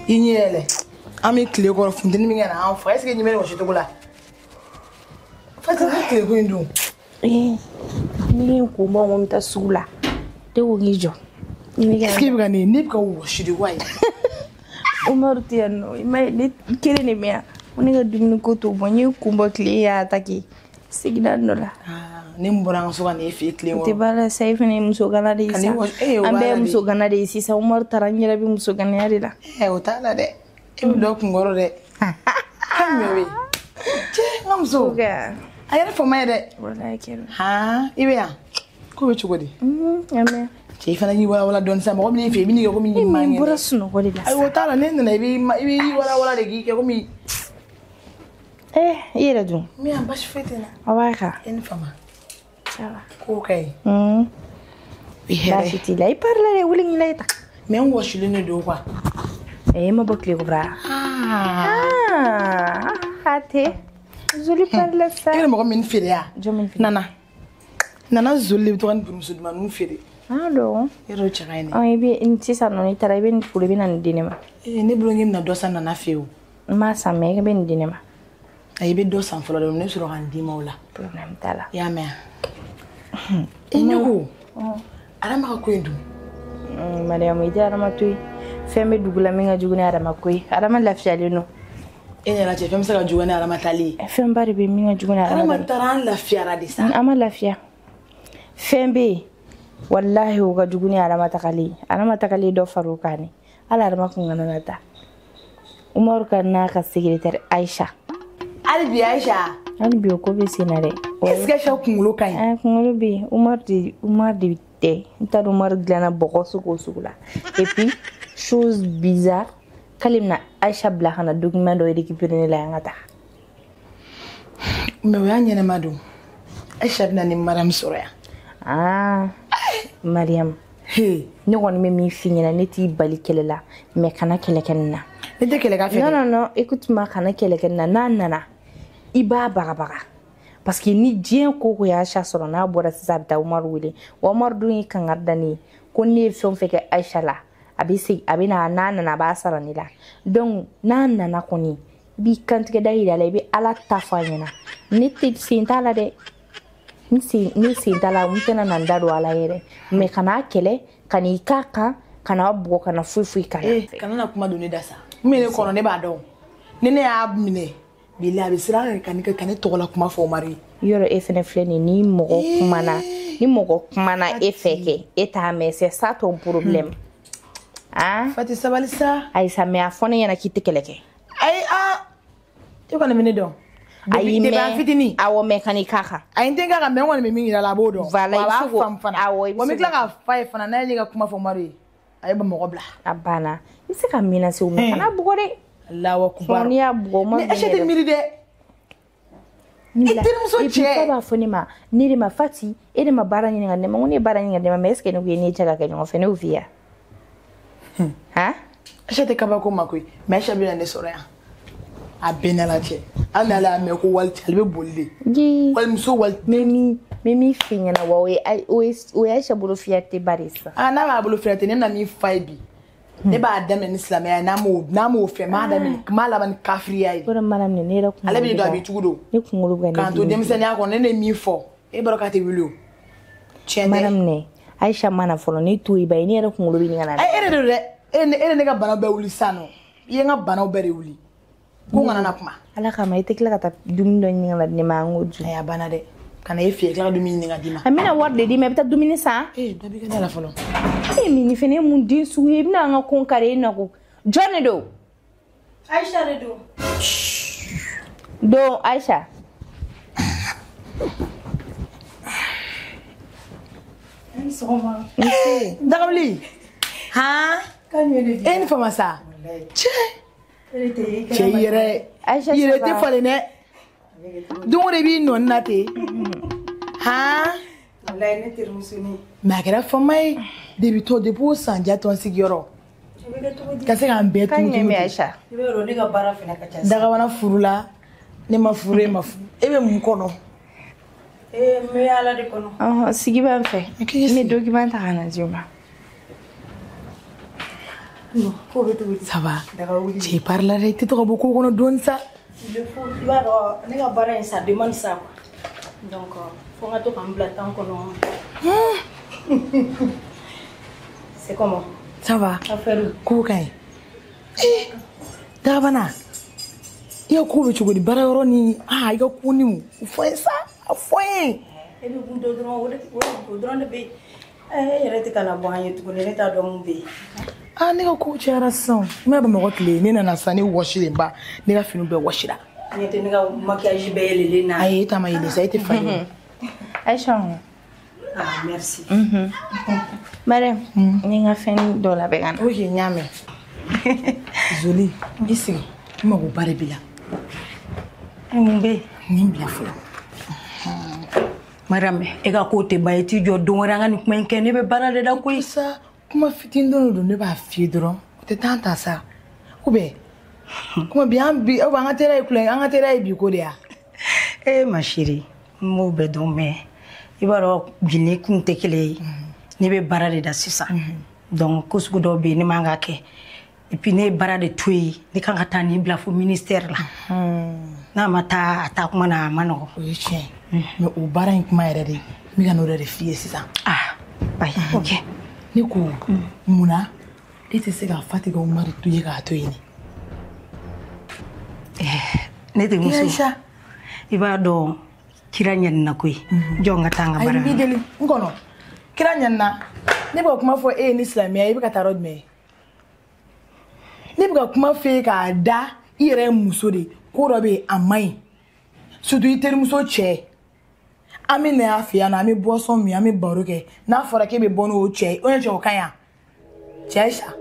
Inyele. Ami clé ko fundini mi ngana an fa est-ce que nyimele ko shitugula. Fata ni clé ko ndu. Ni ko mo mo mta sugula. Te wo ngijo. Est-ce que biga ni ka wo shidi wai. Umar tiano, ni kere ni mea. Oni ga dumni ko to bo ni kumba clé ya ataki. Signa nola. Ni mbura ngasuka ni fi clé wo. Te bala safe ni musogana de isa. Ambe musogana de isa Umar taranyira bi musogana ya dila. Utala de. Ibu do kungoro de. Mewe. Je ngamso. Ga. Ayana fo mai de. Wala kero. Ibe ya. Ko be chugodi. Ame. Je fana ni wala don sa mo ni fi bi ni ko mi ni mangi. Mbura suno ko de la. Ay utala ne na ibi wala de gi ko mi. Ira du. Mi am bash fetena. Awaka. En fama. Ciao. Okay. Bashiti lei parlare wuling leta. Me an wo shilene do kwa. Ma bokli ko bra. Ate. Zuli parla sa. Ira mo min fere ya. Jomin fere. Nana zuli to kan pum sudman mun fere. Allo. Iro chagaine. Ibi inti sa no ni tara ibi ni kule bina ndinema. Ne bro ngim na dosa nana feu. Ma sa me ke ben ndinema. Ay be dosa folo do ne suro kan di mawla. Problem tala. Ya me. Enyugo. Arama ka kwendu. Mariam ida arama tui. Femme dugula minga jugune arama koi. Arama lafiya leno. La che femme saka jugune arama tali. Femme bari be minga jugune arama. Arama taran lafiya radisa. Ama lafiya. Femme wallahi uga jugune arama takali. Arama takali do farukani. Ala arama kungana nata. Umar kana ka secrétaire Aisha. Albi Aisha. Albi ko be sinare. Est-ce que je kungulo kai? Kungulo bi Umar di te. Nta Umar glana boko suko sukula. Et puis chose bizarre, kalimna Aisha blahana document do récupérer la ngata. Me wanya na madu. Aisha na ni Mariam Soraya. Mariam. Ne woni me mi finyana ne ti bali kelela me kana kelekenna. Ne te kelega fe. Non, écoute-moi kana kelekenna nana. Iba baga. Parce que ni dien ko ya Aisha soro na bora sisa bita Umar wile. Umar dun kangardani ko ne fon feke Aisha la. Abina nana ba sarani la. Donc nana koni bi kantige dahira la bi ala tafanyana. Ni te sintala de ni sintala mutena nandado ala yere. Me kana kele kani kaka kana bugo kana fuifui kana. Kana na kuma doni dasa. Mene kono ne ba don. Nene ya abmine. Bila bisira kanika kane togola kuma fo mari. Yoro efene fleni ni mogo kumana efeke eta me c'est ça ton problème. Fati sabalisa. Ay sa me afone yana kiti keleke. Yo kana mene don. Ay me fitini. Awo mekanika ka. Ay ntenga ka me woni me mingi la bodo. Wala famfana. Wo mi klaka fa fana na liga kuma fo mari. Ay ba mo bla. Abana. Isi ka mina se o me kana bugore. Allahu akbar. Ni abugo mo. Achete miri de. Ba foni ma ni ma fati e de ma bara nyinga ne ma ngoni bara nyinga de ma meske no ni chaga ka nyongo fene uvia. Achete kaba ko makui. Me shabila ne sora. Abenala che. Anala me ko walti albe bolle. Wal muso wal memi finya na wa we Aisha bulu fiate barisa. Na ba bulu fiate ne na mi faibi. Ne ba adam en islam ya na mo fe ma adam malaban kafriya yi. Ko malam ne ra ku. Ale bi do abi tugudo. Ne ku ngulu ga ne. Kan to dem sene akon ne mi fo. E baraka te wilo. Chende. Malam ne. Aisha mana folo ni tu ibai ne ra ku ngulu bi ngana. Ere ne ga bana ba wuli sano. Ye nga bana ba re wuli. Ko ngana na kuma. Ala ka mai tekla ka ta dum do ngala ne ma ngoju. Aya bana de. Kana e fie kla dumi nga dima. Amina warde di me beta dumini sa. Dabi ka la folo. Mini fene mun din suwe bina nga konkare na ko. Johnny do. Aisha redo. Do Aisha. Soma. Dagabli. En fama sa. Che yere. Aïcha Yere ça te va. fale ne. Donc rebi non nate. Ha? Wallahi ne tirmusuni. Ma kɛra fama ye depuis sanja ton sigiyɔrɔ. Ka se k'an bɛɛ Kan tugu ɲɛ Aïcha. I bɛ yɔrɔ ne ka baara fana ka ca. dagabana furu la ne ma furu e ma furu e bɛ mun kɔnɔ n bɛ ala de kɔnɔ. Sigi b'an fɛ. k'i N bɛ sigi. document ta ka na di o ma. Ko bɛ cogo di? ça va Daga wuli. cɛ pari la dɛ i tɛ to ka bɔ ko kɔnɔ dɔɔni sa I b'a dɔn ne ka baara in ça demande ça quoi. Donc fo n ka to ka n bila temps kɔnɔ. C'est comment? ça va Affaire ko ka ɲi dagabana i ka ko bɛ cogo di baara yɔrɔ ni i ka ko ni o fɔ n ye sa a fɔ n ye e bɛ kun to dɔrɔn o dɔrɔn de bɛ yen. E yɛrɛ tɛ ka na bɔ an ye tuguni ne t'a dɔn mun bɛ yen. ne ka ko cayara sisan n bɛ bamakɔ tile ne nana sisan ne wɔsilen ba ne ka finiw bɛɛ wɔsira N tɛ ne ka maquillage bɛɛ yɛlɛlen na. ayi e ta ma yɛlɛ sa e tɛ fa ye Aïcha ŋo. Ah merci. Mariam, ni n ka fɛn dɔ labɛn ka na. ok n y'a mɛn zoli i sigi n mago ba de b'i la Mun bɛ yen? nin bila fɔlɔ Mariam e ka ko tɛ ban i t'i jɔ don wɛrɛ an ka nin kuma in kɛ ne bɛ baara de la koyi. sa kuma fitinin dɔ don ne b'a f'i ye dɔrɔn o tɛ taa ta sa ou bien kuma bi an ka teriya ye kulonkɛ an ka teriya ye bi ko de ya Ma chérie n b'o bɛɛ dɔn mais i b'a dɔn bi ni kun tɛ kelen ye ne bɛ baara de da sisan donc ko sugu dɔw bɛ yen ne man ka kɛ et puis ne ye baara de to yen ne kan ka taa nin bila fo ministère la n'a ma taa a taa kuma na a ma nɔgɔ. o ye tiɲɛ mais o baara in kuma yɛrɛ de n bɛ ka n'o de f'i ye sisan Bayi ok. ne ko munna e tɛ se ka Fati ka Umaru to ye k'a to yen ne tɛ muso Aïcha i b'a dɔn kira ɲanina koyi jɔn ka taa n ka ayi baara n b'i deli n kɔnɔ kira ɲanina ne bɛ ka kuma fɔ e ye ni silamɛya i bɛ ka taa yɔrɔ jumɛn ne bɛ ka kuma f'e ye k'a da i yɛrɛ ye muso de ko dɔ bɛ yen a man ɲi surtout i terimuso cɛ an bɛ na yan fɛ yan nɔ an bɛ boisson min an bɛ baro kɛ n'a fɔra k'e bɛ bɔ n'o cɛ ye o ye cɛ o ka ɲi wa cɛ Aïcha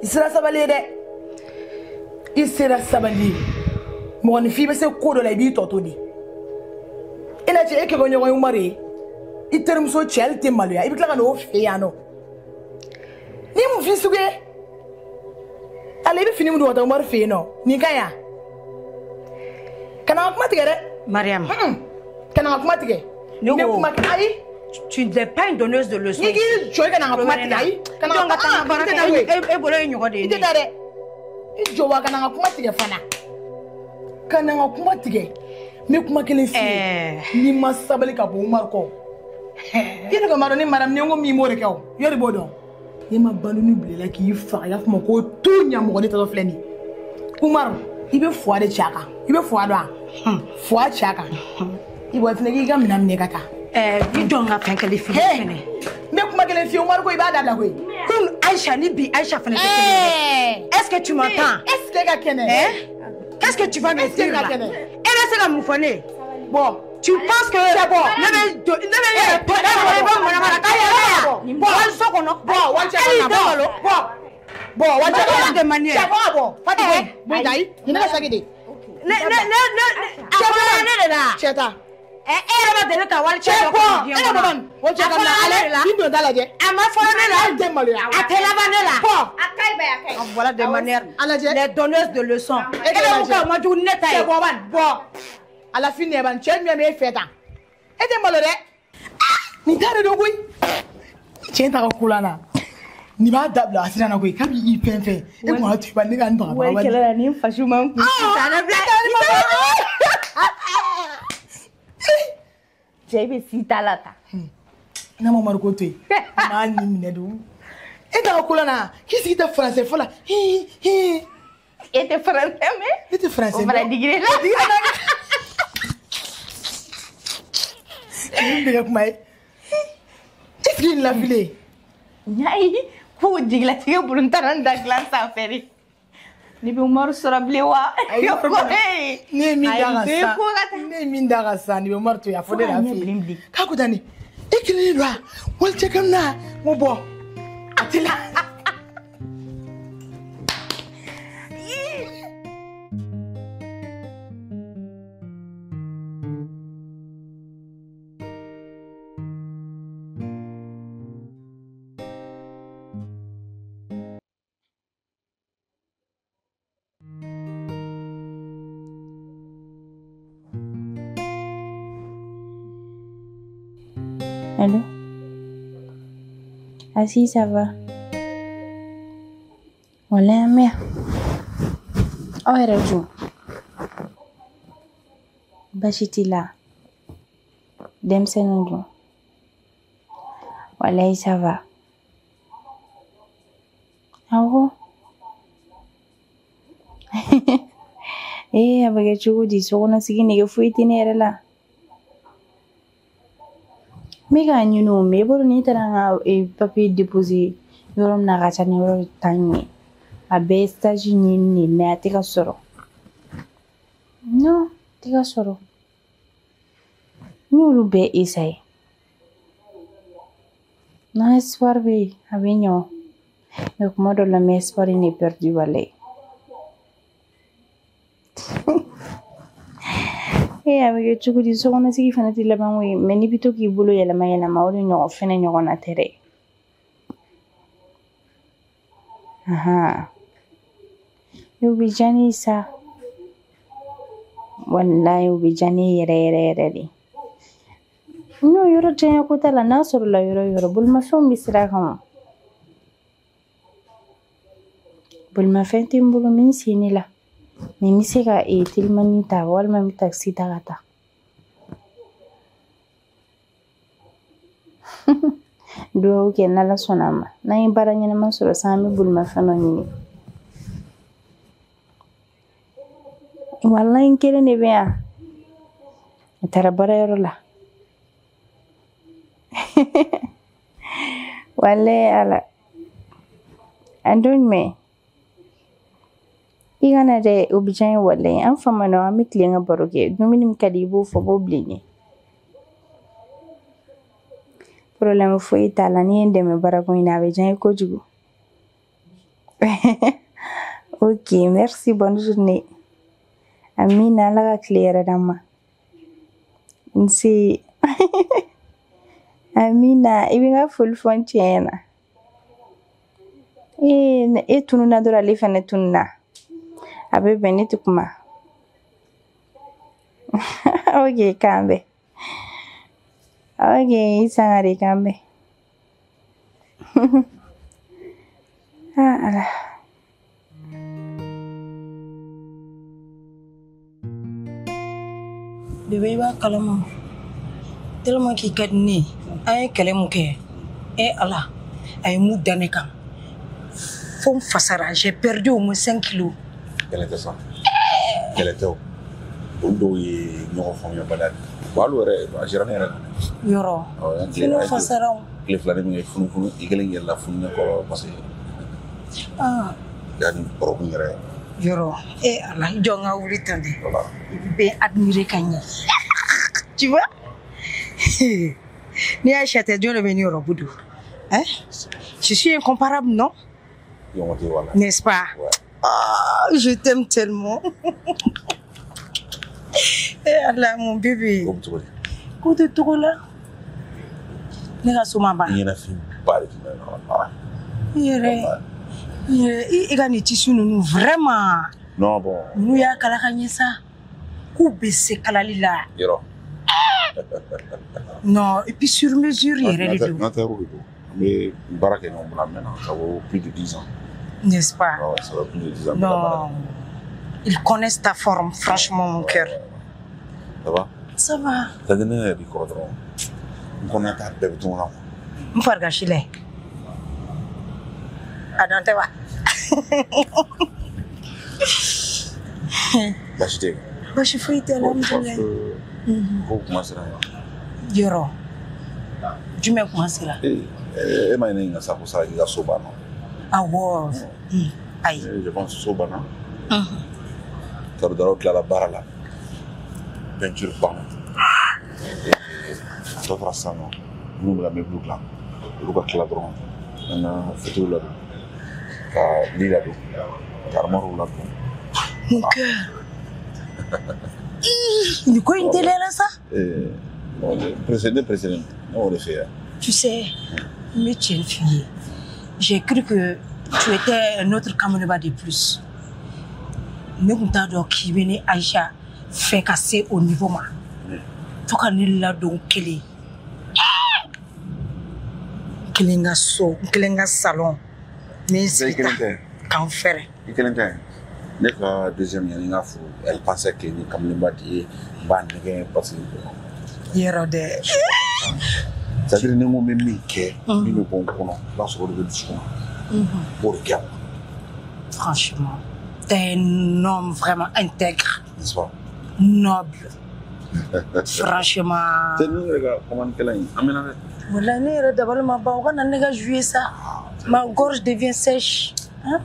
i sera sabali ye dɛ i sera sabali ye mɔgɔninfin bɛ se ko dɔ la i b'i tɔ to di i na cɛ e kɛ ko ɲɔgɔn ye Umaru ye i terimuso cɛ hali tɛ maloya i bɛ tila ka n'o fɛ yan nɔ ni mun f'i sugu ye ala i bɛ fini min don ka taa Umaru fɛ yen nɔ nin ka ɲi wa kana n ka kuma tigɛ dɛ Mariam kana n ka kuma tigɛ Ne ko- kuma ayi tu n'es pas une donneuse de leçons. n'i k'i jɔ i kana n ka kuma tigɛ ayi kana n ka taa baara i tɛ taa koyi kɛ e bolo ye ɲɔgɔn de ye i tɛ taa dɛ i jɔ wa kana n ka kuma tigɛ fana kana n ka kuma tigɛ n bɛ kuma kelen f'i ye n'i ma sabali ka bɔ Umaru kɔ i yɛrɛ ka ma dɔn ni Mariam ni n ko min b'o de kɛ o i yɛrɛ b'o dɔn n'i ma balo ni bilela k'i faga i y'a fɔ ma ko tu ɲamɔgɔ ne tɔgɔ filɛ nin ye Umaru i bɛ fuwa de ci a kan i bɛ fuwa dɔn wa fuwa ci a kan i bɔ fɛnɛ k'i ka minɛn minɛ ka taa i jɔn ka fɛn kɛlen f'i ye fɛnɛ. n bɛ kuma kelen f'i ye Umaru ko i b'a dabila koyi Kun Aïcha ni bi Aïcha fɛnɛ tɛ kelen ye. Est-ce que tu m'entends? est-ce que e ka kɛnɛ Qu'est-ce que tu vas me Est-ce que dire là? ka kɛnɛ E bɛ se ka mun fɔ ne ye? bon Tu penses que ne bɛ yɛrɛ to ne bɛ yɛrɛ to e bɛ manamana k'a yɛrɛ yan waliso kɔnɔ. bon wali cɛ ka na bon wali cɛ ka na de manière. cɛ ko ka bɔ Fati koyi bon ayi nin ne ka saki de Ne a fɔra ne de la. cɛ ta E yɛrɛ ma deli ka wali cɛ cɛ dɔ bɔ kɔnɔ e diɲɛ ka kɔnɔ. bɔ o cɛ A ka fɔra na ne ale de la. k'i don da lajɛ A ma fɔra ne la. ale tɛ maloya A tɛ laban ne la. bɔ Voilà des manières. a lajɛ Les donneuses de leçons. E E ka bɛ mun lajɛ kɛ o ma jugu ni ne ta cɛ ye. bɔ ban bɔ a la fin nɛban cɛ min bɛ e fɛ tan e tɛ malo dɛ nin t'a de don koyi cɛ ta ka kula na nin b'a dabila a sira na koyi kabi i fɛn fɛn e kun ka to i ba ne ka n baga Wai baga kɛlɛ la ni fasu man kun. Cɛ bɛ si ta la ta. n'a ma Umaru ko to yen a m'a nin minɛ don e ta ka kula na k'i sigi tɛ faransɛ fɔ la E tɛ faransɛ mɛn. ne tɛ faransɛ O fara digiri la. nin bɛ kɛ kuma ye e sigi nin lafile Ayi ko jigilatigɛ buruntaran da dilan sanfɛ de. Ni bɛ Umaru sɔrɔ bilen wa? ne ye min da ka Ayi, sa ko ka taa. ne ye min da ka sa nin bɛ Umaru to yen a fɔ ne Fo la k'a fɛ ɲɛ bilen bilen. k'a ko tan nin e kelen de don wa wali cɛ ka na n ko bɔ a tɛ la Allô? Ah si, ça va. Wala mère. Oh, rajo. Bachitila. Demsenundu. Wala ça va. Ah bon? Abaga chugu di so na sigi nege fuiti nere la. Mega nyuno me boro ni taranga papier déposé yorom na gacha ni yoro tanyi. Abe stage ni me atika soro. No, tika soro. Nyulu be isai. Na espoir be abenyo. Donc moi dans la mes espoir n'est perdu balai. Avec chugu di so na sigi fana tilla banwe meni bito ki bulu yala ma ori no fene nyogo na tere. Aha. Yo bijani sa. Wallahi yo bijani yere di. No yoro tenya kota la nasoro la yoro bul ma fon bisra kan. Bul ma fenti mbulu min sinila. Mimi sega tilmani ta walma mi taxi tagata. Do ke nala sonama. Na imbara nyina masoro sami bulma fano nyini. Wallahi nkere ne bea. Tarabara yorola. Wallahi ala. Andon me. Igana de ubijan wallahi an fama na wa mitlenga baroke duminim kadibu fo boblini problème fo itala ni ende me barako ina bejan ko jugu. OK, merci, bonne journée. Amina la claire dama. Nsi Amina ibinga full fontiena. Tununa dora le fane tunna. Abe benito kuma. Okay, kambe. Okay, isangari kambe. Ala. Bébé ba kalama. Tellement qu'il kadni. Ay kalemuke. Allah. Ay mu daneka. Fom fasara, j'ai perdu au moins 5 kilos. Quel était ça? Quel était où? Où est nos familles balade? Balu re, ajirane re. Yoro. Fino fasara. Le flâner me funu igelen yella funu ko parce Ah. Yani problème re. Yoro. Allah, jonga wuri tande. Be admirer kanya. Tu vois? Ni achète Dieu le venir au boudou. Hein? Je suis incomparable, non? N'est-ce pas? Ouais. Ah, je t'aime tellement. Allah, mon bébé. Coup de trop là. Il y a film parler il a des tissus nous vraiment. Non bon. Nous y a kalakanyesa. Coup baissé kalalila. Non, et puis sur mesure, il y a des mais Barak est maintenant, ça vaut plus de 10 ans. N'est-ce pas? Ouais, ça va plus de 10 ans. Non. Ils connaissent ta forme, franchement, mon cœur. Ça va? Ça va. Ça donne des cordons. On connaît ta bébé tout là. Je vais faire chile. Attends, tu vas. Bah, je t'ai. Bah, je fais tellement de choses. Vous commencez là. Yoro. Tu m'as commencé là. Et maintenant, ça pour ça, il y a Soba, non? Ah, wow. Aïe. Je pense Soba, non? Ça veut dire que la barre là. Peinture par d'autres ça, non? Nous, la même look là. Le look à cladron. On a fait tout là. Car l'île là. Car mort là. Mon cœur. De quoi une télé là, ça? Précédent. On le fait. Tu sais, mais tu es une fille. J'ai cru que tu étais un autre Kamoneba de plus. Mais quand tu as qui venait Aïcha fait casser au niveau ma. Faut qu'on ait là donc qu'elle est. Nkilinga so, nkilinga salon. Quand faire. Ne ka deuxième yani nga fu elle pensait que ni kamlimba di ban ne parce que Yero de. ça veut dire ne mo même ke ni me bon kono ba so de discussion pour gap. Franchement, t'es un homme vraiment intègre. N'est-ce pas? Noble. Franchement. C'est nous les gars comment qu'elle est amena. Voilà, ne d'abord ma ba on a joué ça. Ma gorge devient sèche. Hein?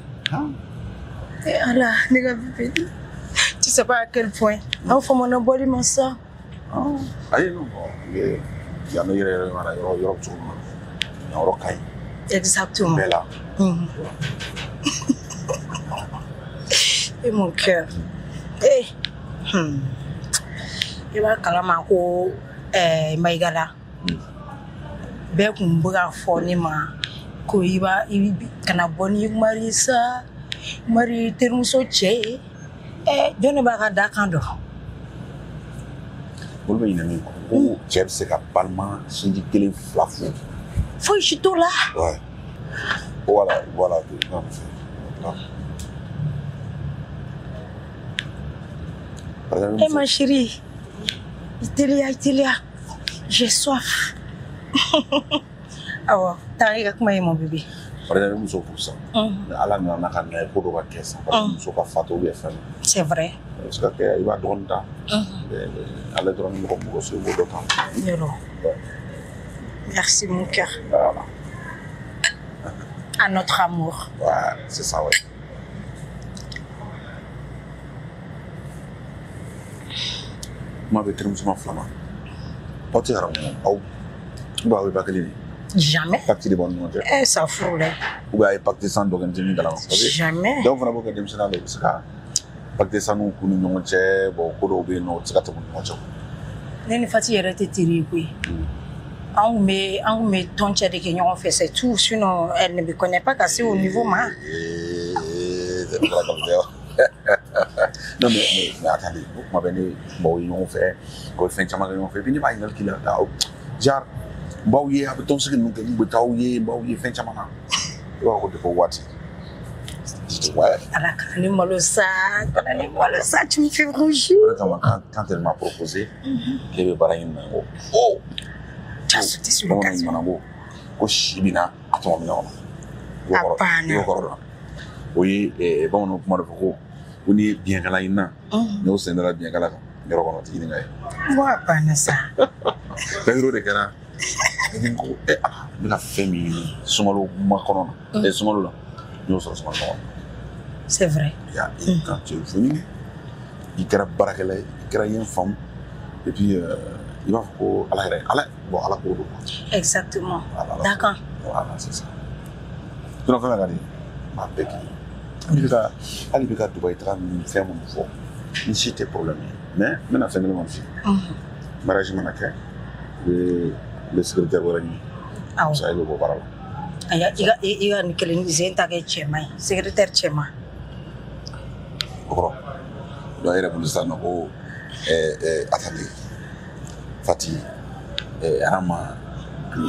Et Allah, tu sais pas à quel point. On fait mon abonnement ça. Aïe non, il y a un Europe tout le monde. Exactement. Bella. Et mon cœur. Eh. Il va calmer ko maigala. Be kumbuga foni ma ko iba kana boni marisa. Mari termuso che jone ba ka dakando bolbe ina ni ko chef se ka palma sindi kelen flafu foi chito là ouais voilà non ma chérie Italia j'ai soif awa t'arrives comment mon bébé. Par exemple, nous sommes pour ça. Allah n'a pas de pour le caisse. Nous sommes pas fatou bien fait. C'est vrai. Parce que il va donner temps. Allah donne nous comme sur le temps. Merci mon cœur. Voilà. À notre amour. Ouais, c'est ça ouais. Moi avec très musulman flamand. Pas tiens au bah oui pas que jamais. Pacte de bonne mondiale. Ça fout là. Ou bien pacte sans d'organiser dans la jamais. Donc on a beaucoup de gens dans le Sika. Pacte sans nous pour nous monter, bon, pour ouvrir nos tickets pour nous monter. N'est pas si elle était terrible. On met ton tchèque de Kenya on fait c'est tout. Sinon elle ne me connaît pas qu'assez au niveau ma. C'est pas non mais attendez, moi ben bon on fait quand fin chama on fait bien pas il qui là. Jar Bauye a beton ce que nous Bauye fin chamana. Tu vas côté pour what? Ouais. Tu me fais rougir. Quand elle m'a proposé, je vais parler une oh. Tu as sauté sur l'occasion. Koshibina, attends, non. Oui, et bon, on peut dire on est bien là, nous sommes là bien là. Je reconnais qu'il y a. Moi, pas ça. Pedro de Cana. La famille, Somalo Macoron, et Somalo, nous sommes Somalo. C'est vrai. Quand tu es venu, il y a Barakele, il y a une femme, et puis il va à la cour. Exactement. D'accord. Voilà, c'est ça. Tu n'as pas regardé ma pékin. Elle peut Dubaï faire mon nouveau. Ici, tes problèmes. Mais, maintenant, c'est le fille. Mariage, le secrétaire de la ça, il va parler. Il y a une secrétaire Tchema. D'accord. Il y a une ça, attendez. Fatih, Arama,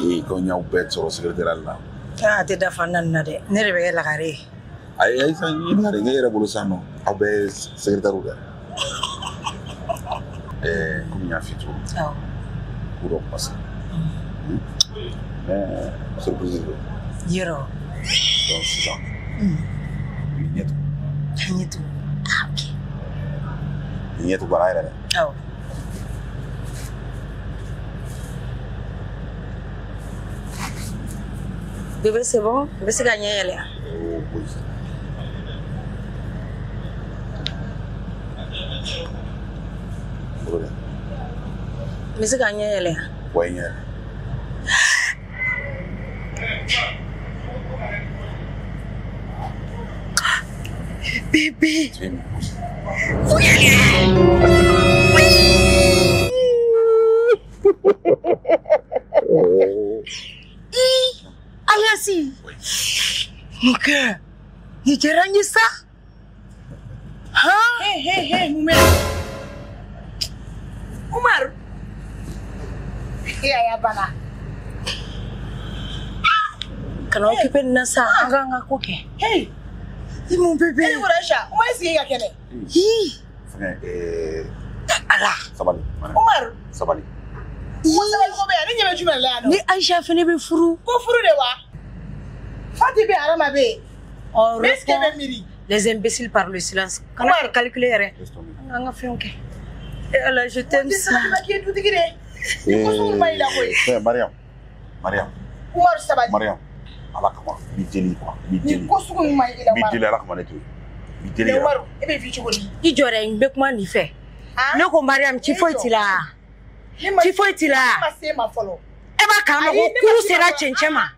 et quand il y a un bête sur le secrétaire là. Ah, tu es fan de Nerve la carré. Aïe, ça y est, il y a un Bolosano, un secrétaire. Comme il y a un fitou. Pour passer. Surprise. Yero. Donc, c'est ça. Nieto. Ah, ok. Nieto para elle. Oh. Bébé, c'est bon? Bébé, c'est gagné, elle est. Oh, oui. Mais c'est gagné, elle est. Oui, bébé. Aliasi. Mon cœur. Il te rend ça? Hein? Hé, Moumé. Omar. Ya bana. kana occuper nasa anga koke. Hey. Ni mon bébé. Hey, Mouracha, moi c'est ga kene. Hi. Ala. Sabali. Omar. Sabali. Mo sabali ko be ani nyebe juma la no. Ni Aisha fene be furu. Ko furu de wa. Fati be arama be. Oh, Est-ce que be miri? Les imbéciles par le silence. Comment calculer rien? Anga fait OK. Et Allah, je t'aime ça. Mariam. Omar sabali. Mariam. Ala kama. Bijeli quoi. Bijeli. Ko sugu ma ila ma. Bijeli ala kama ne tu. Bijeli. Omar, e be fi chogoli. I jore ngbe kuma ni fe. Ne ko Mariam ti fo itila. Ti fo itila. Ma se ma follow. E ba kan ko kuru sera chenchema.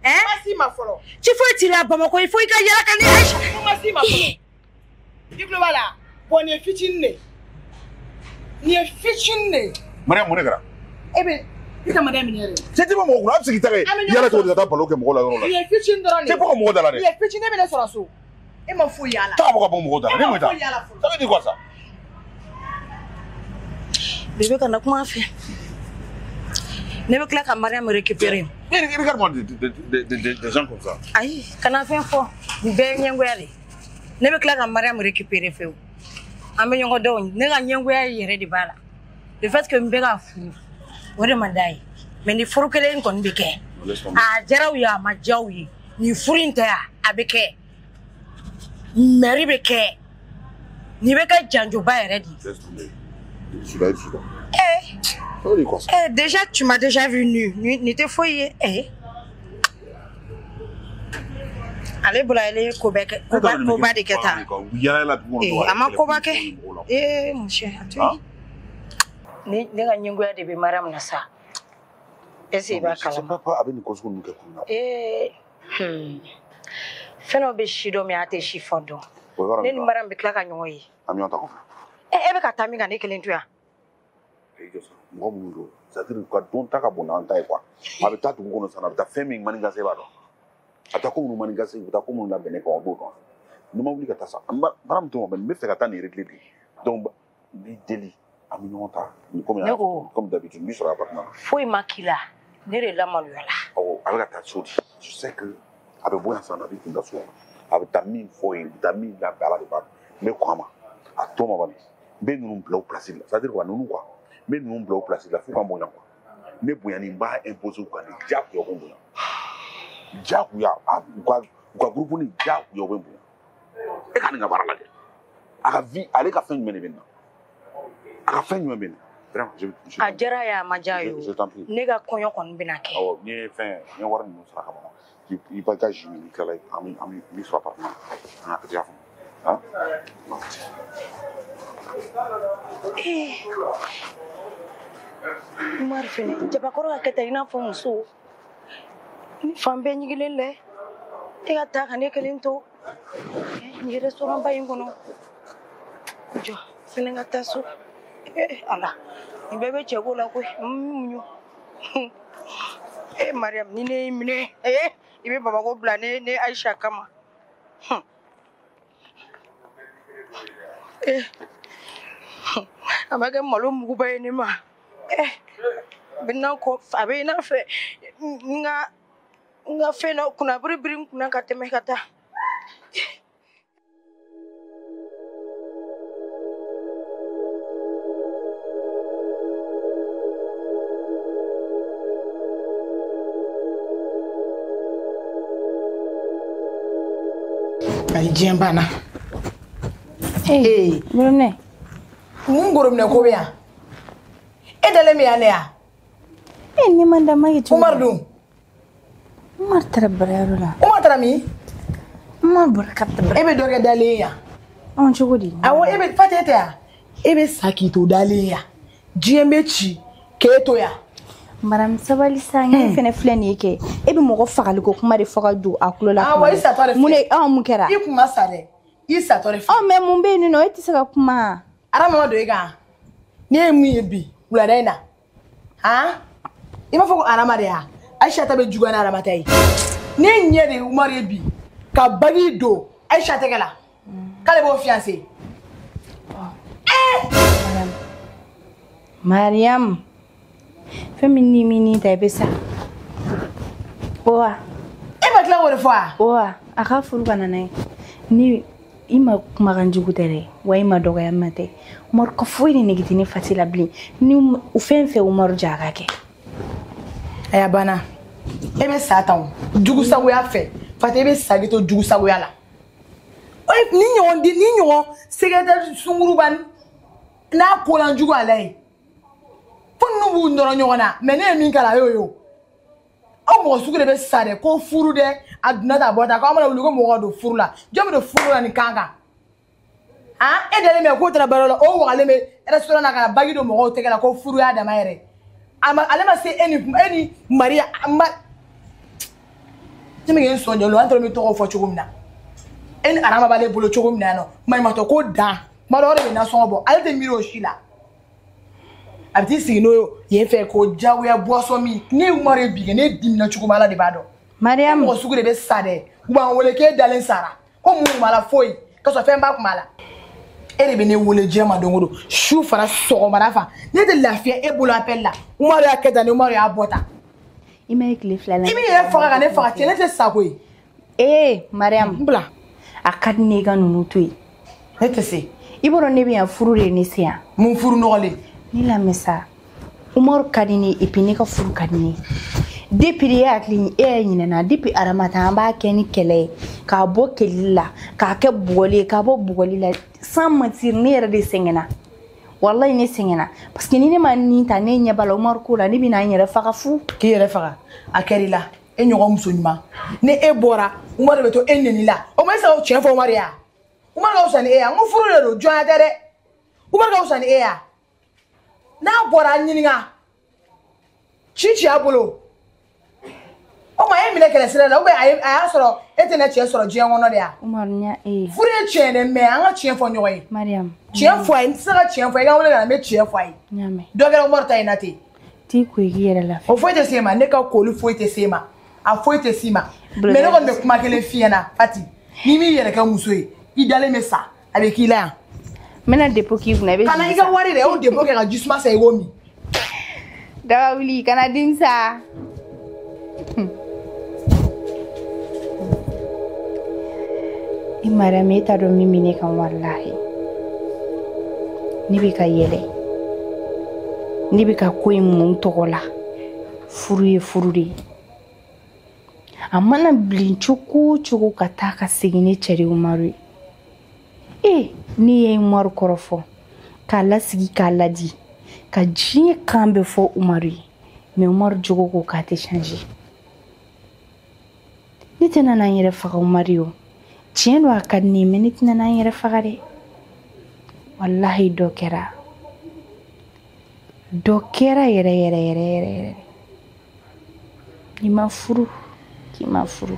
Ma si ma follow. Ti fo itila Bamako il faut ika yara kan ni Aisha. Ma si ma follow. Diklo bala. Bon e fitinne. Ni e fitinne. Mariam mo ne gara. Ebe ita madame ni yare. C'est pas mon groupe c'est qui t'a yala to de ta palo ke mo la no la. Ni e fitin dron ni. C'est pas mo dala Ni ne. e fitin be le sora so. E ma fu yala. Ta ko mo dala ne mo ta. Ça veut dire quoi ça? Bébé kana kuma fe. Ne be kla ka Mariam récupérer. Mais regarde-moi des gens comme ça. Aïe, kana fe fo. Be nyengo yale. Ne be kla ka Mariam récupérer fe. Ambe nyongo do ne ga nyengo ya yere di bala. Le fait que mbe ga fu. Ore mandai. Mais ni furu kele en kon bike. A jaraw ya ma jawi. Ni furinta ya abike. Meri beke. Ni beka janjo ba yere di. Déjà tu m'as déjà vu nu. Ni te foyer. Allez bola ele ko ba de keta. Ama ko ba ke. Mon cher, tu. Ni ga nyingo ya de be Mariam nasa. Ese ba kala. Papa abeni ko sunu ke kuna. Feno be shido mi ate shifondo. Ni Mariam be klaka nyoyi. Ami on ta ko. Ebe ka tami ga ne kelentu ya. Mo mundo. Ça dire quoi don ta ka bona anta quoi. Abi ta tu ngono sana ta feming maninga se ba do. Ata ko mu maninga se ta ko mu na bene ko do do. No ma wuli ka ta sa. Mariam to ben me fe ka ta ni réglé. Donc ni deli ami non ta ni comme d'habitude lui sur l'appartement. Foi makila. Ne re la maluala. Oh, avec ta chose. Je sais que avec bon ensemble avec une personne. Avec ta mine foi, ta mine la bala de pas. Mais comment? À toi ma bonne. Ben nous blau placé là. Ça veut dire quoi nous quoi? Mais nous blau placé là faut qu'on bon quoi. Ne boyani ba imposer quoi ni jack yo bon. Jack ya quoi groupe ni jack yo bon. E kan nga barala de. Aka vie aller ka fin mene ben. Aka fin mene. Vraiment je Ajara ya majayo. Je t'en prie. Nega konyo kon binake. Oh, ni fin, ni war ni sara ka bon. Il pas gage ni kala ami ni soit pas. Ah, que dia. Hein? Umar fini. Jaba koro ka keta ina fo muso. Ni fambe nyigilele. Tega ta kan ekelinto. Ni restaurant ba yingono. Jo, fini ngata so. Ala. Ni bebe chego la ko munyo. Mariam ni ne mine. Ibe baba ko blane ne Aisha kama. Amaga malo mugu ba ni ma. Bina ko abe na fe nga fe na kuna biri kuna kateme kata. Ay jembana. Goromne. Goromne ko biya. E dale mi ane ya. Ni manda magi tu. Umar dun. Umar tarabraro la. Umar tarami. Umar barakat. Ebe doge dale ya. On chogodi. Awo ebe fatete ya. Ebe sakito dale ya. Jembechi keto ya. Maram sabali sangi fene fleni yake. Ebe mogo fagali ko kuma de faga du akulo la. Awo isa tore. Mune mukera. I kuma sare. Isa tore. Oh me mumbe ni no eti saka kuma. Ara mama do ega. Ni emu yebi. Uladena. Ha? Ima foko arama de ya. Aisha tabe juga na arama tai. Ni nyere Umar yebi. Ka bagi do. Aisha tegala. Kale bo fiancé. Mariam. Femini mini ta besa. Boa. tila wore fa wa aka furu kana nai ni ima kumakan jugu tɛ wa ima dɔgɔya ma tɛ Umaru ka foyi de negiti ne Fati la bilen ni u fɛn fɛn Umaru ja ka kɛ aya bana e bɛ sa tan jugu sagoya fɛ Fati e bɛ sagi to jugu sagoya la ni ɲɔgɔn secrétaire sunguruba n'a kolan jugu ala ye fo n'u b'u nɔrɔ ɲɔgɔn na mais ne ye min kala yo aw mɔgɔ sugu de bɛ sa dɛ ko furu dɛ a donna ta bɔta ko an mana wuli ko mɔgɔ don furu la jɔn bɛ don furu la ni kan kan e dalen bɛ k'o taara baro la o wagalen bɛ restaurant na ka na bagi don mɔgɔw tɛgɛ la ko furu y'a dama yɛrɛ ale ma se e ni Maria ne bɛ kɛ n sɔnjɛ lo an tora min tɔgɔ fɔ cogo min na e ni Arama b'ale bolo cogo min na yan nɔ maɲumatɔ ko dan kuma dɔ de bɛ nasɔngɔ bɔ ale tɛ miiri o si la a bɛ t'i sigi n'o ye yen fɛ ko jagoya boisson min ne Umaru ye bi kɛ ne dimina cogo min Ala de b'a dɔn Mariam mɔgɔ sugu de bɛ sa dɛ u b'an wele k'e dalen sara ko mun b'a la foyi ka sɔrɔ fɛn b'a kuma la e de bɛ ne wele diɲɛ ma don o don su fara sɔgɔmada fɛ ne tɛ lafiya e bolo appel la Umaru y'a kɛ tan ni Umaru y'a bɔ tan i ma ye tile fila la i b'i yɛrɛ faga ka ne faga cɛ ne tɛ sa koyi Mariam bila a ka di ne i ka ninnu to yen ne tɛ se i b'a dɔn ne bɛ yan furu de ne se yan mun furu nɔgɔlen ne lamɛn sa Umaru ka di ne et puis ne ka furu ka di ne depuis e hakili e y'a ɲinɛna depuis Aramata an b'a kɛ ni kɛlɛ ye k'a bɔ kɛlɛli la k'a kɛ bugɔli ye k'a bɔ bugɔli la sans mentir ne yɛrɛ de sɛgɛnna wallahi ne sɛgɛnna parce que ni ne ma nin ta ne ɲɛ b'a la Umaru ko la ne bɛna n yɛrɛ faga fu k'i yɛrɛ faga a kɛr'i la e ɲɔgɔn muso ɲuman ni e bɔra Umaru bɛ to e neni la o ma e se ka tiɲɛ fɔ Umaru ye wa Umaru ka fisa ni e ye n ko furu de don jɔnya tɛ dɛ Umaru ka fisa ni e ye n'a bɔra a ɲininka ci y'a bolo o ma e minɛ kɛlɛ sira la ou bien a y'a sɔrɔ e tɛ ne cɛ sɔrɔ diɲɛ kɔnɔ de ya Umaru ɲa furu ye tiɲɛ dɛ mais an ka tiɲɛ fɔ ɲɔgɔn ye Mariam tiɲɛ fɔ a ye n tɛ se ka tiɲɛ fɔ i ka wele ka na n bɛ tiɲɛ fɔ a ye ɲamɛ dɔ kɛra Umaru ta in na ten t'i ko i k'i yɛrɛ lafiya o foyi tɛ se ma ne ka koli foyi tɛ se ma a foyi tɛ se ma mais ne kɔni bɛ kuma kelen f'i ɲɛna Fati n'i m'i yɛrɛ kɛ muso ye i dalen bɛ sa a bɛ k'i la yan n bɛna dépôt k'i kunna i bɛ kana i ka wari dɛ o dépôt kɛ ka jisuma san i k'o min daga wuli kana dimi sa i Mariam e t'a dɔn min bɛ ne kan walahi ne bɛ ka yɛlɛ ne bɛ ka ko in mun tɔgɔ la furu ye furu de ye a mana bilen cogo o cogo ka taa ka segin ne cɛ de Umaru ye ne ye Umaru kɔrɔfɔ k'a lasigi k'a ladi ka diɲɛ kan bɛɛ fɔ Umaru ye mais Umaru jogo ko k'a tɛ changer ne tɛna n yɛrɛ faga Umaru ye o tiɲɛ don a ka di ne ye mais ne tɛna n yɛrɛ faga dɛ wallahi dɔ kɛra yɛrɛ yɛrɛ i ma furu k'i ma furu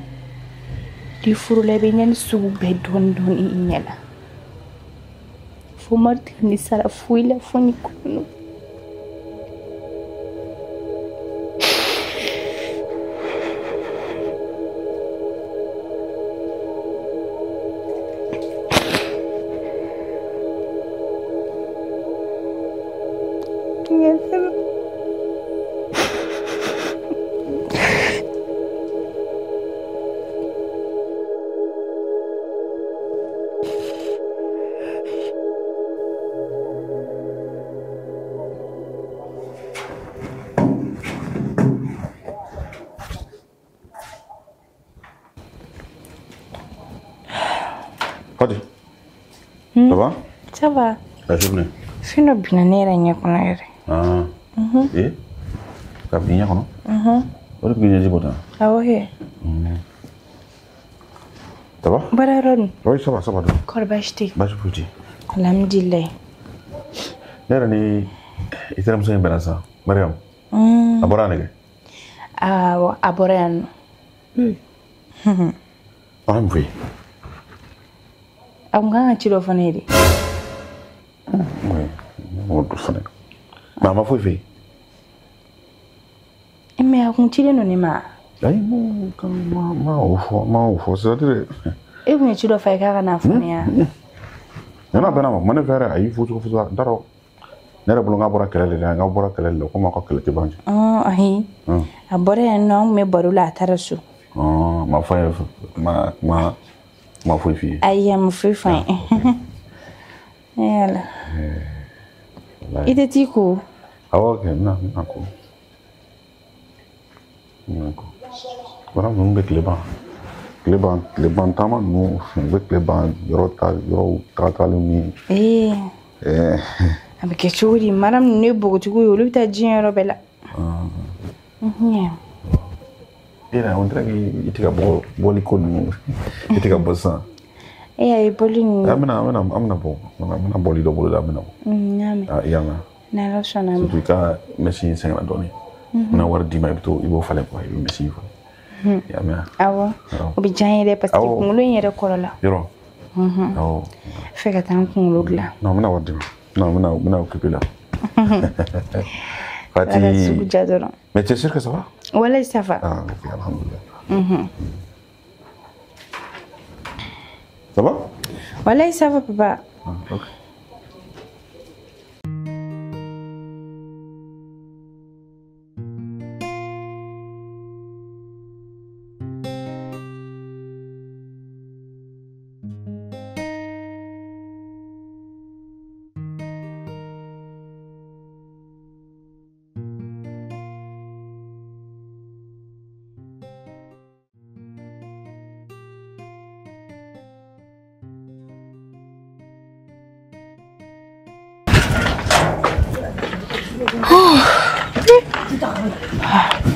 di furu la i bɛ ɲani sugu bɛɛ dɔɔni dɔɔni i ɲɛ la fo Umaru tɛ ni sara foyi la fo ni kɔnɔ Fati, ça va? Ça va. La journée? Fino bina ne yɛrɛ ɲɛ kɔnɔ yɛrɛ. K'a bin ɲɛ kɔnɔ? O de bɛ k'i ɲɛji bɔ tan? Awɔ kɛ. Ça va? Baara yɔrɔ dun? Oui, ça va dun. Kɔri baasi tɛ yen? Baasi foyi tɛ yen. Alhamdulilayi. Ne yɛrɛ ni i terimuso in bɛnna sisan, Mariam. A bɔra yan nɛgɛ? Awɔ, a bɔra yan nɔ. A ye mun fɔ i ye? A kun kan ka ci dɔ fɔ ne ye de. Oui, o don fana. Mais a ma foyi fɔ i ye? Mais a kun cilen don ne ma. Ayi, ma o fɔ, c'est-à-dire. E kun ye ci dɔ fɔ a ye k'a ka n'a fɔ ne ye. N'a bɛnna ma, kuma ne fɛ yɛrɛ a y'i fo cogo n t'a dɔn. Ne yɛrɛ bolo n k'a bɔra kɛlɛ de la, n k'a bɔra kɛlɛ de la, komi aw ka kɛlɛ tɛ ban cɛ. Ayi, a bɔra yan nɔ an kun bɛ baro la a taara so. Mais ma foi ma foi fille. Aïe, mon feu fin. Voilà. Il était cool. Ah ok, non. Voilà, nous avec les bancs tama nous avec les bancs yoro tratalumi. Avec quelque chose, madame ne beaucoup tu go le ta jien robela. Era on dirait qu'il était bon icône, il était bon ça. Ay bolin. Amna boli do bolo da amna. Nyame. Yana. Na la sona. So ka machine 50 doni. Na war di mai to ibo fale ko ibo machine fa. Ya mea. Awo. Obi janye parce que ngolo yere korola. Yoro. Awo. Feka tan ngolo gla. Non, mena war di. Non, mena occupé là. Fati. Mais tu es sûr que ça va? Ouais, ça va. Ah, ok, alhamdoulilah. Ça va? Ouais, ça va, papa. Ah, ok.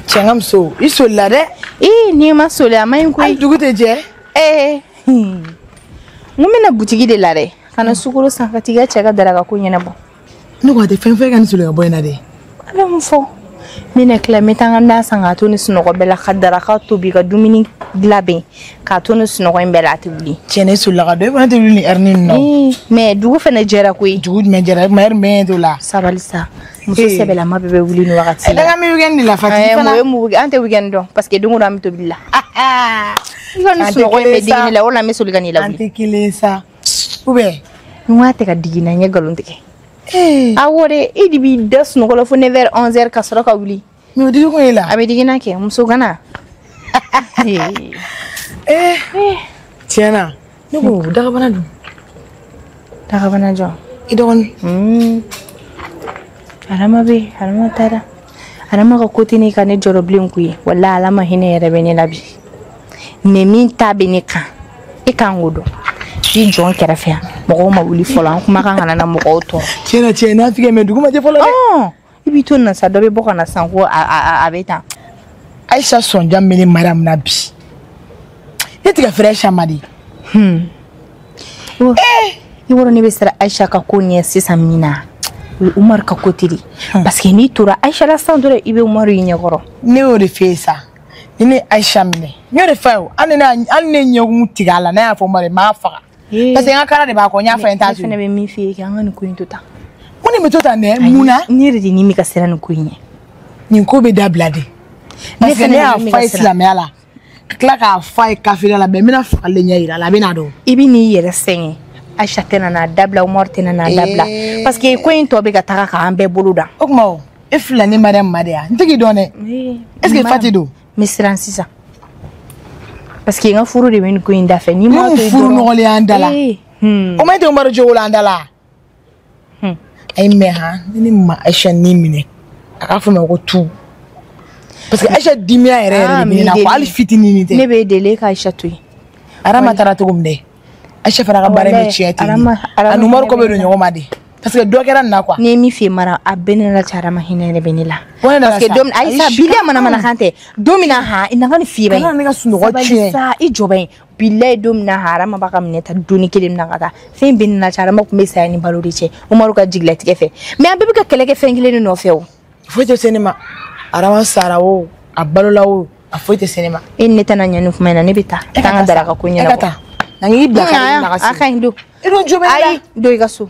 Tiangam so, iso la de. Ni ma so la mai ko. Ai dugu te je. Ngumena boutique de la de. Kana sukuru san ka tiga cega daraga ko nyene bo. No ko te fen kan so le boy na de. Ala mo fo. Mina klame tanga na sanga to ni suno ko bela khadara ka to bi ka dumini glabe. Ka to ni suno ko mbela ti buli. Tiene so la de ba te ni ernin no. Mais dugu fene jera ko. Dugu me jera mer me to la. Sabalisa. Muso sebela mabebe wuli no wakati. Daga mi weekend la fati fana. Mo ante weekend do parce que dungu na mi to billa. Ngani suno ko me digini la wala me so ligani la. Ante kilesa. Ube. Nwate ka digina nyegalonte. Awore idi bi das no ko fo 9h 11h ka soro ka wuli. Mi odi ko ila. Abi digina ke muso gana. Tiana. Nugo daga bana du. Daga bana jo. Idon. Alama be, alama tara. Alama ka kotini ka ne joro blin kuyi. Walla alama hine yere be ne labi. Me min ta be ne kan. E kan godo. Di jon kerafe. Mo ma wuli folo an kuma kan na mo ko to. Tiena fike me duguma je folo de. Ibi to na sa do be boko na sanko abeta. Aisha son jamini madam nabi. Yeti ka fresh amadi. Iworo ne be sara Aisha ka ko ne sisamina. Umar ka kotiri parce que ni tora Aisha la sandore ibe Umar yinyagoro ne o de fesa ni Aisha mine ni o de fa o anne nyagu tigala na ya fo mare ma fa parce que ngakara de ba ko nya fa enta ne be mi fi ka ngani ko intuta moni me tota ne muna ni redi ni mi ka sera no kuinye ni ko be dablade parce que ne ya fa islam yala kla ka fa kafira la be mina fa le nyaira la bina do ibi ni yere senye Aisha tena na dabla Umar tena na dabla parce que ko into be ka taka ka ambe boluda okmo e fulani madam madia ntiki done est-ce que fatido misran sisa parce que nga furu de men ko inda fe ni ma to furu no le andala o ma te Umar jo la andala ay me ha ni ma Aisha ni mine aka fu me ko tu parce que Aisha dimia ere ni na ko al fitini ni te ne be dele ka Aisha tu ara matara to gumde Aisha fara ka bare me chiati anu Umar ko be do nyoma de parce que do kera na kwa ni mi fi mara abenela chara ma hinere benila parce que dom Aisha bilia mana kante domina ha ina ngani fi bai kana nga sundo ko chie sa i jobai billahi domina harama baka mineta doni kelim na kata fen benila chara ma kuma sai ni balori che Umar ka jiglet ke fe mais abibi ka kele ke fengile no fe o foite cinema arama sarawo abalola a foite cinema en netana nyanu kuma na nebita tanga daraka kunya na nangi bla ka na aka hindu ero jobe ai do igasu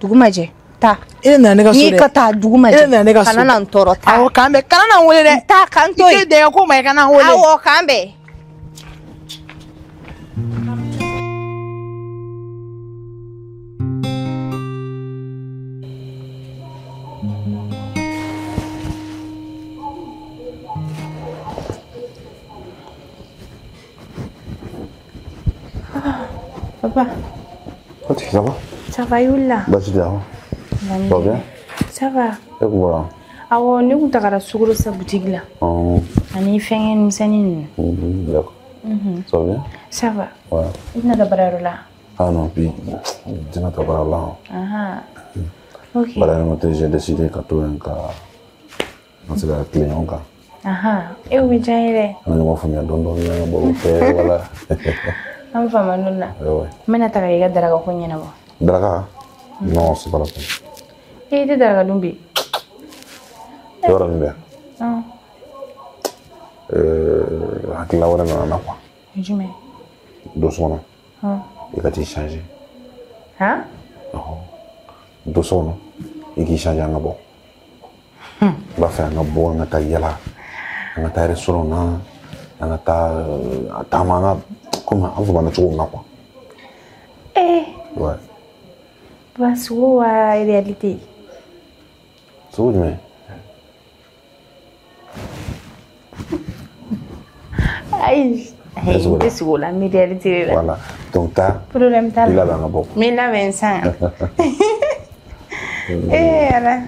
dugumaje ta na ne ga so ni ka ta dugumaje kana na ntoro ta awo kambe kana na wole de ta kanto ike de ko mai kana wole awo kambe Papa. Fatih, ça va? Ça va, Youla? Bah, c'est bien. Ça va bien? Ça va. Et voilà. Ah ouais, nous avons un sucre sa boutique là. Oh. On est fait un sanin. D'accord. Ça va bien? Ça va. Ouais. Il n'a pas de là. Ah non, puis, tu n'as pas parlé là. Ah. Ok. Voilà, j'ai décidé que tu es un c'est la client. Ah. Et où est-ce que On est famille donc voilà. On va maintenant. Ouais. Mais n'a pas eu de drague au cogné là-bas. Draga? Non, c'est pas la peine. Et de drague lumbi. Tu vas bien. Ah. Hakila wara na quoi. Je mets. Doucement. Ah. Il va te changer. Hein? Doucement. Il va changer un bon. Va faire un bon na ta yala. Na ta restaurant na ta manga comme on va na trouver na quoi. Eh. Ouais. Parce que en réalité. C'est où mais Aïe. C'est sûr la réalité là. voilà. Donc ta problème ta. Il a dans la bon. Mais là Vincent. Eh là.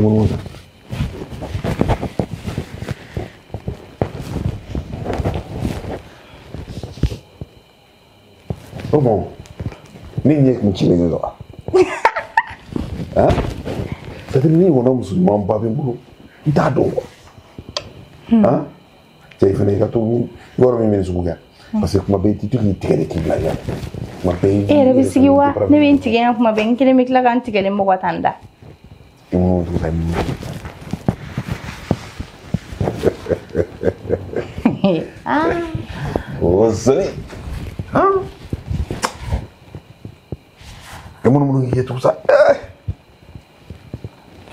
Comment ça? Oh bon. Ni n'y est qui les gars. Hein? C'est ni on a musulman pas bien boulot. Il t'a donc. Hein? C'est fait les gâteaux. Il va remettre sur bouga. Parce que ma bête tu qui tire qui là ya. Ma bête. Eh le bisigiwa ne bin tigen kuma ben kile mikla kan tigele mo watanda. Non, tu sais. Ah. Oh, c'est. Hein? Et mon il y a tout ça.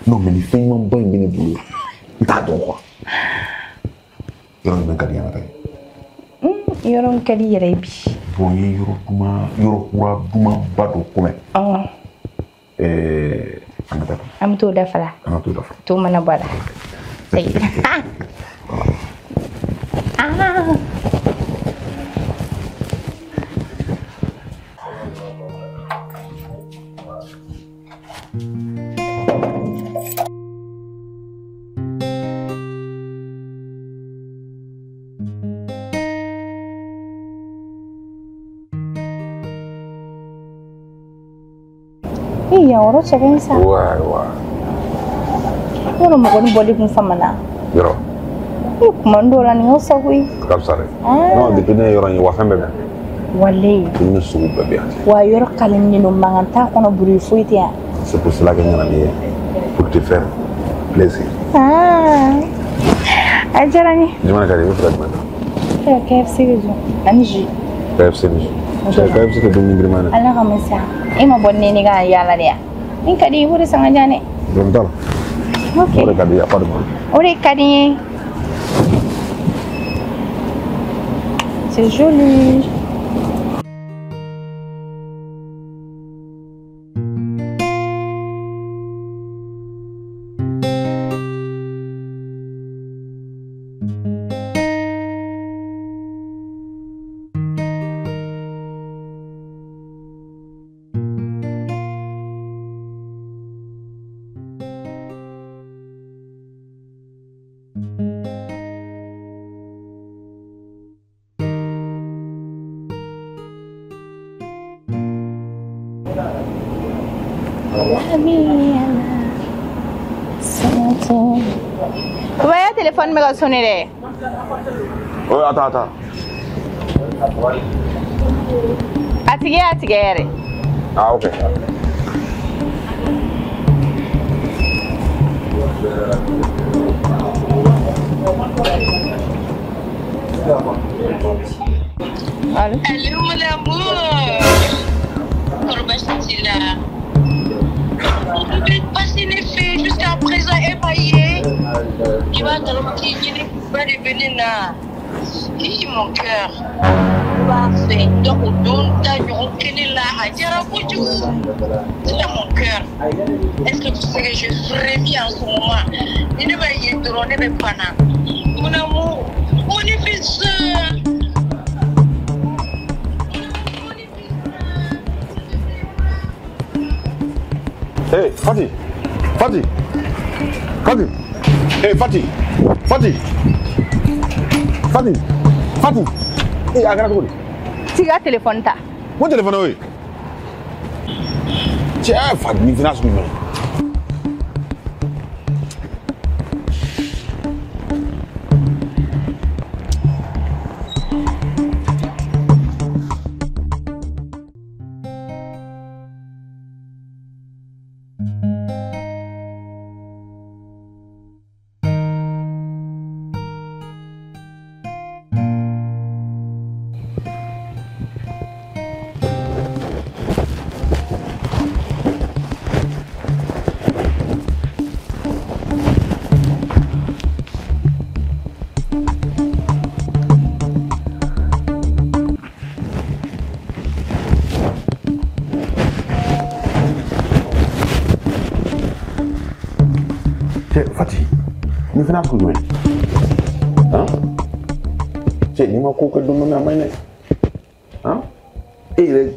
Non, mais les filles m'ont pas bien boulot. T'as donc quoi? Il y a un mec qui a dit. Yoron kali yere bi. Bon, il y a un bateau comme. Oh. Am to da fala. Am to da fala. To mana bala. Sai. Ah. Iya, orang cakap ni sah. Wah. Orang makan boleh pun sama na. Yoro. Mando orang ni usah kui. Kam sare. Non, depuis ne yoro ni wafan bebe. Walay. Ini sugu bebe. Wa yoro kalim ni no manganta kono buri fuitia. C'est pour cela que nous avons pour te faire plaisir. Ah. Ajarani. Je m'en ai dit, vous faites maintenant. KFC je. Anji. KFC ni. KFC ke dumi grimana. Ala kamasa. Ima bonne ni ga yala dia. Min kadi wuri sanga jane. Bentar. Okay. Ore kadi apa dulu? Ore kadi. C'est joli. Vaya telepon में सुने रे. Oh, attends. Atige यारे. Ah, ok. Allô, mon amour. Tu vas passer les faits jusqu'à présent épaillé. Il va te Mon cœur. Parfait. Donc, on donne ta nuit là à Djaraboudjou. C'est dans mon cœur. Est-ce que tu sais que je serais bien en ce moment? Il ne va y être drôle, ne va pas. Mon amour, on est fait ça. Hey, Fatih! Fatih! Fatih! Hey, Fatih! Fatih! Fatih! Fatih! Hey, agak aku ni. Tiga telefon tak. Mana telefon awak? Cik, Fatih ni finance ni. Fatih, ni finance ko joy. Cek ni mau ko dun na may ne.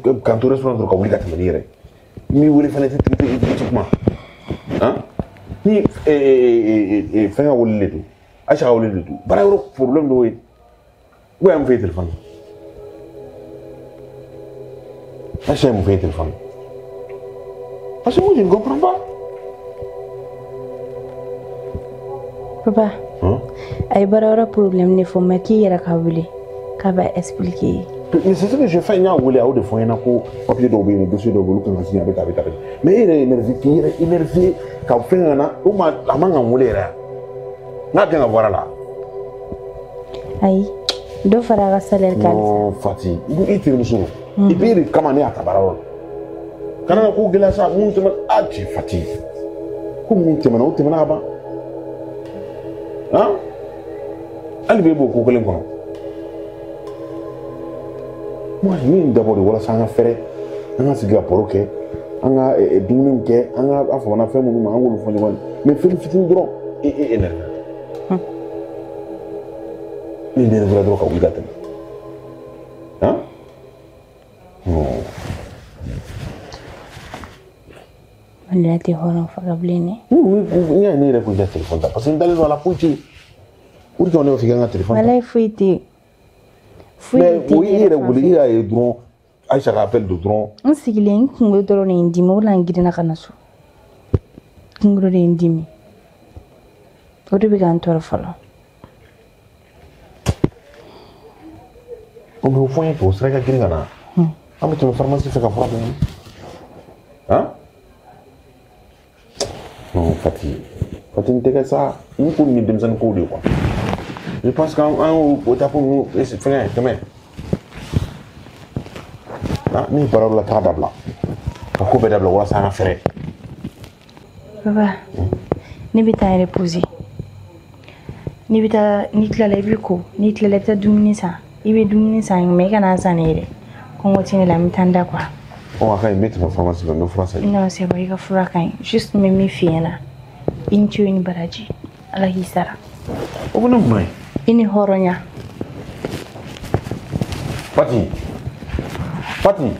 Quand tu restaurant ko wuli gat manire. Mi wuli fa ne typiquement. Ni fa nga wuli letu. Acha wuli letu. Bara euro problème do we. Wo am fait téléphone. Acha mo fait téléphone. Parce que moi je ne comprends pas. Papa, il y a un problème, il faut mettre qui est qui va expliquer. Mais c'est ce que je fais, il y a des fois, il y a un papier d'obé, un dossier d'obé, qui est signé avec. Mais il est énervé, quand on fait un an, on m'a envoyé là. N'a rien à voir là. Aïe, deux fois la salaire calme. Non, Fatih, il est très monsieur. Et puis il comment est à ta parole. Quand on a coupé la salle, on te dit ah tu Fatih. Comment tu m'as dit là-bas? Elle veut beaucoup que l'on connaisse. Moi, je suis d'abord de voir ça en faire. On a signé pour OK. On a dîné OK. On a fait mon nom. On a fait mon nom. Mais féliciter drôle et énervé. Il est énervé drôle quand vous gâtez. Non. On a été horreur fagabline. Oui, il y a une erreur pour le téléphone. Parce que dans la poésie, où est-ce qu'on est fait un téléphone? Voilà, il faut été. Mais oui, il y a un drone. Aïcha rappelle de drone. On s'est dit qu'on veut donner un dîme ou l'anguille na kanasu. Qu'on veut donner un dîme. Au début, quand tu as fallu. On me fait pour ça que quelqu'un a. Ah mais tu me pharmacie fait qu'un problème. Non, Fatih, n'était ça. Nous pour nous donner un coup de quoi. Je pense qu'un au tapon nous c'est fait quand même. Ni parole la table là. Quand on peut d'abord voir ça en faire. Papa, ni bita reposer. Ni bita ni tlala biko, ni tlala ta dumuni sa. Ibe dumuni sa mais kana sa nere. Qu'on continue la mitanda quoi. On va mettre ma pharmacie dans nos français. Non, c'est pas que fura kain. Juste me méfier là. Intu ini baraji. Ala hisara. Oh non mais. Ini horonya. Fatih. Fatih.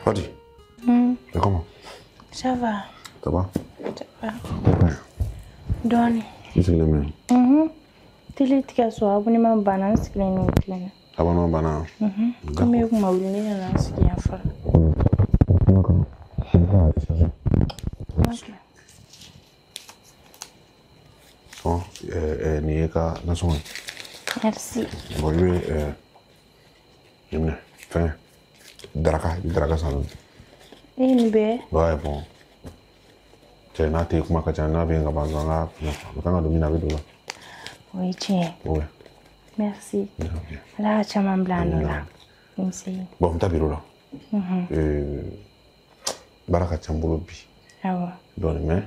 Fatih. Et comment? Ça va. Ça va? Ça va. Ouais. Donne. C'est le même. Télé tika so abonnement banane screen ou clean. Abano bana. Comme vous m'avez dit, là, c'est bien fait. D'accord. Bon, Nieka, Nason. Merci. Bon, fin. Draka salon. Une baie. Ouais, bon. Tu n'as pas comment tu as bien abandonné. Tu as dominé avec toi. Oui, tiens. Oui. Merci. Là, tu as un blanc là. Bon, tu as bureau là. Baraka Chambolo bi. Ah ouais. Donc, mais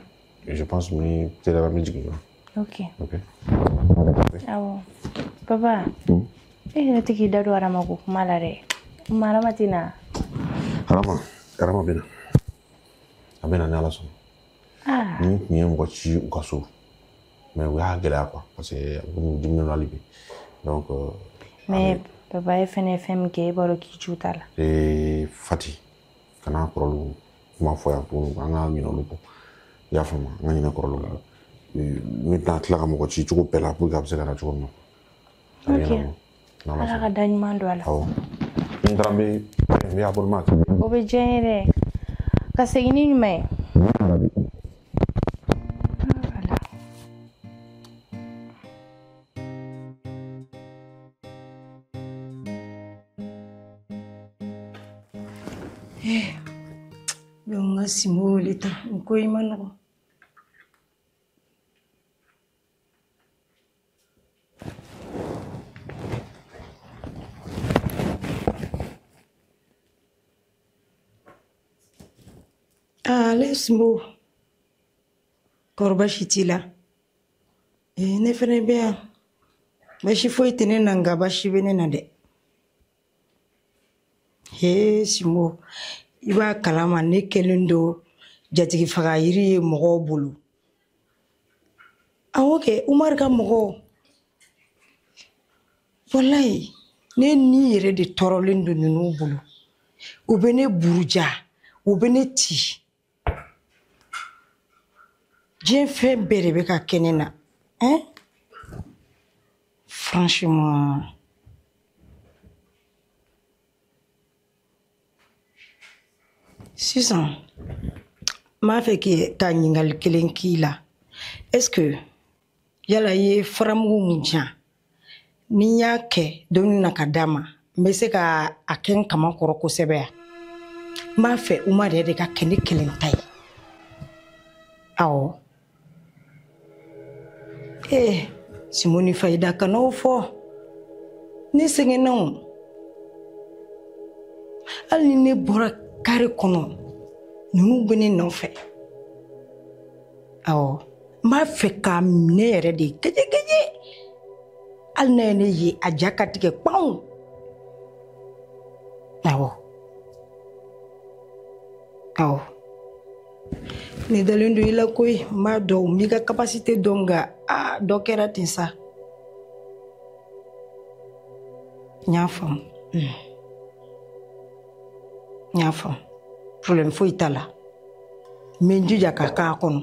je pense que c'est la musique. Ok. Ok. Ah ouais. Papa. Eh, tu qui d'ado aramago malare. Maramatina. Arama bena. Abena na laso. Ah. Ni mo ci ngaso. Mais oui, a gela quoi parce que nous diminu la libi. Donc mais papa FM ke baro ki chutala. Fati. Kana problème. Ma foi pour nga mi no lupo. Ya fama nga ni na problème. Maintenant tla ka mo ci ko pela pour ka se kana ko no. Ok. Ala ka dañ mando ala. Ndrambe mi abonnement. Obe jere. Ka segini nyume. Donc, si vous voulez, vous pouvez m'en allez, Smou. Korba Chitila. Et ne fene bien. Bashi faut tenir nanga bashi venenade. He, Smou. Iba kalama ne kelendo jatigi faga yiri mogo bulu. Awoke Umar ka mogo. Wallahi ne ni yere de torolendo nunu bulu. Ubene buruja, ubene ti. J'ai fait berebe kenena. Hein? Franchement. Susan, m'a fait que ta n'ingal kelen kila. Est-ce que yala ye faramu munja ni ya ke doni nakadama mbese ka aken kama koroko sebe m'a fait Umar de ka kene kelen tai. Awo. Simoni faida kana fo. Ni sengeno. Ali ne bora kare kono nunu bene no fe awo ma fe ka ne yere de geje al ne yi ajaka tike paun awo ne dalendo ila koy ma do mi ga capacité donga do kera tinsa nyafam Nyafam. Problème fo itala. Menju jaka ka kono.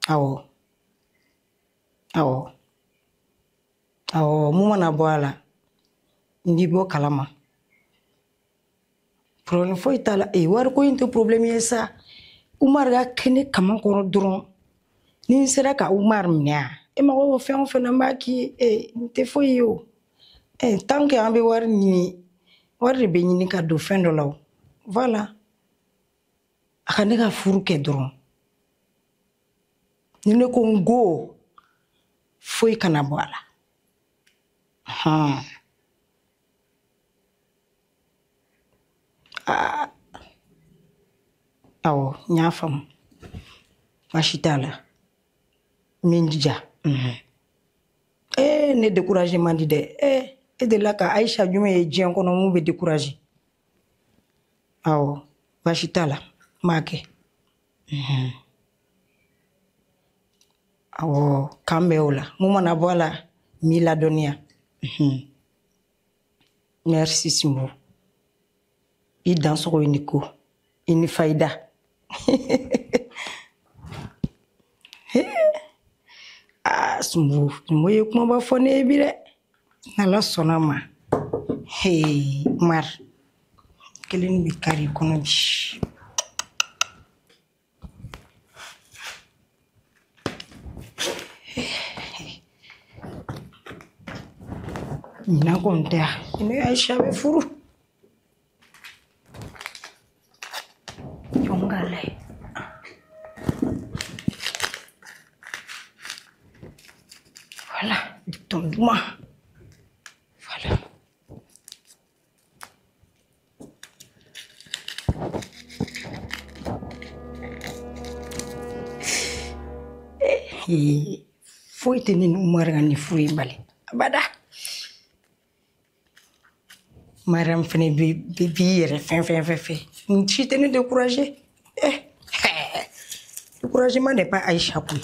Awo. Muma na boala. Ndibo kalama. Problème fo itala. War ko inte problème yesa. Umar ga kene kama kono dron. Ni sera ka Umar mnya. Ma wo fe on fe na maki nte fo yo. Tant que ambe war ni Wari be nyini ka do fendo law. Voilà. Akane ka furu ke dron. Nine ko ngo foi kana boala. Awo nyafam. Mashitala. Minjija. Ne découragement di de. Et de là ka Aïcha Djoume et Djen kono mu be décourager. Awo, bashitala, make. Awo, kambeola. Muma na boala mila donia. Merci Simbo. I dansoko iniko. Ini faida. Simbo, mo ye kuma ba fone ebire. Ala sɔnna ma. Hey, Umar. Kelen bɛ kari kɔnɔ bi. Ɲinan kɔni tɛ yan. Ne Aisha bɛ furu. Jɔn k'a lajɛ. Voilà, ton doigt. Voilà. Faut te ni Umar ni furu bale. Abada. Mariam fene bi yɛrɛ fɛn. Si te ne décourager. Découragement n'est pas Aïcha koyi.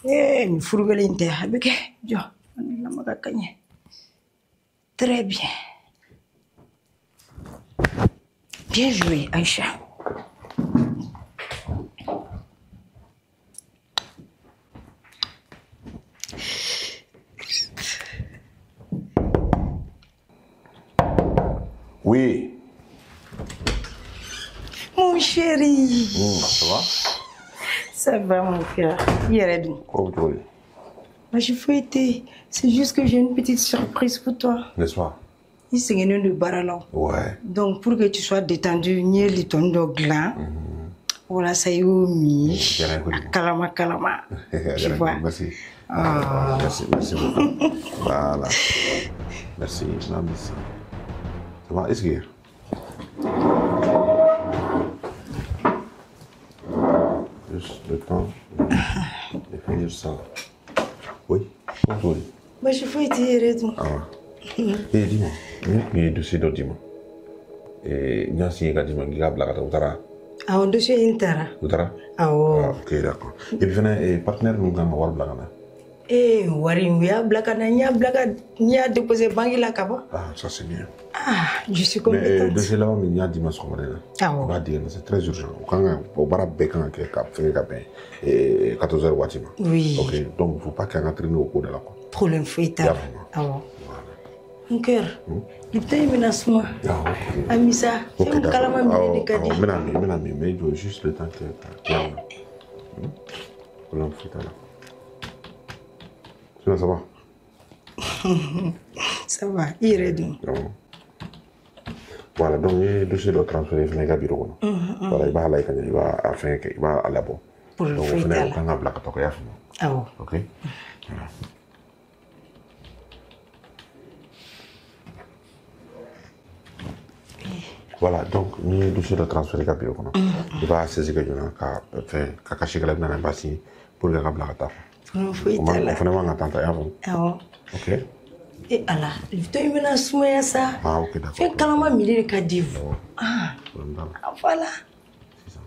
Ni furu kelen tɛ a bɛ kɛ jɔ ani lamaga ka ɲɛ. Très bien. Bien joué, Aïcha. Oui. Mon chéri. Ça va? Ça va, mon cœur. Quoi vous voulez? Je fouettais. C'est juste que j'ai une petite surprise pour toi. N'est-ce pas? Il s'est gagné de baralon. Ouais. Donc, pour que tu sois détendu, ni le ton de gland. Voilà, ça y est, mi. Kalama. Tu vois? Merci. Merci beaucoup. Voilà. Merci. Ça va? Est-ce que... Juste le temps de finir ça. Oui? Oui. Bah, je fouettais, Ah. Et dis-moi, il y a dossier d'autres, dis-moi. Et il y a un signe qui dit qu'il y a un blague à Outara. Ah, on dossier intera. Outara? Ah, ok, d'accord. Et puis, venez, partenaire, nous avons un blague. Wari, il y a blague, il y a déposé banque là, kaba. Ah, ça c'est bien. Ah, je suis compétente. Mais dossier là, il y a dimanche comme ça. Ah, on va dire, c'est très urgent. Quand on va faire et 14h Watima. Oui. Ok, donc il ne faut pas qu'on entraîne au cours de la quoi. Problème fouettable. Ah bon. Mon cœur, il t'a mis dans ce mois. Ah, ok. Amisa, Ok, c'est un calama d'accord. Mais il faut juste le temps que tu as. Problème fouettable. Sinon, ça va? Ça va, il est réduit. Voilà, donc le dossier de transfert est venu à bureau. Voilà, il va aller il va faire il va à la bonne. Pour le donc faire. On a un blague à toquer. Ah bon. Ok. Voilà. Voilà, donc le dossier de transfert est à bureau. Il va saisir que je vais faire cacher que la banane passe pour le blague à toquer. On va attendre avant. Ah bon. Ok. Et Allah, il t'a mis dans ce mois ça. Ah ok, d'accord. Fais calama mille de cadiv. Ah. Voilà. C'est ça.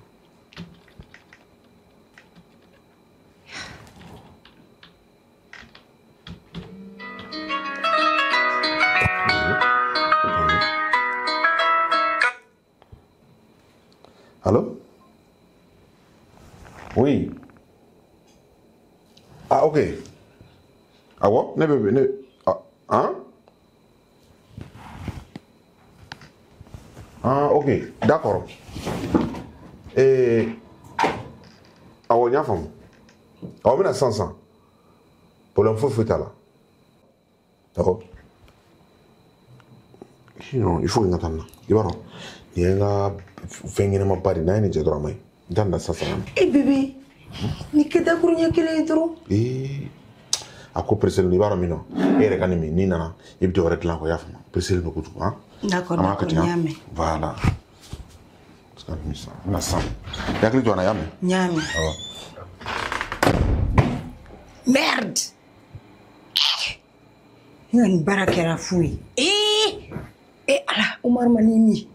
Allô? Oui. Ah, ok. Ah, ouais? Hein? Ah, ok. D'accord. Et... Ah, ouais, il y a un femme. Ah, on a 500. Pour l'info, faut là. D'accord? Sinon, il faut que attende. Il va il y a un pari, il y a un drama. Il y a un sasa. Eh, bébé. Ni kita kurunya kele itu. Aku presel ni baro mino. Ere kanimi ni nana. Ibti ore tlan ko yafama. Presel no kutu, hein? D'accord, nyame. Voilà. Ska misa. Na sam. Yakli to na yame. Nyame. Merde. Yon barakera fui. Ala Umar manini.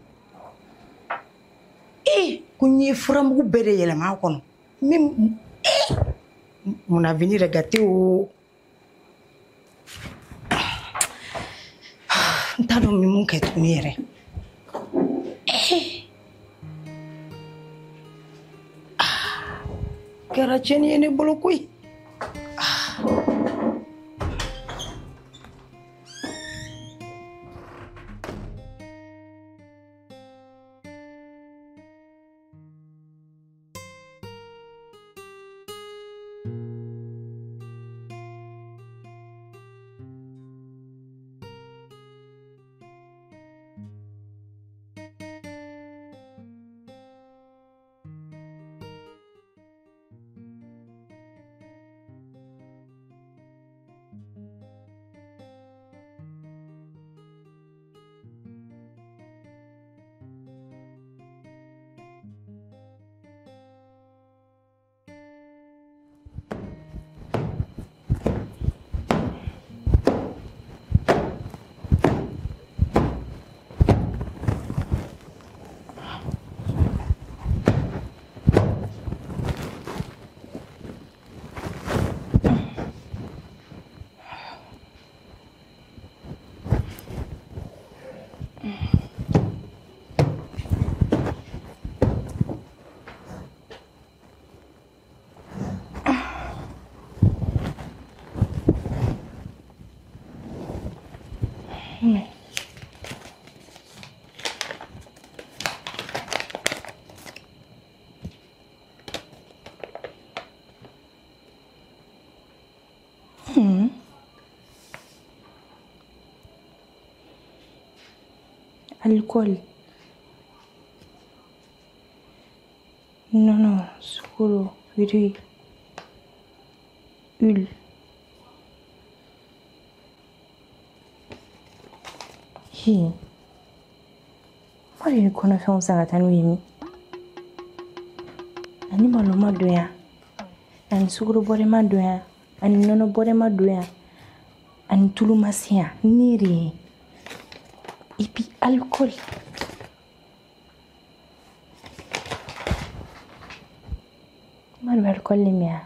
Kunye furamugu bere yelema kono. Même mon avenir est gâté au. T'as dormi mon quête, mire. Karacheni ene bolokui. Alcool. Non, sucre, huile. Why you gonna film Sangatan with me? Animal no madoya. And sugar body madoya. And no body madoya. And tulumasia. Niri. Ipi alcool. Madu alcool limia.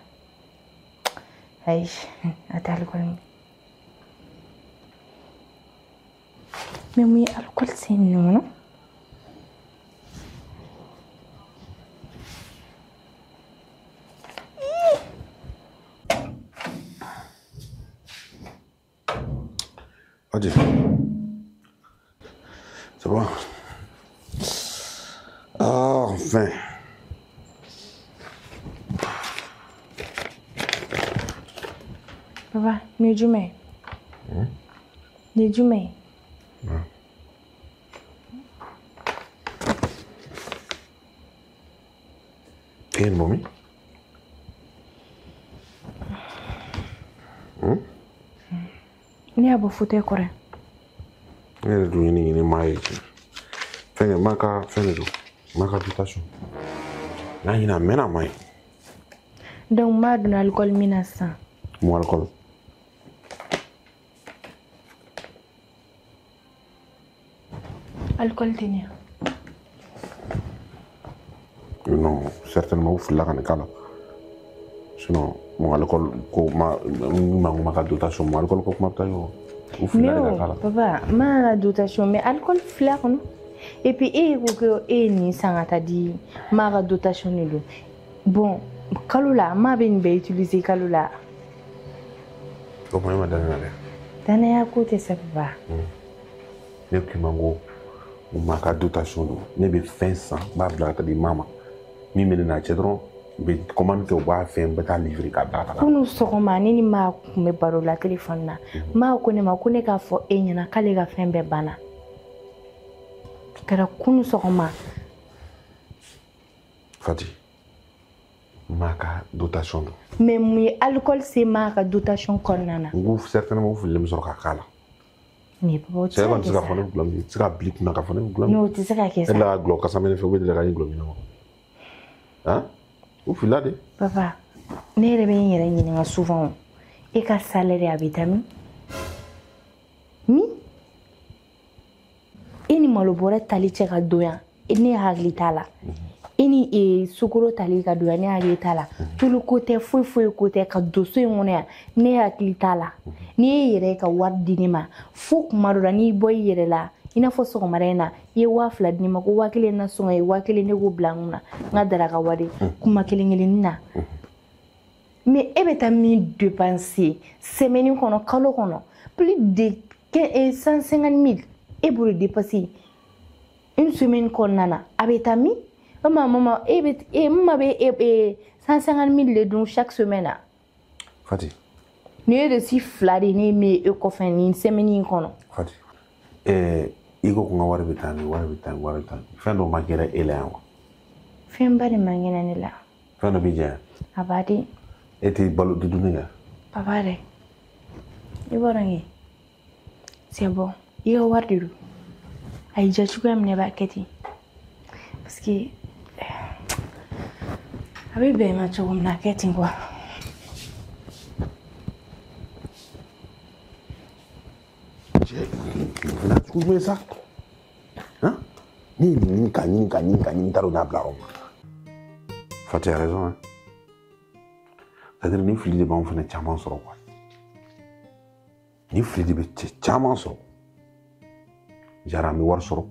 Aish, at alcool. Mais oui, alcool c'est non. Vas-y. C'est bon. Ah, enfin. Papa, ni jume. Ni jume. Hey, mommy. Ni abo fute kore. Elle doit y aller mai. Fais maka, fais le maka habitation. Là, il a mena mai. Donc ma don alcool minasa. Mon alcool. Alcool tenia. Non, certainement vous faites la canne. Sinon, mon alcool, ma dotation, mon alcool, comment tu as papa, ma dotation, mais alcool flair, non? Et puis, ni sangata di, ma dotation, bon, kalula, ma ben utiliser kalula. Comment est-ce que tu as dit? À côté, ça va. Ne plus mango, ma dotation, ne be fin sans, ma blague de maman. Mi me na chedron, be comment que va faire beta livrer ka data. Kunu sogoma ni ma me baro la téléphone na. Ma ko ne ka fo enyana kale ga fembe bana. Kara kunu sogoma. Fati. Maka dotation. Mais moi alcool c'est maka dotation konnana. Vous certainement vous voulez me sortir kala. Mais papa, tu sais pas tu vas faire le globe, tu vas blick na ka faire le globe. Non, tu sais qu'est ça. La globe ka ça me fait de la globe non. Hein? Vous faites là de? Papa, ne rebe yere nyina souvent. E ka salaire habitami. Mi? Ini malobore tali cheka doya. Ini hagli tala. Ini sukuro tali ka doya ne hagli tala. Tulu kote foi kote ka doso ngone ne hagli tala. Ni yere ka wadi ni ma. Fuk marura ni boy yere la. Ina fo so marena ye wa flad ni mako wakile na so ngai wakile ne go blanguna ngadara ka wadi kuma kilingilina mais ebeta mi dépenser semaine kono kalo kono plus de 150 000 et pour dépasser une semaine konana abeta mi maman ebet mama be 150 000 le don chaque semaine Fati ne de si fladi ne me e ko fin ni semaine kono Fati Igo kunga wari bitani. Fendo magera ele yango. Femba de mangena nila. Fendo bija. Abadi. Eti balu duduninga. Papare. Iborangi. C'est bon. Igo wardiru. Ay jachuga mne baketi. Parce que abibe macho mna keti ngwa. Tu veux ça? Hein? Ni taro na bla. Fatih a raison, hein? C'est-à-dire, ni fili de ban fene chaman soro quoi. Ni fili de be chaman soro. Jara mi war soro.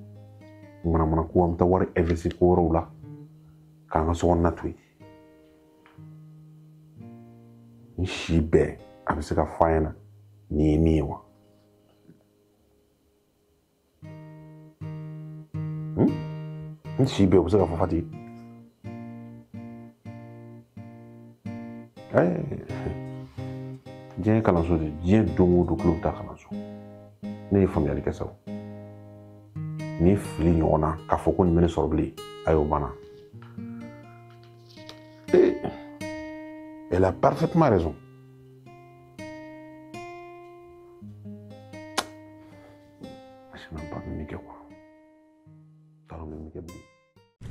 Mana ko am ta war investir ko ro la. Ka nga so na tui. Ni shibe, abiseka fayna ni miwa. si bɛɛ bɛ se ka fɔ Fati diɲɛ ye kalanso de diɲɛ don o don tulo bɛ taa kalanso ne ye faamuyali kɛ sa ni fili ɲɔgɔn na k'a fɔ ko nin bɛ ne sɔrɔ bilen a y'o banna elle a parfaitement raison.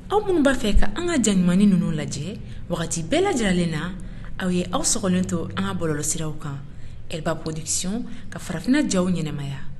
aw minnu b'a fɛ ka an ka jaɲumani ninnu lajɛ wagati bɛɛ lajɛlen na aw ye aw sɔgɔlen to an ka bɔlɔlɔsiraw kan Elba Production ka farafinna jaw ɲɛnamaya